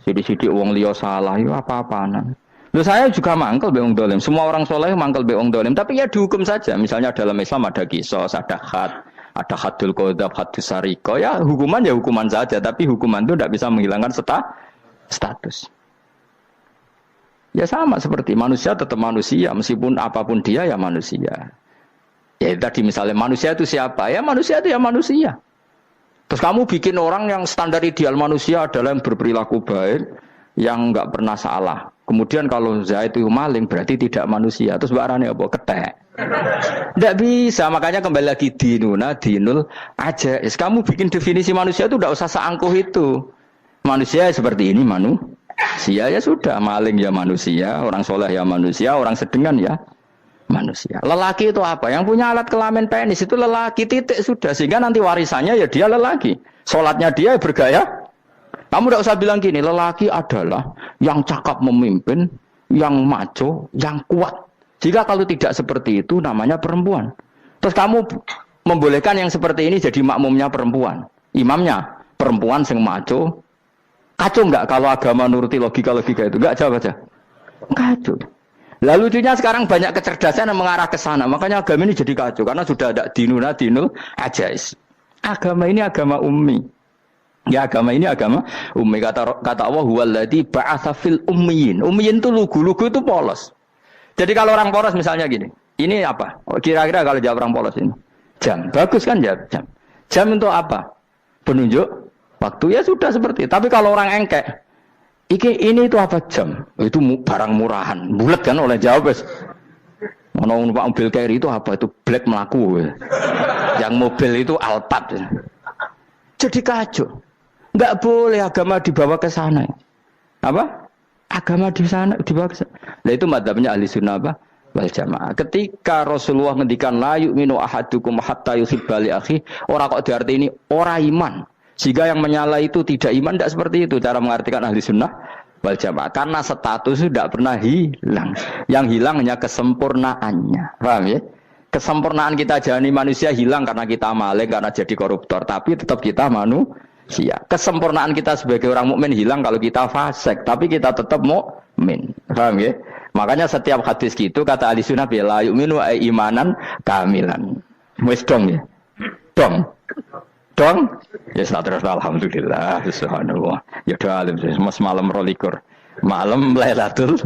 Sithik-sithik wong liya salah yo apa-apaan. Loh saya juga mangkel be wong zalim. Semua orang soleh mangkel be wong zalim, tapi ya dihukum saja. Misalnya dalam Islam ada qisas, ada had, ada hadul qadzaf, hadus sariko. Ya hukuman saja, tapi hukuman itu tidak bisa menghilangkan status. Ya sama seperti manusia tetap manusia, meskipun apapun dia ya manusia. Ya tadi misalnya manusia itu siapa? Ya manusia itu ya manusia. Terus kamu bikin orang yang standar ideal manusia adalah yang berperilaku baik, yang enggak pernah salah. Kemudian kalau Zaid itu maling berarti tidak manusia. Terus barane apa? Ketek. Tidak bisa, makanya kembali lagi dinul aja. Kamu bikin definisi manusia itu tidak usah seangkuh itu. Manusia seperti ini manusia ya sudah, maling ya manusia, orang soleh ya manusia, orang sedengan ya manusia. Lelaki itu apa? Yang punya alat kelamin penis itu lelaki titik sudah. Sehingga nanti warisannya ya dia lelaki. Sholatnya dia bergaya. Kamu tidak usah bilang gini, lelaki adalah yang cakap memimpin, yang maco, yang kuat. Jika kalau tidak seperti itu namanya perempuan. Terus kamu membolehkan yang seperti ini jadi makmumnya perempuan. Imamnya perempuan sing maco. Kacau enggak kalau agama nuruti logika-logika itu? Enggak jawab aja. Kacau. Lalu lucunya sekarang banyak kecerdasan yang mengarah ke sana. Makanya agama ini jadi kacau. Karena sudah ada dinul ajais. Agama ini agama ummi. Ya agama ini agama ummi. Kata Allah, huwallazi ba'atsa fil ummiyin. Ummiyin itu lugu-lugu itu polos. Jadi kalau orang polos misalnya gini. Ini apa? Kira-kira kalau jawab orang polos ini. Jam. Bagus kan jawab jam. Jam untuk apa? Penunjuk waktu ya sudah seperti itu. Tapi kalau orang engkek. Ini itu apa jam? Itu barang murahan. Bulat kan oleh jawab wis. Ono numpak mobil carry itu apa? Itu black melaku. Yang mobil itu Alphard. Jadi kacau. Enggak boleh agama dibawa ke sana. Apa? Agama di sana dibawa ke sana. Nah itu madzhabnya ahli sunnah apa? Wal jamaah. Ketika Rasulullah ngendikan la yu'minu ahadukum hatta yuhibba li akhi, ora kok diartini ora iman. Jika yang menyala itu tidak iman, tidak seperti itu cara mengartikan ahli sunnah wal jamaah. Karena status itu tidak pernah hilang. Yang hilang hanya kesempurnaannya. Paham ya? Kesempurnaan kita jalani manusia hilang karena kita maling, karena jadi koruptor. Tapi tetap kita manusia. Kesempurnaan kita sebagai orang mukmin hilang kalau kita fasik. Tapi kita tetap mukmin. Paham ya? Makanya setiap hadis gitu kata ahli sunnah la yu'minu imanan kamilan. Wis dong ya? Dong. Ya terus alhamdulillah subhanallah. Ya udah alim mas malam 22. Malam Lailatul.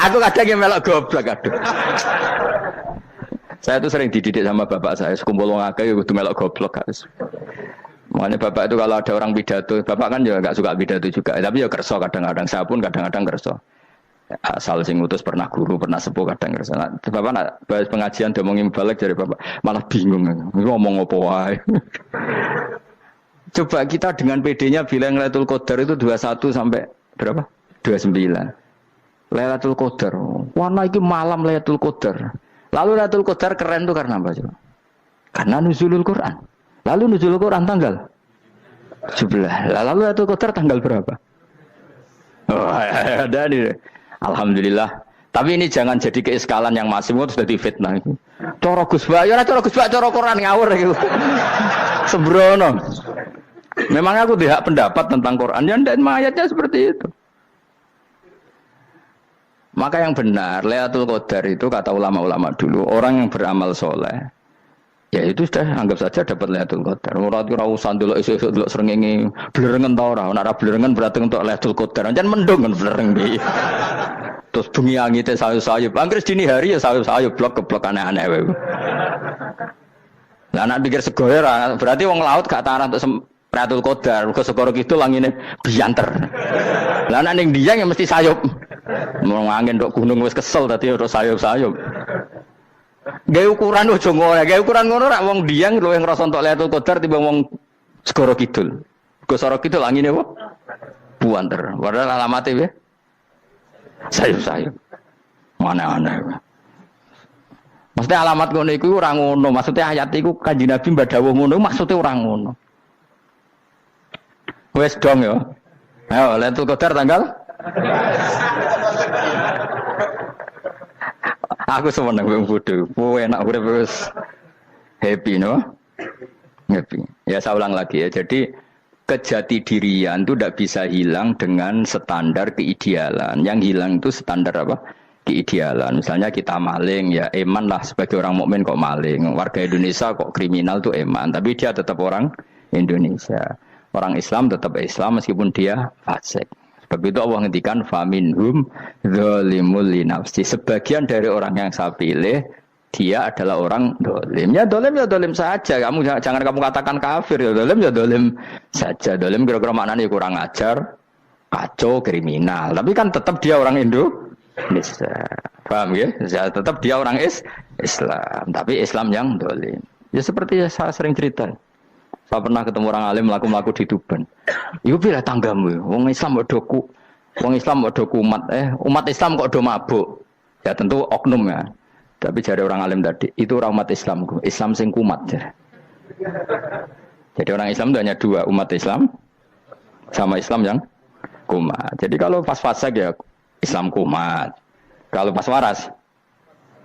Aku kadang yang melok goblok aduh. Saya tuh sering dididik sama bapak saya, sekumpul wong akeh ya kudu melok goblok guys. Makanya bapak itu kalau ada orang pidato, bapak kan juga enggak suka pidato juga, tapi ya kerso kadang-kadang, saya pun kadang-kadang kerso. Asal sing ngutus pernah guru, pernah sepuh kadang kerso. Nah, bapak nak bahas pengajian ngomongin balik dari bapak, malah bingung ngomong apa wae. Coba kita dengan PD-nya bilang Lailatul Qadar itu 21 sampai berapa? 29. Lailatul Qadar. Warna itu malam Lailatul Qadar. Lalu Lailatul Qadar keren tuh karena apa coba? Karena nuzulul Quran. Lalu nuzulul Quran tanggal 17. Lalu Lailatul Qadar tanggal berapa? Oh, ada nih. Alhamdulillah. Tapi ini jangan jadi keiskalan yang masih itu sudah difitnah. Coro Gus Bak, ya coro Gus Bak, coro Quran ngawur gitu. Sembrono. Memang aku tidak pendapat tentang Quran, ya dan ayatnya seperti itu. Maka yang benar, Lailatul Qadar itu kata ulama-ulama dulu, orang yang beramal soleh, ya itu sudah anggap saja dapat Lailatul Qadar. Ora usah ndelok esuk-esuk ndelok srengenge blerengen ta ora. Nek ora blerengen berarti untuk Lailatul Qadar. Jan mendung kan blereng iki. Terus bengi angite sayup-sayup. Anggere dini hari ya sayup-sayup blok-blok aneh-aneh wae. Lah nek pikir sego ora, berarti wong laut gak tarah untuk Lailatul Qadar. Mergo segoro kidul langine bianter. Lah nek ning Dieng ya mesti sayup. Mau angin ndok gunung wis kesel dadi ora sayup-sayup. Gawe ukuran ojo ngono, gawe ukuran ngono rak wong Dieng luwih ngrasa entuk Lailatul Qadar timbang wong segoro kidul. Go segoro kidul angine apa? Buanter. Padahal alamate piye? Sayup-sayup. Mana-mana. Maksudnya alamat ngono iku ora ngono, maksudnya ayat iku Kanjeng Nabi mbadhawuh ngono, maksudnya ora ngono. Wes dong ya. Ayo Lailatul Qadar tanggal aku seneng wong bodho. Enak urip wis happy no. Happy. Ya saya ulang lagi ya. Jadi kejati dirian itu tidak bisa hilang dengan standar keidealan. Yang hilang itu standar apa? Keidealan. Misalnya kita maling, ya eman lah sebagai orang mukmin kok maling. Warga Indonesia kok kriminal tuh eman, tapi dia tetap orang Indonesia. Orang Islam tetap Islam meskipun dia fasik. Sebab itu Allah ngendikan faminhum zalimul linafsi. Sebagian dari orang yang saya pilih dia adalah orang dolim. Ya dolim saja. Kamu jangan kamu katakan kafir ya dolim saja. Dolim kira-kira maknanya kurang ajar, kacau, kriminal. Tapi kan tetap dia orang Indonesia. Paham ya? Tetap dia orang Islam. Tapi Islam yang dolim. Ya seperti saya sering cerita. Saya pernah ketemu orang alim melaku-melaku di Tuban. Iku pilih tanggamu. Wong Islam kok doku. Wong Islam kok doku umat. Umat Islam kok do mabuk. Ya tentu oknum ya. Tapi jari orang alim tadi, itu orang umat Islam. Islam sing kumat. Jadi orang Islam itu hanya dua, umat Islam sama Islam yang kumat. Jadi kalau pas fasik ya Islam kumat. Kalau pas waras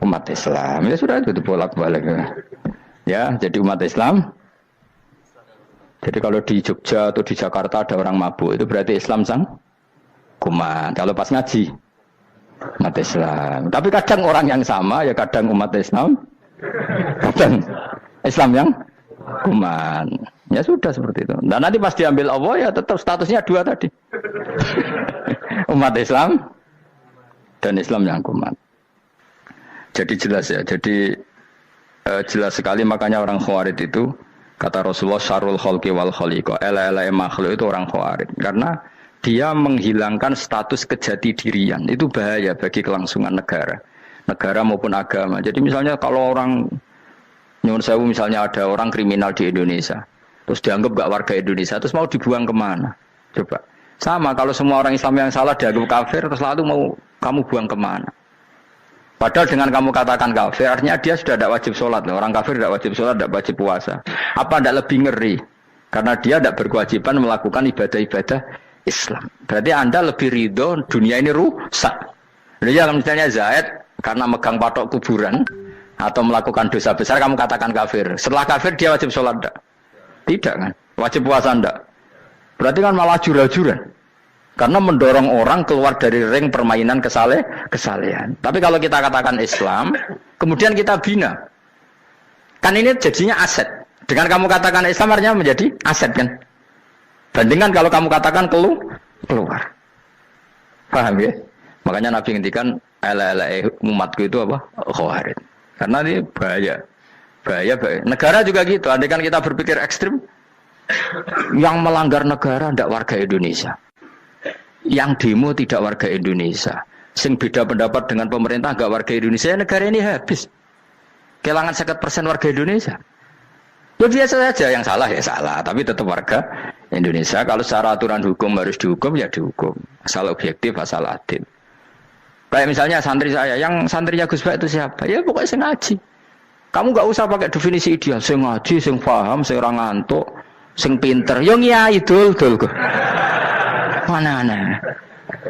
umat Islam. Ya sudah itu bolak-balik. Ya, jadi umat Islam. Jadi kalau di Jogja atau di Jakarta ada orang mabuk, itu berarti Islam sang kumat. Kalau pas ngaji umat Islam. Tapi kadang orang yang sama ya kadang umat Islam, kadang Islam yang kuman. Ya sudah seperti itu. Dan nanti pas diambil Allah ya tetap statusnya dua tadi. Umat Islam dan Islam yang kuman. Jadi jelas ya. Jadi jelas sekali makanya orang Khawarij itu kata Rasulullah syarrul khalqi wal khaliqa. Ela makhluk itu orang Khawarij karena dia menghilangkan status kejati dirian. Itu bahaya bagi kelangsungan negara maupun agama. Jadi misalnya kalau orang nyuwun sewu, misalnya ada orang kriminal di Indonesia, terus dianggap gak warga Indonesia, terus mau dibuang kemana? Coba. Sama kalau semua orang Islam yang salah dianggap kafir, terus lalu mau kamu buang kemana? Padahal dengan kamu katakan kafir, artinya dia sudah tidak wajib sholat. Orang kafir tidak wajib sholat, tidak wajib puasa. Apa tidak lebih ngeri? Karena dia tidak berkewajiban melakukan ibadah-ibadah Islam. Berarti Anda lebih ridho dunia ini rusak. Ya misalnya Zaid karena megang patok kuburan atau melakukan dosa besar kamu katakan kafir. Setelah kafir dia wajib sholat enggak? Tidak kan? Wajib puasa enggak? Berarti kan malah jura-juran. Karena mendorong orang keluar dari ring permainan kesalehan. Tapi kalau kita katakan Islam, kemudian kita bina. Kan ini jadinya aset. Dengan kamu katakan Islam artinya menjadi aset kan? Bandingkan kalau kamu katakan keluar. Paham ya? Makanya Nabi ngendikan umatku itu apa? Khawarij. Karena ini bahaya. Negara juga gitu. Andai kan kita berpikir ekstrim, yang melanggar negara tidak warga Indonesia. Yang demo tidak warga Indonesia. Sing beda pendapat dengan pemerintah enggak warga Indonesia, negara ini habis. Kehilangan 50% warga Indonesia. Ya biasa saja, yang salah ya salah, tapi tetap warga Indonesia. Kalau secara aturan hukum harus dihukum ya dihukum. Asal objektif, asal adil. Kayak misalnya santri saya, yang santrinya Gus Bak itu siapa? Ya pokoknya sing ngaji. Kamu enggak usah pakai definisi ideal, sing ngaji, sing paham, sing ora ngantuk, sing pinter. Yo ngiyai dul kok. Mana.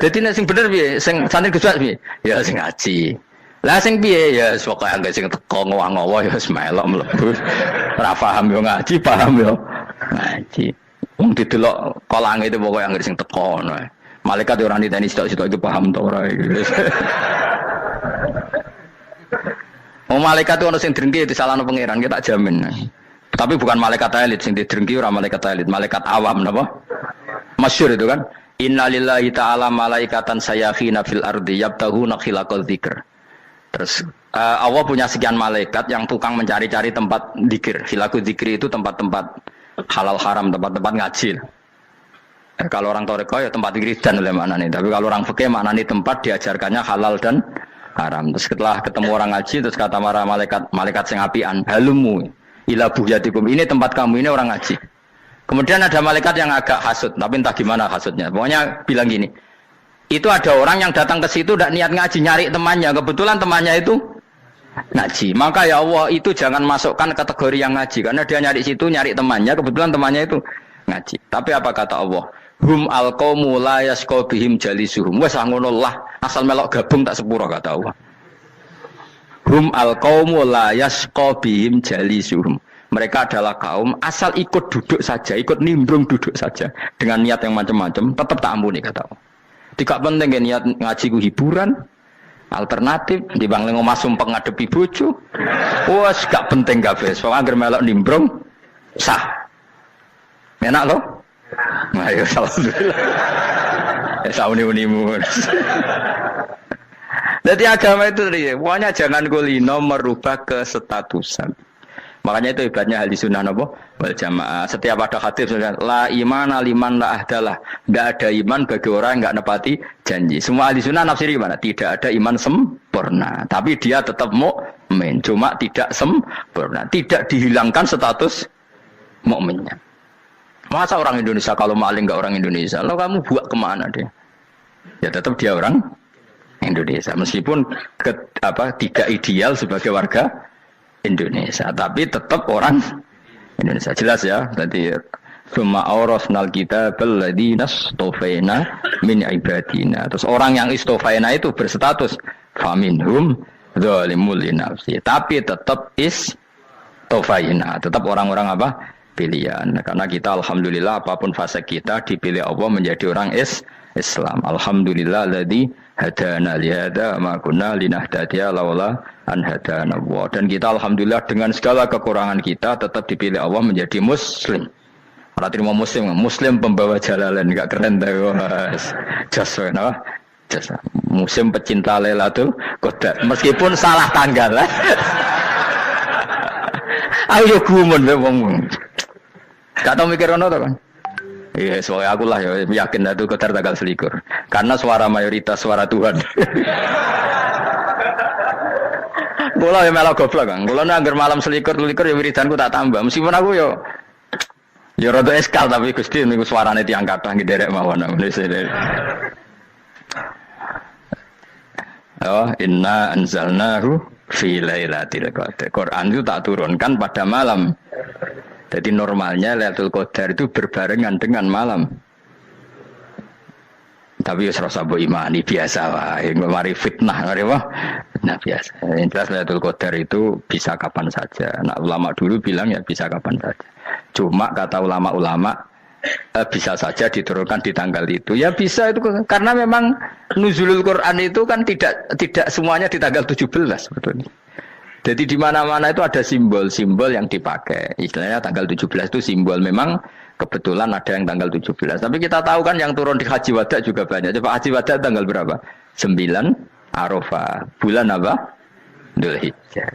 Dadi nek sing bener piye? Sing santri Gus Bak piye? Ya sing ngaji. Lah sing piye ya pokoke anggere sing teko ngowah-ngowah ya wis melok mlebu. Ora paham yo ngaji, paham yo ngaji. Wong didelok kolange itu pokoke anggere sing teko ngono. Malaikat ora niteni sitok-sitok itu paham to ora iki. Oh malaikat itu ono sing drengki disalahno pangeran, kita jamin. Tapi bukan malaikat elit sing didrengki, ora malaikat elit, malaikat awam napa? Masyhur itu kan. Innalillahi ta'ala malaikatan sayakhina fil ardi yabtahuna khilaqal dzikr. Terus Allah punya sekian malaikat yang tukang mencari-cari tempat dzikir. Khilaqul dzikri itu tempat-tempat halal haram, tempat-tempat ngaji. Kalau orang toreko ya tempat wiridan oleh maknanya. Tapi kalau orang fikih maknanya tempat diajarkannya halal dan haram. Terus setelah ketemu orang ngaji, terus kata para malaikat sing apian, halumu ila buhyatikum. Ini tempat kamu, ini orang ngaji. Kemudian ada malaikat yang agak hasud, tapi entah gimana hasudnya. Pokoknya bilang gini, itu ada orang yang datang ke situ tidak niat ngaji, nyari temannya. Kebetulan temannya itu ngaji. Maka ya Allah itu jangan masukkan kategori yang ngaji, karena dia nyari situ, nyari temannya. Kebetulan temannya itu ngaji. Tapi apa kata Allah? Hum alqaumu la yasqa bihim jalisuhum. Wes ngono lah, asal melok gabung tak sepuro kata Allah. Hum alqaumu la yasqa bihim jalisuhum. Mereka adalah kaum asal ikut duduk saja, ikut nimbrung duduk saja dengan niat yang macam-macam, tetap tak ampuni kata Allah. Tidak penting ya niat ngaji ku hiburan, alternatif dibanding ngomong sumpah ngadepi bojo. Wes gak penting kabeh. Soale anggere melok nimbrung sah. Enak loh. Nah, ya alhamdulillah. Ya sauni-unimu. Jadi agama itu pokoknya jangan kulino merubah kestatusan. Makanya itu hebatnya ahli sunnah napa wal jamaah. Setiap ada hadis la imana liman la ahdalah. Enggak ada iman bagi orang yang enggak nepati janji. Semua ahli sunnah nafsiri mana? Tidak ada iman sempurna, tapi dia tetap mukmin, cuma tidak sempurna, tidak dihilangkan status mukminnya. Masa orang Indonesia kalau maling enggak orang Indonesia? Lalu kamu buat kemana dia? Ya tetap dia orang Indonesia meskipun tidak ideal sebagai warga Indonesia, tapi tetap orang Indonesia. Jelas ya. Jadi summa awrasnal kitabal ladzina istofaina min ibadina. Terus orang yang istofaina itu berstatus faminhum zalimul linafsi. Tapi tetap istofaina, tetap orang-orang apa? Pilihan. Karena kita alhamdulillah apapun fase kita dipilih Allah menjadi orang Islam. Alhamdulillah alladzi hadana li hadza ma kunna linahtadiya laula an hadana Allah. Dan kita alhamdulillah dengan segala kekurangan kita tetap dipilih Allah menjadi muslim. Ora terima muslim pembawa jalalain, enggak keren ta Mas. Jas napa? Jas. Muslim pecinta Lailatul Qadar. Meskipun salah tanggal. Ayo gumun wae wong. Gak tau mikir ono to kan. Iya, soalnya aku lah ya yakin Lailatul Qadar tanggal 21. Karena suara mayoritas suara Tuhan. Kula ya melok goblok, Kang. Kula nek malam 21 ya wiridanku tak tambah. Meskipun aku ya rada eskal tapi Gusti niku suarane tiyang kathah nderek mawon. Oh, inna anzalnahu fi lailatul qadar. Quran itu tak turunkan pada malam. Jadi normalnya Lailatul Qadar itu berbarengan dengan malam. Tapi ya serasa mbok imani biasa wae, mari fitnah ngene wah. Nah biasa. Yang jelas Lailatul Qadar itu bisa kapan saja. Nah, ulama dulu bilang ya bisa kapan saja. Cuma kata ulama-ulama bisa saja diturunkan di tanggal itu. Ya bisa itu karena memang nuzulul Quran itu kan tidak semuanya di tanggal 17 sebetulnya. Jadi di mana-mana itu ada simbol-simbol yang dipakai. Istilahnya tanggal 17 itu simbol memang kebetulan ada yang tanggal 17. Tapi kita tahu kan yang turun di Haji Wada juga banyak. Coba Haji Wada tanggal berapa? 9 Arafah. Bulan apa? Dzulhijjah.